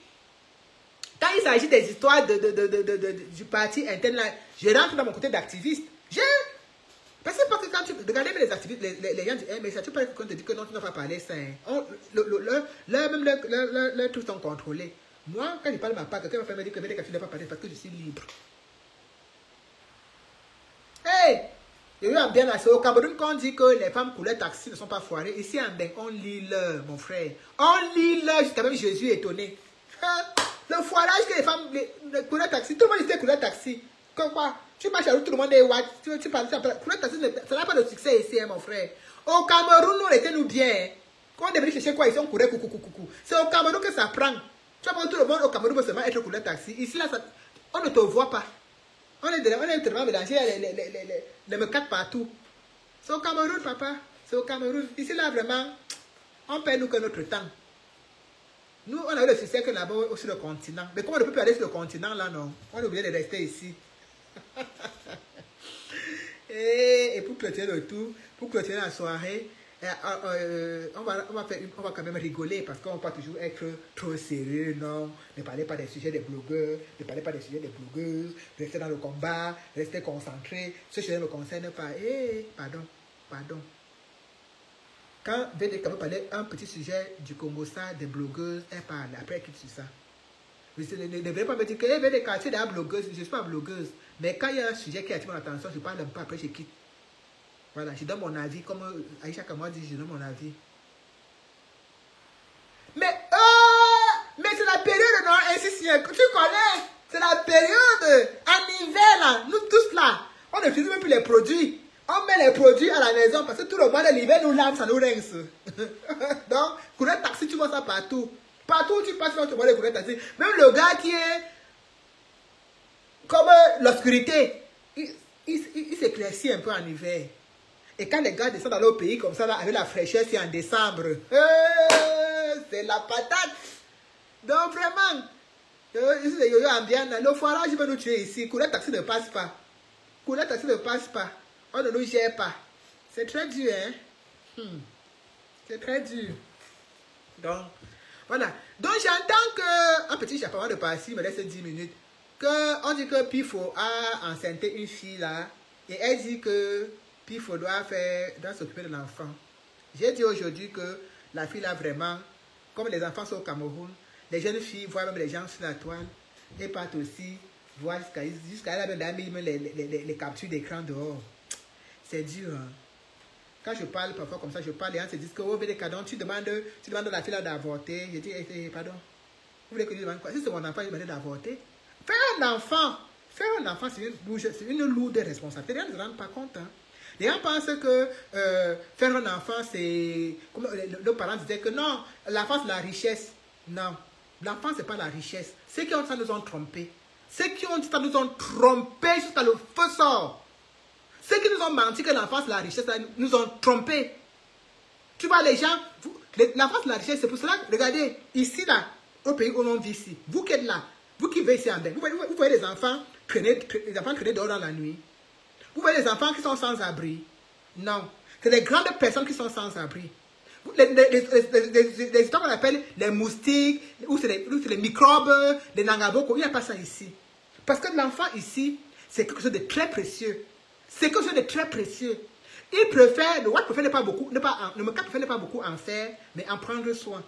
des histoires du parti interne, là, je rentre dans mon côté d'activiste. Parce que quand tu regardes les activistes, les gens du MSA, tu peux te dire que non, tu n'as pas parlé ça. Leurs trucs sont contrôlés. Moi, quand je parle de ma part, quelqu'un me dit que tu n'as pas parlé parce que je suis libre. Hey! Il y a bien assez. Au Cameroun, quand on dit que les femmes couleur taxi ne sont pas foirées, ici en Bénin, on lit leur, mon frère. On lit leur, jusqu'à même Jésus étonné. Le foirage que les femmes, les couleurs taxi, tout le monde était couleur taxi. Comme quoi? Tu marches à la route, tout le monde est white. Tu parles, couleur taxi, ça n'a pas de succès ici, mon frère. Au Cameroun, nous, on était nous bien. Quand on est venu chercher quoi, ils sont courés, coucou. C'est au Cameroun que ça prend. Tu vois, tout le monde au Cameroun peut seulement être couleur taxi. Ici, là, ça, on ne te voit pas. On est tellement mélangé les mecs partout. C'est au Cameroun, papa. C'est au Cameroun. Ici, là, vraiment, on perd nous que notre temps. Nous, on a eu le succès que là-bas, sur le continent. Mais comment on ne peut plus aller sur le continent, là, non? On est obligé de rester ici. Et pour clôturer le tout, pour clôturer la soirée, on va quand même rigoler parce qu'on ne peut pas toujours être trop sérieux, non. Ne parlez pas des sujets des blogueurs, ne parlez pas des sujets des blogueuses, restez dans le combat, restez concentrés. Ce sujet ne me concerne pas. Pardon. Quand VDK veut parler un petit sujet du Congo, ça, des blogueuses, elle parle. Après, elle quitte sur ça. Vous ne devez pas me dire que VDK, tu es la blogueuse, je ne suis pas blogueuse. Mais quand il y a un sujet qui attire mon attention, je parle un peu, après je quitte. Voilà, je donne mon avis, comme Aïcha Kamwa dit, je donne mon avis. Mais c'est la période, non, ainsi, tu connais, c'est la période, en hiver, là, nous tous là, on n'utilise même plus les produits. On met les produits à la maison parce que tout le mois de l'hiver nous lave, ça nous rince. Donc, courant taxi, tu vois ça partout. Partout où tu passes, tu vois les courants taxi. Même le gars qui est comme l'obscurité, il s'éclaircit un peu en hiver. Et quand les gars descendent dans leur pays comme ça, là, avec la fraîcheur, c'est en décembre. C'est la patate. Donc vraiment, ici c'est yo-yo ambiance. Le foirage va nous tuer ici. Courant taxi ne passe pas. Courant taxi ne passe pas. On ne nous gère pas. C'est très dur, hein? C'est très dur. Donc, voilà. Donc, j'entends que... Un petit chaperon de Passy me laisse 10 minutes. On dit que Pifo a enceinté une fille, là. Et elle dit que Pifo doit s'occuper de l'enfant. J'ai dit aujourd'hui que la fille, là, vraiment... Comme les enfants sont au Cameroun, les jeunes filles voient même les gens sur la toile. Et partent aussi voir jusqu'à là, même les captures d'écran dehors. C'est dur, hein. Quand je parle parfois comme ça, je parle et on se dit que oh, tu demandes à la fille d'avorter. Je dis, pardon, vous voulez que je demande quoi? Si c'est mon enfant, je demande d'avorter. Faire un enfant, c'est une lourde responsabilité. Les gens ne se rendent pas compte. Hein. Les gens pensent que faire un enfant, c'est... Comme nos parents disaient que non, l'enfant c'est la richesse. Non, l'enfant c'est pas la richesse. Ceux qui ont dit ça nous ont trompés. Ceux qui ont dit ça nous ont trompés jusqu'à le feu sort. Ceux qui nous ont menti que l'enfance, la richesse, nous ont trompés. Tu vois, les gens, l'enfance, la richesse, c'est pour cela, regardez, ici, là, au pays où on vit ici, vous qui êtes là, vous qui vivez ici en Belgique, vous voyez les enfants traîner dehors dans la nuit. Vous voyez les enfants qui sont sans abri. Non, c'est les grandes personnes qui sont sans abri. Les histoires qu'on appelle les moustiques, ou c'est les microbes, les nangaboko, il n'y a pas ça ici. Parce que l'enfant ici, c'est quelque chose de très précieux. C'est quelque chose de très précieux. Le roi préfère ne pas beaucoup en faire, mais en prendre soin.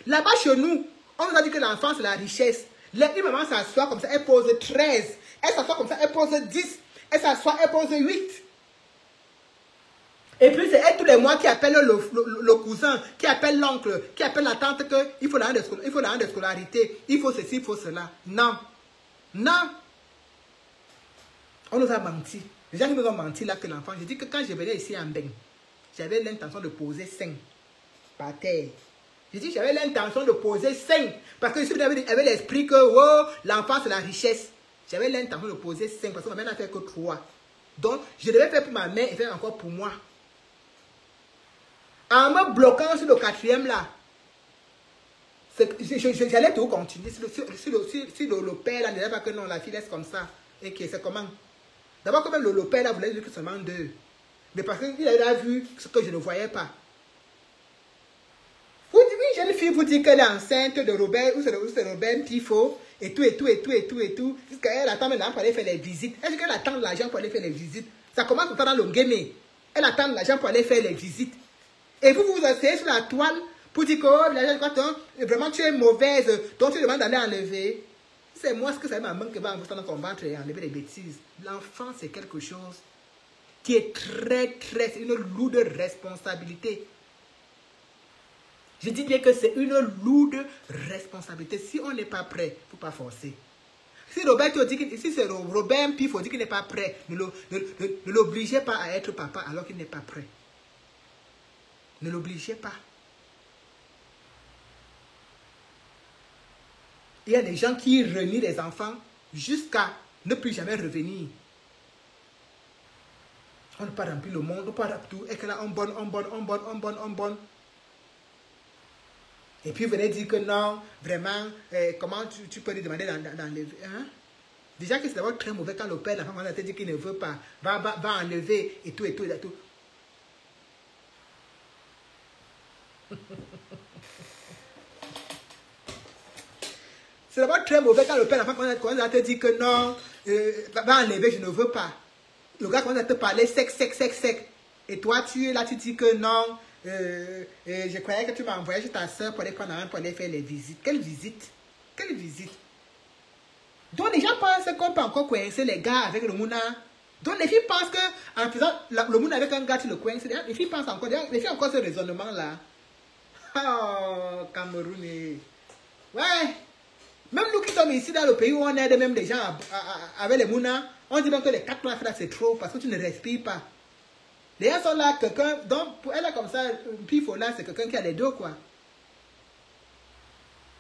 Là-bas chez nous, on nous a dit que l'enfant c'est la richesse. Une maman s'assoit comme ça, elle pose 13. Elle s'assoit comme ça, elle pose 10. Elle s'assoit, elle pose 8. Et puis c'est elle tous les mois qui appelle le cousin, qui appelle l'oncle, qui appelle la tante qu'il faut la rendre de scolarité. Il faut ceci, il faut cela. Non. Non. On nous a menti. Les gens qui nous ont menti là que l'enfant, je dis que quand je venais ici en Beng, j'avais l'intention de poser 5 par terre. Je dis j'avais l'intention de poser 5 parce que je suis avec l'esprit que oh, l'enfant c'est la richesse. J'avais l'intention de poser 5 parce que ma mère n'a fait que 3. Donc je devais faire pour ma mère et faire encore pour moi. En me bloquant sur le 4e là, j'allais tout continuer. Si le père là ne disait pas que non, la fille laisse comme ça. Et que c'est comment? D'abord, quand même, le père là voulait dire que seulement 2. Mais parce qu'il a vu ce que je ne voyais pas. Vous dites, une jeune fille vous dit qu'elle est enceinte de Robert, ou c'est Robert Pifo, et tout. Jusqu'à elle attend maintenant pour aller faire les visites. Est-ce qu'elle attend de l'argent pour aller faire les visites? Ça commence tout le temps dans le gaming. Elle attend de l'argent pour aller faire les visites. Et vous vous asseyez sur la toile pour dire que oh, vraiment tu es mauvaise, donc tu demandes d'aller enlever. C'est moi ce que ça m'a manqué va envoyer dans ton ventre et enlever les bêtises. L'enfant, c'est quelque chose qui est c'est une lourde responsabilité. Je dis bien que c'est une lourde responsabilité. Si on n'est pas prêt, il ne faut pas forcer. Si c'est Robert Pifo dit qu'il n'est pas prêt, ne l'obligez pas à être papa alors qu'il n'est pas prêt. Ne l'obligez pas. il y a des gens qui renient les enfants jusqu'à ne plus jamais revenir. On ne peut pas remplir le monde, on ne peut pas remplir tout. Et que là, on bonne. Et puis, vous venez dire que non, vraiment, comment tu peux lui demander d'enlever, hein? Déjà que c'est d'abord très mauvais quand le père, la femme, te dit qu'il ne veut pas, va enlever et tout. C'est d'abord très mauvais quand le père, la femme, commence à te dire que non, va enlever, je ne veux pas. Le gars commence à te parler sec. Et toi, tu es là, tu dis que non, je croyais que tu m'as envoyé chez ta soeur pour aller prendre un, pour aller faire les visites. Quelle visite? Donc les gens pensent qu'on peut encore coincer les gars avec le mouna. Donc les filles pensent qu'en faisant le mouna avec un gars, tu le coinces. Les filles pensent encore, les filles ont encore ce raisonnement-là. Oh, Cameroun. Ouais. Même nous qui sommes ici dans le pays où on aide même des gens avec les mounas, on dit même que les 4 mois c'est trop parce que tu ne respires pas. Les gens sont là, quelqu'un, donc pour elle là comme ça, puis faut là, c'est quelqu'un qui a les deux quoi.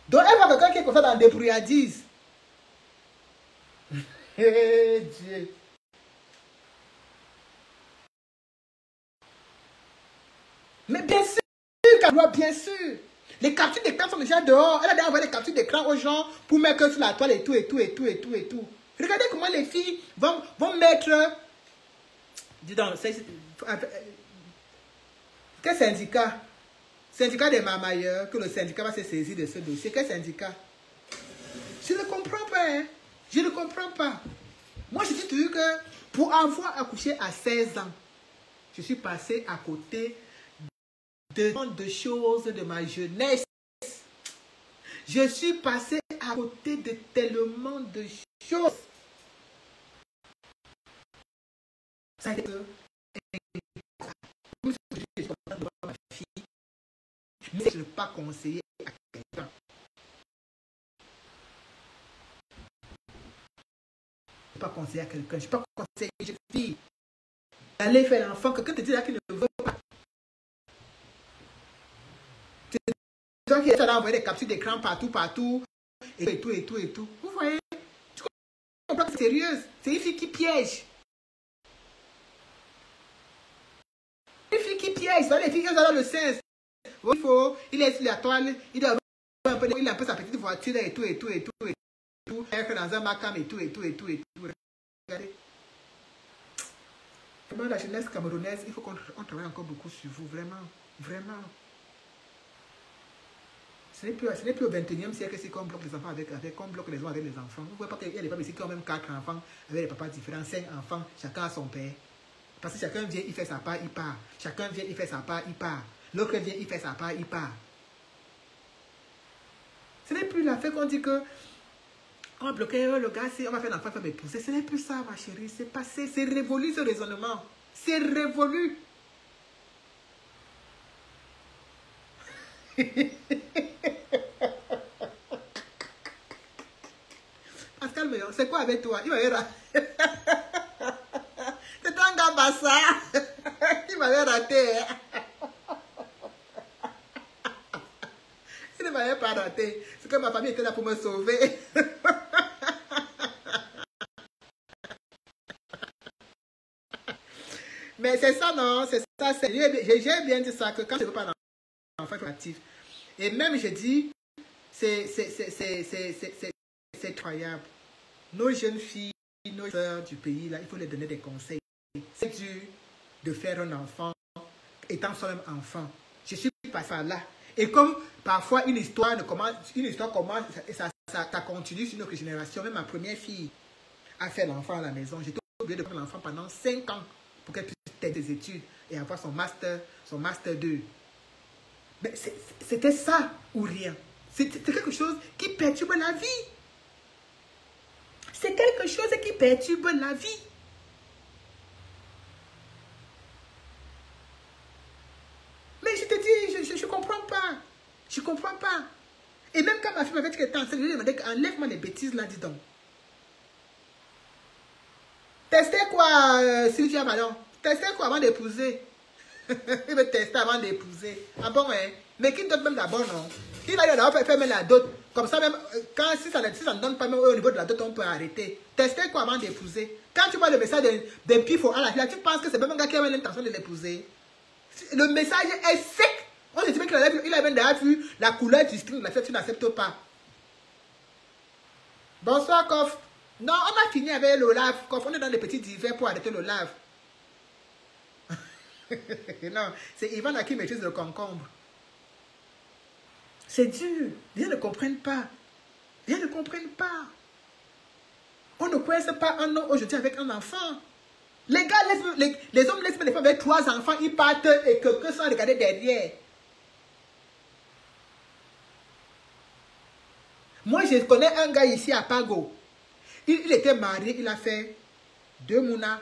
Donc elle voit quelqu'un qui est comme ça dans des brouillardises. Dieu. Mais bien sûr, bien sûr. Les captures d'écran sont déjà dehors. Elle a déjà envoyé les captures d'écran aux gens pour mettre sur la toile et tout. Regardez comment les filles vont mettre... Dis donc, quel syndicat? Syndicat des mamailleurs, que le syndicat va se saisir de ce dossier. Quel syndicat? Je ne comprends pas. Hein? Je ne comprends pas. Moi, je dis toujours que pour avoir accouché à 16 ans, je suis passé à côté de choses de ma jeunesse. Je suis passé à côté de tellement de choses. Ça a été ma fille, mais je ne peux pas conseiller à quelqu'un. Je ne peux pas conseiller à quelqu'un. Je ne peux pas conseiller à une jeune fille d'aller faire l'enfant. Quelqu'un te dit là qu'il ne veut pas. Toi qui as envoyé des captures d'écran partout, et tout. Vous voyez? Tu comprends que c'est sérieuse. C'est une fille qui piège. Une fille qui piège. Les filles qui ont dans le sens. Il est sur la toile, il doit avoir un peu, il a un peu sa petite voiture et tout. Être dans un macam et tout. Regardez. Vraiment, la jeunesse camerounaise, il faut qu'on travaille encore beaucoup sur vous. Vraiment. Ce n'est plus au 21e siècle que qu'on bloque les enfants qu'on bloque les hommes avec les enfants. Vous ne voyez pas qu'il y a des femmes ici qui ont même 4 enfants avec des papas différents, 5 enfants, chacun a son père. Parce que chacun vient, il fait sa part, il part. Chacun vient, il fait sa part, il part. L'autre vient, il fait sa part, il part. Ce n'est plus la fait qu'on dit que on va bloquer le gars, on va faire l'enfant, il va m'épouser. Ce n'est plus ça, ma chérie. C'est passé, c'est révolu ce raisonnement. C'est révolu. Pascal, c'est quoi avec toi? Il m'avait raté. C'est toi un gars bassa. Il m'avait raté. Il ne m'avait pas raté. C'est que ma famille était là pour me sauver. Mais c'est ça, non? C'est ça. J'ai bien dit ça, que quand je ne veux pas d'enfant actif. Et même, je dis, c'est incroyable. Nos jeunes filles, nos sœurs du pays, là, il faut leur donner des conseils. C'est dur de faire un enfant, étant soi-même enfant. Je suis passé là. Et comme parfois une histoire commence, et ça continue sur notre génération. Même ma première fille a fait l'enfant à la maison. J'étais obligée de faire l'enfant pendant 5 ans pour qu'elle puisse faire des études et avoir son master 2. Mais c'était ça ou rien. C'est quelque chose qui perturbe la vie. C'est quelque chose qui perturbe la vie. Mais je te dis, je ne comprends pas. Je ne comprends pas. Et même quand ma fille m'avait dit qu'elle était enceinte, je lui ai demandé enlève-moi les bêtises là, dis donc. Tester quoi, Sylvia Ballon? Tester quoi avant d'épouser? Il veut tester avant d'épouser. Ah bon, hein? Mais qui donne même d'abord, non? Il a eu d'abord fait même la dot Comme ça, même, si ça ne donne pas, même au niveau de la dot, on peut arrêter. Tester quoi avant d'épouser. Quand tu vois le message d'un pifo à la fille, tu penses que c'est même un gars qui avait l'intention de l'épouser. Le message est sec. On se dit qu'il avait déjà vu la couleur du string de la fille, tu n'acceptes pas. Bonsoir, Kof. Non, on a fini avec le live, Kof. On est dans les petits divers pour arrêter le live. Non, c'est Ivan qui maîtrise le concombre. C'est dur. Les gens ne comprennent pas. Les gens ne comprennent pas. On ne coince pas un homme aujourd'hui avec un enfant. Les gars, les hommes laissent les femmes avec 3 enfants, ils partent et que sans regarder derrière. Moi, je connais un gars ici à Pago. Il était marié, il a fait 2 mounas.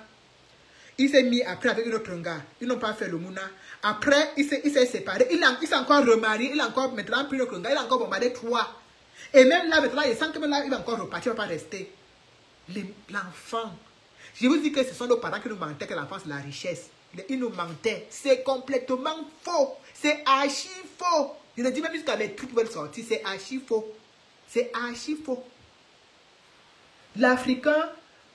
Il s'est mis après avec une autre gars. Ils n'ont pas fait le mouna. Après, il s'est séparé. Il s'est encore remarié. Il a encore maintenant pris le gars. Il a encore bombardé 3. Et même là, maintenant, il sent que là, il va encore repartir. Il ne va pas rester. L'enfant. Je vous dis que ce sont nos parents qui nous mentaient que l'enfant c'est la richesse. Ils nous mentaient. C'est complètement faux. C'est archi faux. Je le dis même jusqu'à les trucs veulent sortir. C'est archi faux. C'est archi faux. L'Africain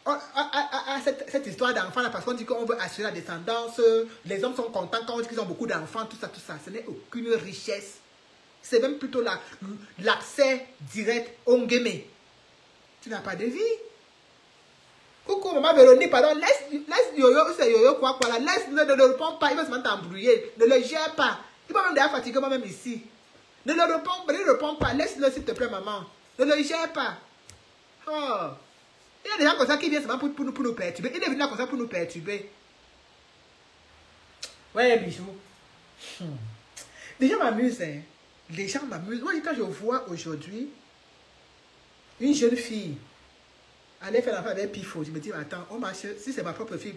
a cette histoire d'enfants là parce qu'on dit qu'on veut assurer la descendance. Les hommes sont contents quand on dit qu'ils ont beaucoup d'enfants. Tout ça, tout ça. Ce n'est aucune richesse. C'est même plutôt l'accès direct au ngeme. Tu n'as pas de vie. Coucou, maman Véronique, pardon, laisse Yoyo, c'est Yoyo quoi là, laisse, ne le réponds pas, il va se mettre à embrouiller, ne le gère pas. Il va même déjà fatiguer moi-même ici. Ne le réponds pas, laisse-le s'il te plaît, maman. Ne le gère pas. Oh. Il y a des gens comme ça qui viennent seulement pour nous perturber. Il est venu là comme ça pour nous perturber. Ouais, bijoux. Les gens m'amusent, hein. Les gens m'amusent. Moi, quand je vois aujourd'hui une jeune fille aller faire l'enfant avec Pifo, je me dis, attends, on marche, si c'est ma propre fille,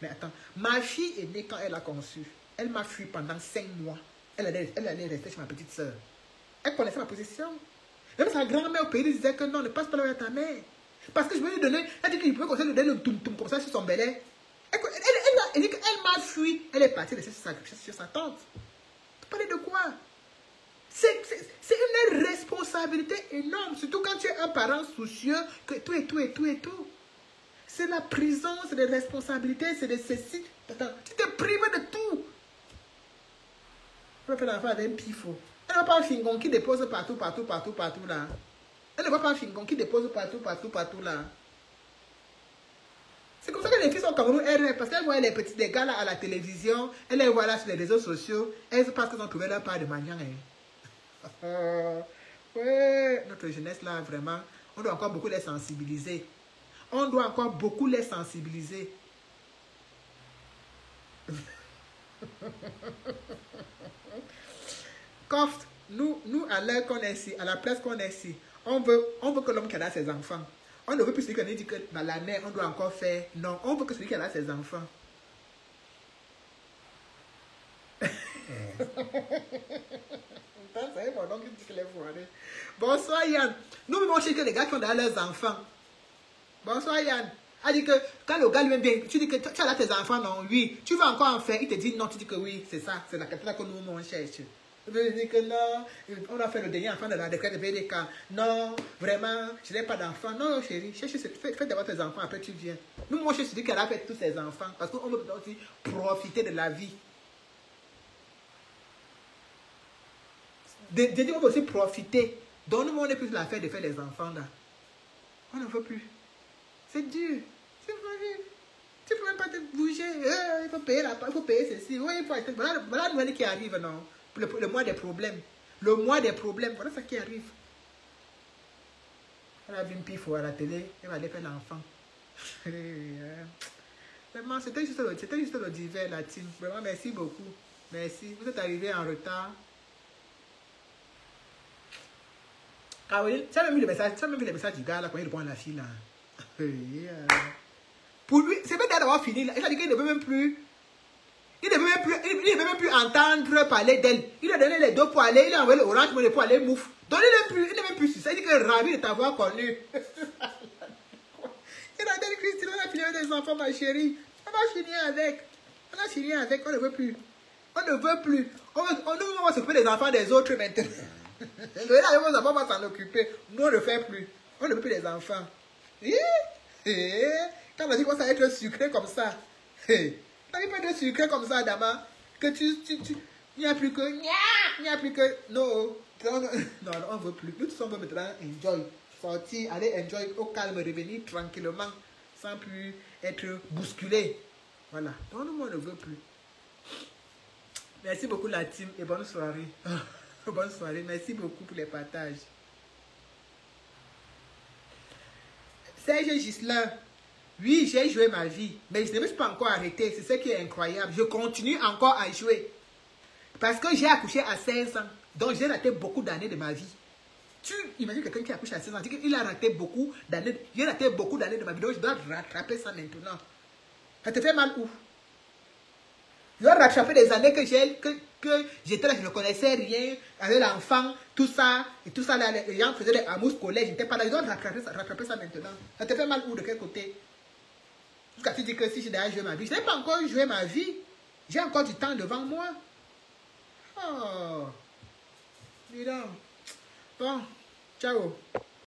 mais attends, ma fille est née quand elle a conçu. Elle m'a fui pendant 5 mois. Elle allait rester chez ma petite soeur. Elle connaissait ma position. Même sa grand-mère au pays disait que non, ne passe pas là avec ta mère. Parce que je vais lui donner, elle dit qu'il pouvait conseiller de donner le toum-toum comme ça sur son belay. Elle dit qu'elle m'a fui. Elle est partie laisser sur sa tante. Tu parlais de quoi? C'est une responsabilité énorme, surtout quand tu es un parent soucieux, que tout et tout et tout et tout. C'est la prison, c'est des responsabilités, c'est des ceci. Attends, tu te prives de tout. On va faire l'enfant avec un pifo. Elle ne va pas un fingon qui dépose partout là. Elle ne va pas un fingon qui dépose partout là. C'est comme ça que les filles sont au Cameroun, parce qu'elles voient les petits gars là à la télévision, elles les voient là sur les réseaux sociaux, elles pensent qu'elles ont trouvé leur part de manière. Ouais, notre jeunesse là, vraiment, on doit encore beaucoup les sensibiliser. On doit encore beaucoup les sensibiliser. Coft, nous à l'heure qu'on est ici, à la place qu'on est ici, on veut que l'homme qui a ses enfants. On ne veut plus celui qui dit que dans l'année, on doit encore faire. Non, on veut que celui qui a ses enfants. Bonsoir Yann. Nous vivons chez que les gars qui ont dans leurs enfants. Bonsoir Yann. Elle dit que quand le gars lui aime bien, tu dis que tu as là tes enfants, non, oui. Tu veux encore en faire, il te dit non, tu dis que oui, c'est ça, c'est la capitale que nous on cherche. Je veux dire que non, on a fait le dernier enfant de la décret de VDK. Non, vraiment, je n'ai pas d'enfant. Non, chérie, fais d'abord tes enfants, après tu viens. Nous, moi, je suis dit qu'elle a fait tous ses enfants, parce qu'on veut aussi profiter de la vie. On veut aussi profiter. Donc, nous, on n'est plus l'affaire de faire les enfants, là. On ne veut plus. C'est dur. Tu ne peux même pas te bouger. Il faut payer ceci. Oui, voilà la nouvelle qui arrive, non. Le mois des problèmes. Le mois des problèmes. Voilà ça qui arrive. Elle a vu une pifo à la télé. Elle va aller faire l'enfant. Vraiment, c'était juste le divers, la team. Vraiment, merci beaucoup. Merci. Vous êtes arrivés en retard. Caroline, tu as même vu le message du gars là quand il répond à la fille là. Pour lui, c'est peut-être d'avoir fini là. Il a dit qu'il ne veut même plus. Il ne veut même plus entendre parler d'elle. Il a donné les deux pour aller. Il a envoyé l'orange pour aller mouf. Donc il n'est même plus sur ça. Il dit qu'il est ravi de t'avoir connu. Il a dit Christine, on a fini avec des enfants, ma chérie. On va finir avec. On ne veut plus. On ne veut plus. On va s'occuper des enfants des autres maintenant. Là, vos enfants vont s'en occuper. Nous, on ne le fait plus. On ne peut plus les enfants. Quand on a dit qu'on ça va être sucré comme ça. Ça va pas être sucré comme ça, Adama. Que il n'y a plus que... Il n'y a plus que... Non. Non, on ne veut plus. Nous tous, on veut maintenant enjoy. Sortir, aller enjoy au calme, revenir tranquillement. Sans plus être bousculé. Voilà. Donc, nous, on ne veut plus. Merci beaucoup, la team. Et bonne soirée. Bonne soirée. Merci beaucoup pour les partages. Serge Gislain. Oui, j'ai joué ma vie. Mais je ne me suis pas encore arrêté. C'est ce qui est incroyable. Je continue encore à jouer. Parce que j'ai accouché à 16 ans. Donc, j'ai raté beaucoup d'années de ma vie. Tu imagines quelqu'un qui accouche à 16 ans. Il a raté beaucoup d'années. J'ai raté beaucoup d'années de ma vie. Donc, je dois rattraper ça maintenant. Ça te fait mal où? Je dois rattraper des années que j'étais là, je ne connaissais rien, avec l'enfant, tout ça, et tout ça, là, les gens faisaient des amours scolaires, je n'étais pas là, je dois rattraper ça maintenant. Ça te fait mal où, de quel côté? Jusqu'à tu dis que si j'ai déjà joué ma vie, je n'ai pas encore joué ma vie, j'ai encore du temps devant moi. Oh, dis donc. Bon, ciao.